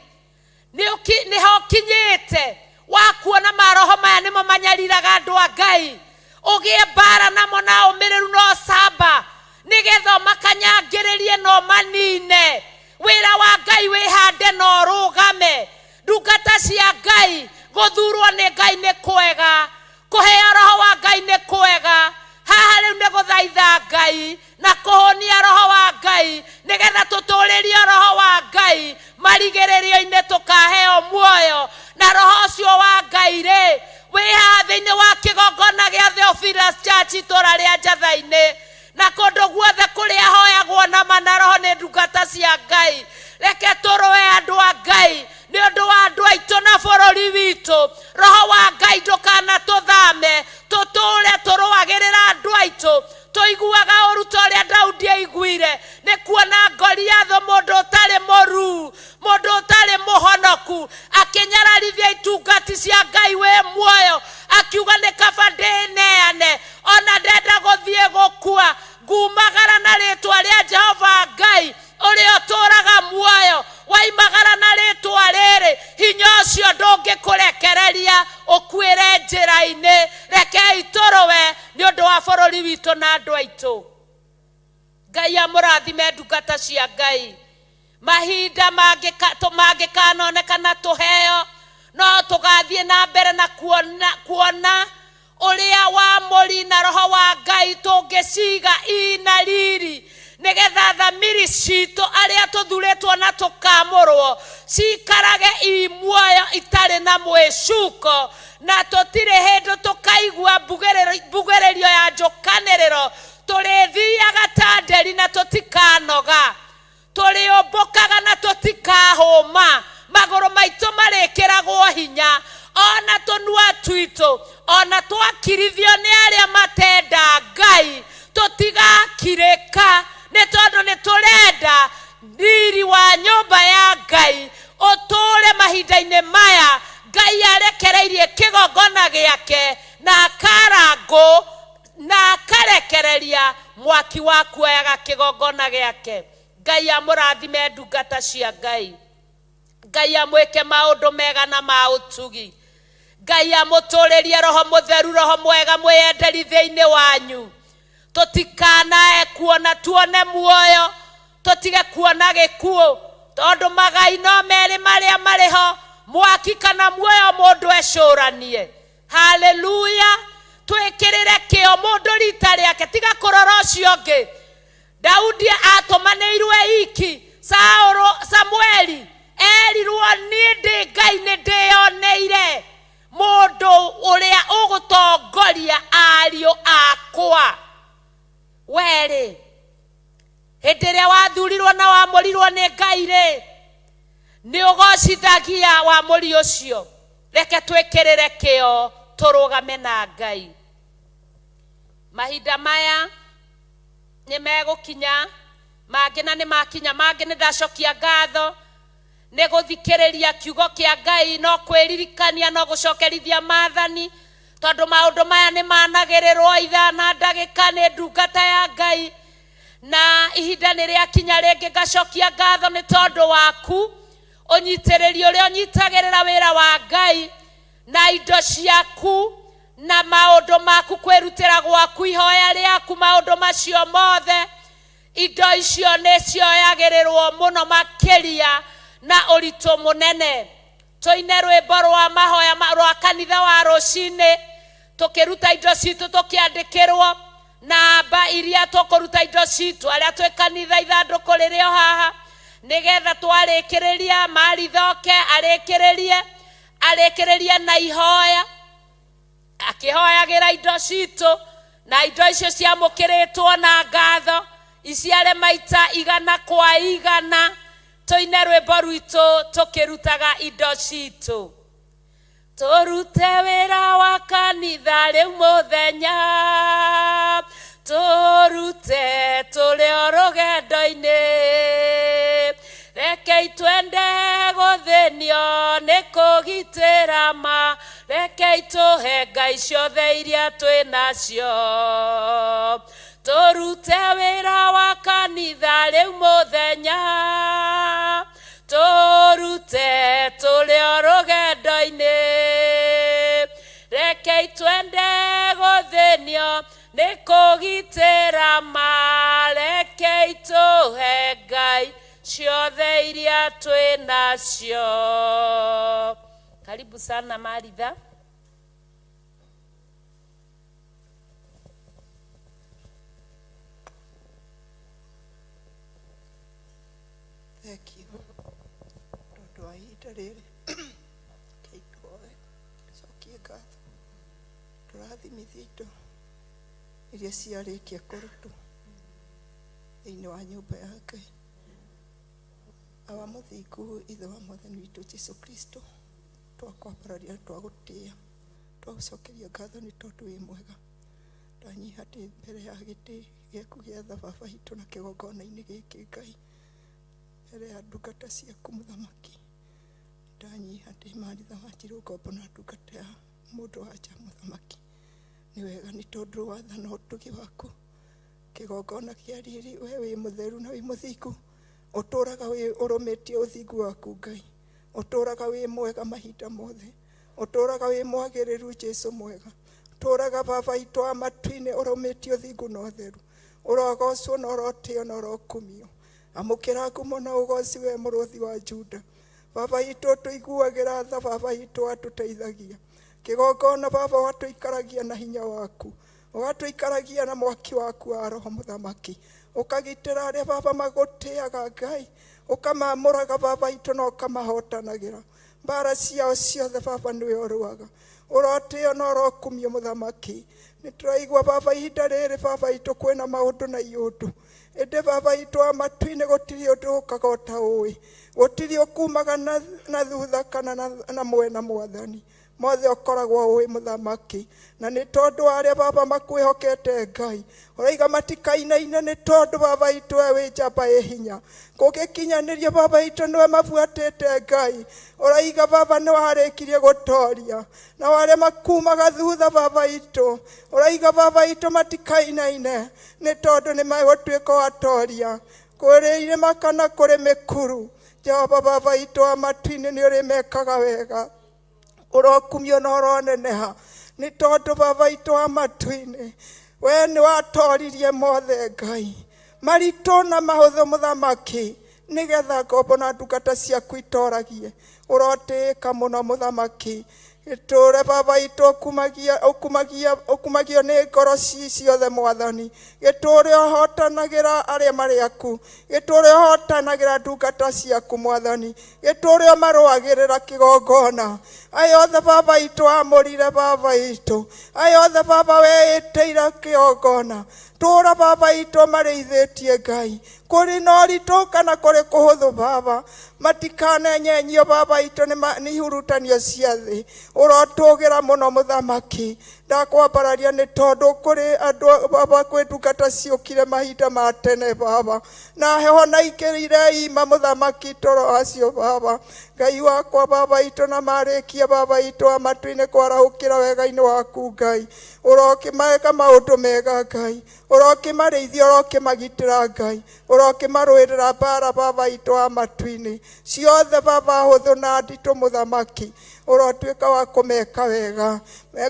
Nĩho kinyĩte wa kuona maroho maya nĩmo manyariraga andũ a Ngai, ũgĩe mbara namo na ũmĩrĩru no camba, nĩgetha makanyangĩrĩrie no manine. Wĩra wa Ngai wĩhande no rũgame. Ndungata cia Ngai, gũthurwo nĩ Ngai nĩ kwega, kũheo Roho wa Ngai nĩ kwega. Haha rĩu nĩ gũthaitha Ngai na kũhũnia Roho wa Ngai, nĩgetha tũtũũrĩrio Roho wa Ngai marigĩrĩrio-inĩ tũkaheo muoyo. Na Roho ũcio wa Ngai rĩ, wĩ haha thĩinĩ wa kĩgongona gĩa Theophilus Church itũũra rĩa Njatha-inĩ, na kũndũ guothe kũrĩa hoyagwo na mana roho nĩ ndungata cia Ngai. Reke tũrũe andũ a Ngai nĩ ũndũ wa andũ aitũ na bũrũri witũ. Roho wa Ngai ndũkanatũthame, tũtũũre tũrũagĩrĩra andũ aitũ, tũiguaga ũru ta ũrĩa Daudi aiguire, nĩ kuona Goliathũ, mũndũ ũtarĩ mũruu, mũndũ ũtarĩ mũhonoku, akĩnyararithia itungati cia Ngai wĩ muoyo, akiuga nĩ kaba ndĩneane, ona ndenda gũthiĩ gũkua, ngumagara na rĩtwa rĩa Jehova Ngai ũrĩa ũtũũraga muoyo. Waimagara na rĩtwa rĩrĩ, hinya ũcio ndũngĩkũrekereria ũkuĩre njĩra-inĩ. Rekei tũrũe nĩ ũndũ wa bũrũri witũ na andũ aitũ. a mũrathime ndungata cia Ngai. Mahinda mangĩkanonekana tũheo, no tũgathiĩ na mbere na kuona ũrĩa wamũri na roho wa Ngai tũngĩciga ina riri, nĩgetha thamiri citũ arĩa tũthurĩtwo na tũkamũrwo cikarage imuoyo itarĩ na mwĩcuko, na tũtirĩ hĩndĩ tũkaigua mbugĩrĩrio ya njũkanĩrĩro. Tũrĩthiaga ta nderi na tũtikanoga, tũrĩũmbũkaga na tũtikahũma, magũrũ maitũ marĩkĩragwo hinya, ona tũnua twitũ ona twakirithio nĩ arĩa matenda Ngai tũtigakirĩka, nĩ tondũ nĩ tũrenda riri wa nyũmba ya Ngai ũtũũre mahinda-inĩ maya. Ngai arekereirie kĩgongona gĩake na akarangwo na akarekereria mwaki wa kuoyaga kĩgongona gĩake. Ngai amũrathime ndungata cia Ngai. Ngai amwĩke maũndũ mega na ma ũtugi. Ngai amũtũrĩrie Roho Mũtheru, Roho mwega mwĩyenderi thĩinĩ wanyu. Tũtikanae kuona tuone muoyo, tũtige kuona gĩkuũ, tondũ magai no merĩ marĩa marĩho, mwaki kana muoyo mũndũ ecũranie. Haleluya. Twĩkĩrĩre kĩo mũndũ rita rĩake, tiga kũrora ũcio ũngĩ. Daudi atũmanĩirwe iki, Samueli erirwo niĩ ndĩ Ngai nĩ ndĩoneire mũndũ ũrĩa ũgũtongoria ariũ akwa. Weri hĩndĩ ĩrĩa wathurirwo na wamũrirwo nĩ Ngai rĩ, nĩ ũgocithagia wamũri ũcio. Reke twĩkĩrĩre kĩo tũrũgame na Ngai. Mahinda maya nĩ megũkinya, mangĩ na nĩ makinya, mangĩ nĩ ndacokia ngatho, nĩ gũthikĩrĩria kiugo kĩa Ngai, no kwĩririkania, no gũcokerithia maathani, tondũ maũndũ maya nĩ managĩrĩrwo ithaa na ndagĩka nĩ ndungata ya Ngai. Na ihinda nĩ rĩakinya rĩngĩ ngacokia ngatho nĩ tondũ waku, ũnyitĩrĩri ũrĩa ũnyitagĩrĩra wĩra wa Ngai, na indo ciaku na maũndũ maku, kwĩrutĩra gwaku, ihoya rĩaku, maũndũ macio mothe. Indo icio nĩ cioyagĩrĩrwo mũno makĩria na ũritũ mũnene. Tũine rwĩmbo rwa mahoya rwa kanitha wa rũcinĩ, tũkĩruta indo citũ tũkĩandĩkĩrwo namba iria tũkũruta indo citũ arĩa twĩ kanitha, ithandũkũ rĩrĩ o haha, nĩgetha twarĩkĩrĩria Marithoke arĩkĩrĩrie na ihoya, akĩhoyagĩra indo citũ, na indo icio ciamũkĩrĩtwo na ngatho iciare maita 100 kwa 100. Tũine rwĩmbo rwitũ tũkĩrutaga indo citũ. Tũrute wĩra wa kanitha rĩu mũthenya, tũrute tũrĩ o rũgendo-inĩ, rekei twende gũthĩnio nĩ kũgitĩra ma, rekei tũhe Ngai ciothe iria twĩ nacio. Tũrute wĩra wa kanitha rĩu mũthenya, tũrute tũrĩ o rũgendo-inĩ, rekei twende gũthĩnio nĩ kũgitĩra ma, rekei tũhe Ngai ciothe iria twĩ nacio. Karibu sana Maritha. Thank you. Tondũ wa ihinda rĩrĩ kei tuoe cokie ngatho, tũrathimithia indo iria ciarĩkia kũrutwo thĩinĩ wa nyũmba ya Ngai. Awa mũthingu ithe wa Mwathani witũ Jesũ Kristo, twakwambararia, twagũtĩĩa, twagũcokeria ngatho nĩ tondũ wĩ mwega. Ndanyiha ndĩ mbere ya gĩtĩ gĩaku gĩa tha Baba witũ na kĩgongona-inĩ gĩkĩ Ngai, mbere ya ndungata ciaku Mũthamaki. Ndanyiha ndĩ Maritha Wanjirũ ngombo na ndungata ya mũndũ wa nja Mũthamaki. Nĩ wega nĩ tondũ wathana ũtugi waku, kĩgongona kĩa riri, we wĩ mũtheru na wĩ mũthingu, ũtũraga wĩ ũrũmĩtie ũthingu waku Ngai, ũtũraga wĩ mwega mahinda mothe, ũtũraga wĩ mwagĩrĩru Jesũ mwega, ũtũraga Baba witũ wa matu-inĩ ũrũmĩtie ũthingu na ũtheru, Urogocwo na urotio na urokumio. Amukira ngumo na ugoci we muruthi wa Juda. Baba itu tuiguagira tha, Baba itu atuteithagia. Kigongona Baba watuikaragia na hinya waku. Watuikaragia na mwaki waku wa Roho Muthamaki. Ukagitira aria Baba magutiaga Ngai. Ukamamuraga Baba itu na ukamahotanagira. Mbara ciao ciothe Baba niwe uruaga. Urotio na urokumio Muthamaki. Nituraigua Baba ihinda riri Baba itu kwina maundu na iundu. Ende Baba itu amatu-ini gutiri undu ukagota uwi. Gutiri ukumaga na thutha kana na mwena Mwathani. Mothe ukoragwo uwi Muthamaki. Na ni tondu aria Baba makwihokete Ngai. Uraiga matikainaine ni tondu Baba itu we njamba ihinya. Kugikinyaniria Baba itu niwe mabuatite Ngai. Uraiga Baba ni warikirie gutoria. Na wale makumaga thutha Baba itu. Uraiga Baba itu matikainaine ni tondu ni magutwika watoria. Kuriire makana kuri mikuru. Jehova Baba itu amatu-ini ni uri mekaga wega. Urokumio na uroneneha. Ni tondu Baba itu amatu-ini we ni watoririe mothe Ngai. Marito na mahuthu Muthamaki. Nigetha ngombo na ndungata ciaku itoragie. Urotika muno Muthamaki. Iture Baba itu ukumagio ni ngoro ciothe Mwathani. Giture uhotanagira aria mari aku. Giture uhotanagira ndungata ciaku Mwathani. Giture maruagirira kigongona. Ayothe Baba itu amurire Baba itu. Ayothe Baba we iteira kigongona. Tura Baba itu mariithitie Ngai. Kuri no ritu kana kuri kuhuthu Baba. Matikanenyenyio Baba itu ni hurutanio cia thi. Urotugira muno Muthamaki. Ndakwambararia ni tondu kuri andu Baba kwitungata ciukire mahinda ma tene Baba. Na heho na ikirire ima Muthamaki toro acio Baba. Ngai wakwa Baba itu na marikia Baba itu amatu-ini kwarahukira wega-ini waku Ngai. Urokimeka maundu mega Ngai. Urokimarithia urokimagitira Ngai. Urokimaruirira mbara Baba itu amatu-ini. Ciothe Baba huthu na nditu Muthamaki. Urotwika wa kumeka wega.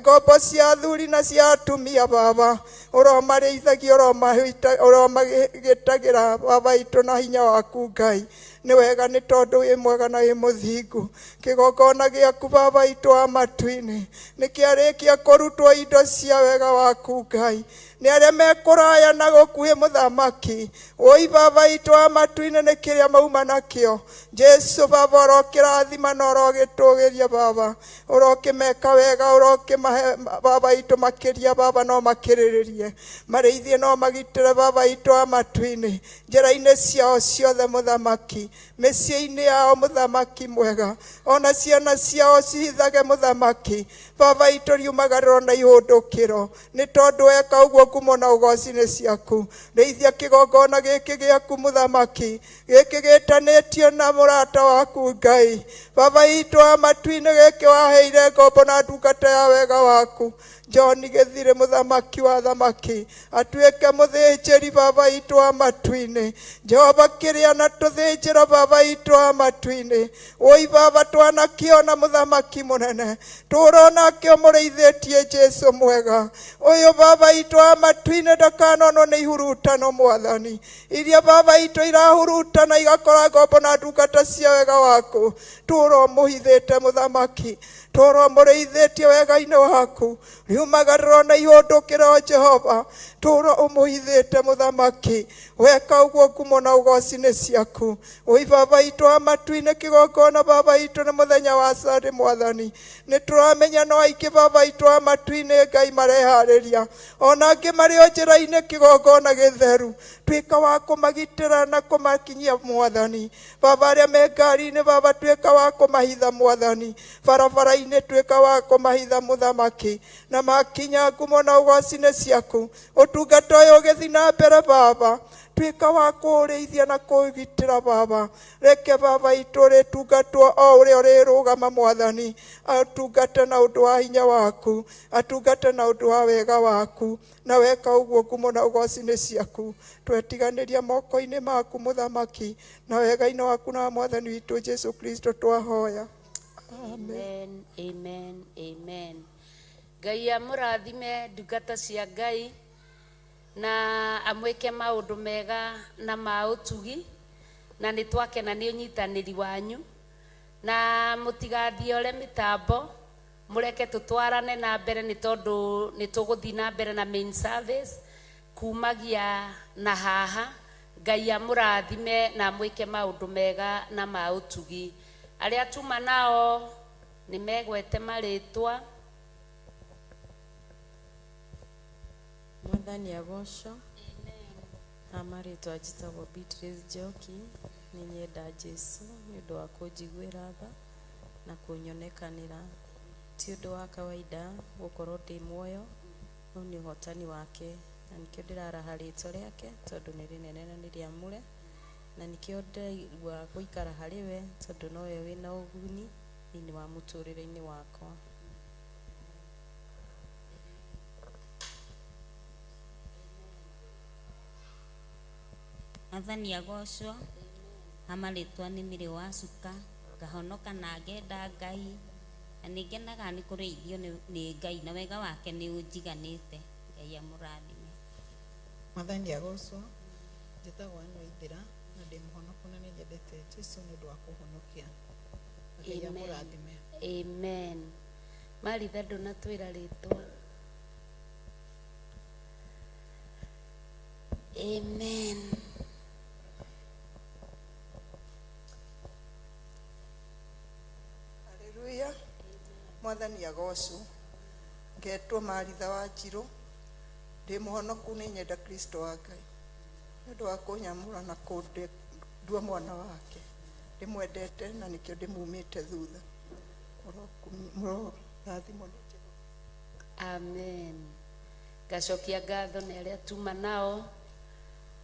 Ngombo cia athuri na cia atumia Baba. Uromarithagia uromagitagira Baba itu na hinya waku Ngai. Ni wega ni tondu wi mwega na wi muthingu. Kigongona giaku Baba itu amatu-ini ni kiarikia kurutwo indo cia wega waku Ngai. Ni aria mekuraya na gukuhi Muthamaki. Oi Baba itu amatu-ini ni kiria mauma nakio. Jesu Baba urokirathima na urogitugiria Baba. Urokimeka wega urokimahe Baba itu makiria Baba no makiriririe. Mariithie no magitire Baba itu amatu-ini. Njira-ini ciao ciothe Muthamaki. Mĩciĩ-inĩ yao Muthamaki mwega. Ona ciana ciao cihithage Muthamaki. Baba itu riumagarĩrwo na ihũndũkĩro. Nĩ tondu weka ũguo ngumo na ũgoci-inĩ ciaku. Rĩithia kĩgongona gĩkĩ gĩaku Muthamaki. Gĩkĩ gĩtanĩtio na mũrata waku Ngai. Baba itu amatu-ini gĩkĩ waheire ngombo na ndungata ya wega waku. John Githire Muthamaki wa thamaki. Atuĩke mũthĩnjĩri Baba itu amatu-ini. Jehova kĩrĩa na tũthĩnjĩro Baba itu amatu-ini. Oi Baba twanakiona Muthamaki munene. Turona kio mũrĩithĩtie Jesu mwega. Ũyũ Baba itu amatu-ini ndakanonwo nĩ ihurutano Mwathani. Iria Baba itu irahurutana igakora ngombo na ndungata cia wega waku. Turo mũhithĩte Muthamaki. Toro mũrĩithĩtie wega-inĩ waku. Riumagarĩrwo na ihũndũkĩro Jehova. Turo ũmũhithĩte Muthamaki. Weka ũguo ngumo na ũgoci-inĩ ciaku. Oi Baba itu amatu-ini kigongona Baba itu nĩ mũthenya wa Sunday Mwathani. Nĩ tũramenya no aingĩ Baba itu amatu-ini Ngai mareharĩria. Ona angĩ marĩ o njĩra-inĩ kigongona gĩtheru. Tuĩka wa kũmagitĩra na kũmakinyia Mwathani. Baba arĩa me ngari-inĩ Baba tuĩka wa kũmahitha Mwathani. Barabara-inĩ tuĩka wa kũmahitha Muthamaki. Na makinya ngumo na ũgoci-inĩ ciaku. Ũtungata ũyũ ũgĩthiĩ na mbere Baba. Tuĩka wa kũũrĩithia na kũũgitĩra Baba. Reke Baba itu rĩtungatwo o ũrĩa ũrĩrũgama Mwathani. Atungate na ũndũ wa hinya waku. Atungate na ũndũ wa wega waku. Na weka ũguo ngumo na ũgoci-inĩ ciaku. Twetiganĩria moko-inĩ maku Muthamaki. Na wega-inĩ waku na Mwathani witũ Jesu Kristo twahoya. Amen. Amen. Amen. Ngai amũrathime ndungata cia Ngai. na amwike maundu mega na mautugi na nĩ twakena nĩ ũnyitanĩri wanyu na mũtigathie ole mitambo mureke tutwarane na mbere nĩ tondũ nĩ tũgũthiĩ na mbere na main service kumagia na haha. Ngai amũrathime na mwike maundu mega na mautugi. Arĩa tuma nao nĩ megwete marĩtwa. Mwathani agocwo. Amarĩtwa njĩtagwo Beatrice Njoki. Nĩ nyenda Jesu nĩ ũndũ wa kũnjiguĩra tha na kũnyonekanĩra. Ti ũndũ wa kawaida gũkorwo ndĩ muoyo, no nĩ ũhotani wake, na nĩkĩo ndĩraraha rĩtwa rĩake tondũ nĩ rĩnene na nĩ rĩamũre, na nĩkĩo ndaigua gũikara harĩ we tondũ nowe wĩna ũguni thĩinĩ wa mũtũrĩre-inĩ wakwa. Mwathani agocwo. Amarĩtwa nĩ Mĩrĩ wa Cuka. Ngahonoka na ngenda Ngai, na nĩ ngenaga nĩ kũrĩithio nĩ Ngai na wega wake nĩ ũnjiganĩte. Ngai amũrathime. Mwathani agocwo. Njĩtagwo Ann Waithĩra na ndĩ mũhonoku na nĩ nyendete Jesũ nĩ ũndũ wa kũhonokia. Ngai amũrathime. Amen. Maritha ndũnatwĩra rĩtwa. Amen. Haleluya. Mwathani agocwo. Ngetwo Maritha wa Njirũ. Ndĩ mũhonoku nĩ nyenda Kristo wa Ngai nĩ ũndũ wa kũnyamũra na kũndua mwana wake. Ndĩmwendete na nĩkĩo ndĩmumĩte thutha. Mũrorathimwo nĩ Jehova. Amen. Ngacokia ngatho nĩ arĩa tuma nao,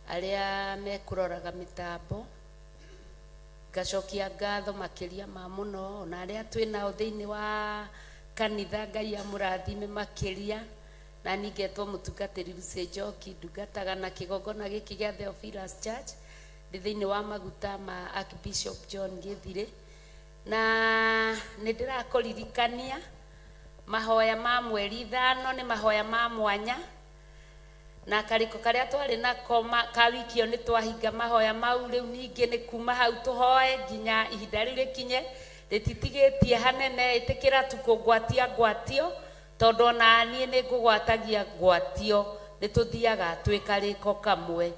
arĩa mekũroraga mĩtambo. Ngacokia ngatho makĩria ma mũno na arĩa twĩnao thĩinĩ wa kanitha. Ngai amũrathime makĩria. Na ningetwo mũtungatĩri Lucy Njoki, ndungataga na kĩgongona gĩkĩ gĩa Theophilus Church ndĩ thĩinĩ wa maguta ma Archbishop John Gĩthirĩ. Na nĩ ndĩrakũririkania mahoya ma mweri 5 nĩ mahoya ma mwanya, na karĩko karĩa twarĩ nako ka wiki ĩyo nĩ twahinga mahoya mau. Rĩu ningĩ nĩ kuma hau tũhoe nginya ihinda rĩu rĩkinye, rĩtitigĩtie hanene. Ĩtĩkĩra tukũgwatia ngwatio tondũ ona niĩ nĩ ngũgwatagia ngwatio, nĩ tũthiaga twĩ karĩko kamwe.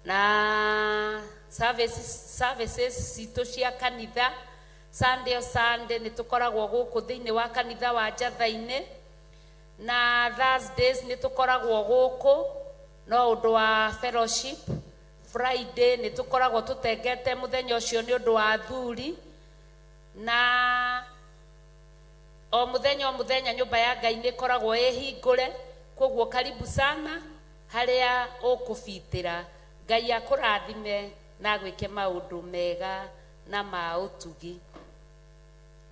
Na services citũ cia kanitha Sunday o Sunday nĩ tũkoragwo gũkũ thĩinĩ wa kanitha wa Njatha-inĩ, na Thursdays nĩ tũkoragwo gũkũ no ũndũ wa fellowship. Friday nĩ tũkoragwo tũtengete mũthenya ũcio nĩ ũndũ wa athuri, na o mũthenya nyũmba ya Ngai nĩ ĩkoragwo ĩhingũre. Koguo karibu sana harĩa ũkũbitĩra. Ngai akũrathime na gwĩke maũndũ mega na ma ũtugi.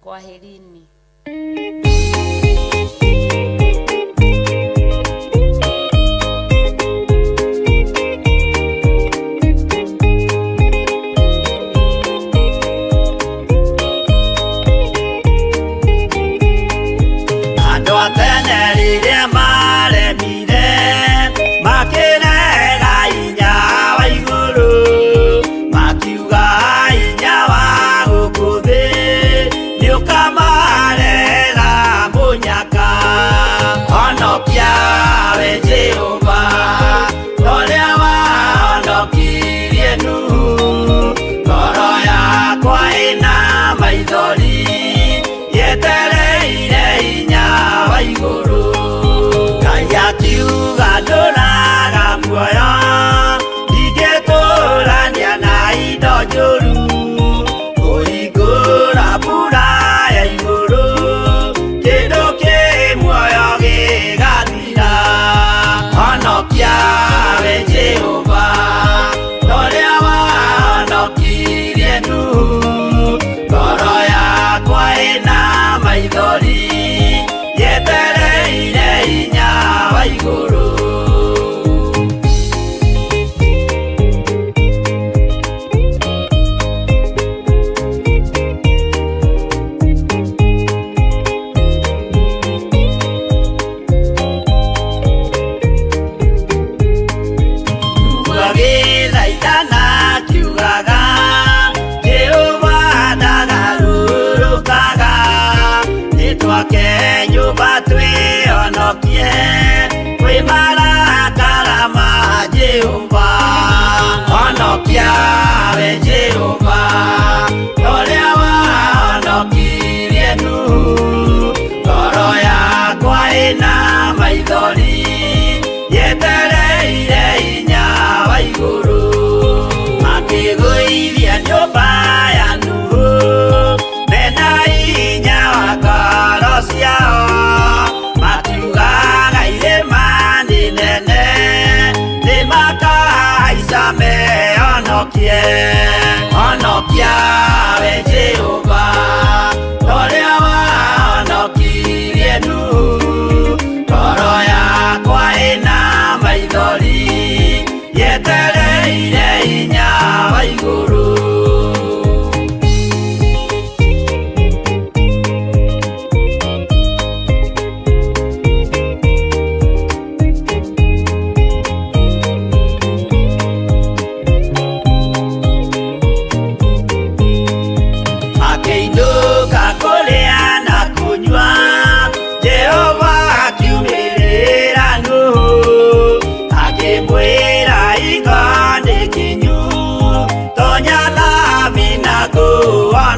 Kwaherini. Ngoro yakwa ĩna maithori yetere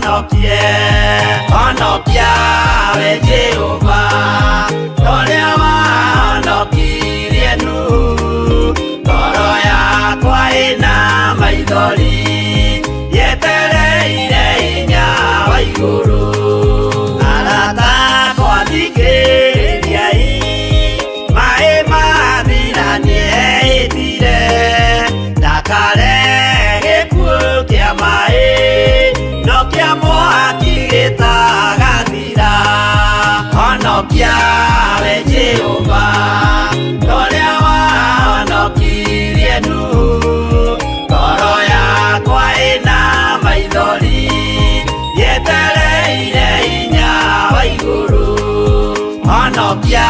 honokie honokia we Jehova toria wahonokirie Nuhu ngoro yakwa ina maithori yetereire hinya wa iguru arata kwathikĩrĩriai maĩ mathira nĩeĩtire ndakare gĩkuũ kĩa maĩ no kĩa mwaki gĩtagathira honokia we Jehova toria wahonokirie Nuhu ngoro yakwa ĩna maithori yetereire hinya wa iguru honokia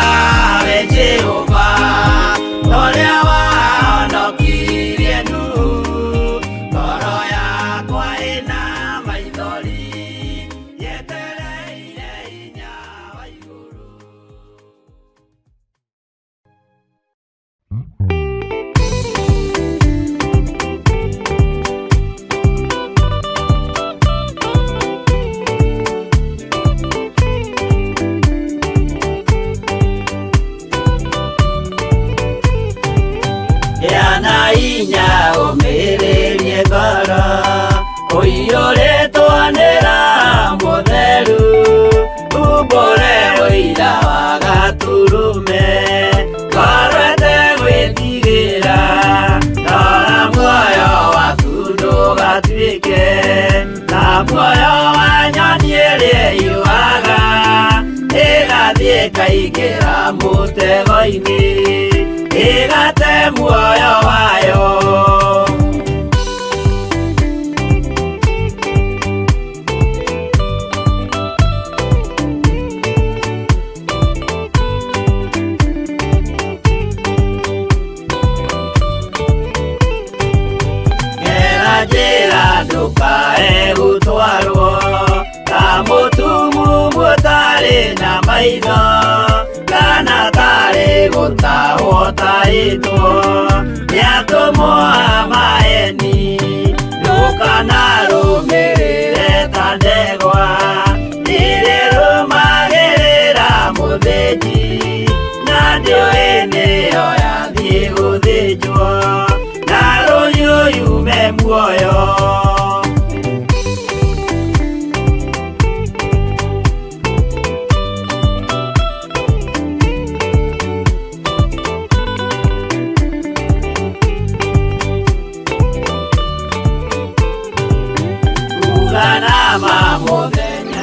we Jehova toria wahonokirie Nuhu ngoro yakwa ĩna maithori yetereire hinya wa iguru. Yana inya umĩrĩrie ngoro ũiyũrĩtwo nĩ Roho Mũtheru umbũre ũira wa Gatũrũme ngoro ĩtegwĩtigĩra rora muoyo waku ndũgatuĩke ta muoyo wa nyoni ĩrĩa ĩyũaga ĩgathiĩ ĩkaingĩra mũtego-inĩ ĩgate muoyo wayo. Gera njĩra ndũkae gũtwarwo ta mũtumumu ũtarĩ na maitho kana tarĩ gũtahwo tahĩtwo nĩ atũmwo a maeni ndũkanarũmĩrĩre ta ndegwa irĩrũmagĩrĩra mũthĩnji na ndĩũĩ nĩyo yathiĩ gũthĩnjwo na rũnyũyume muoyo. Muthenya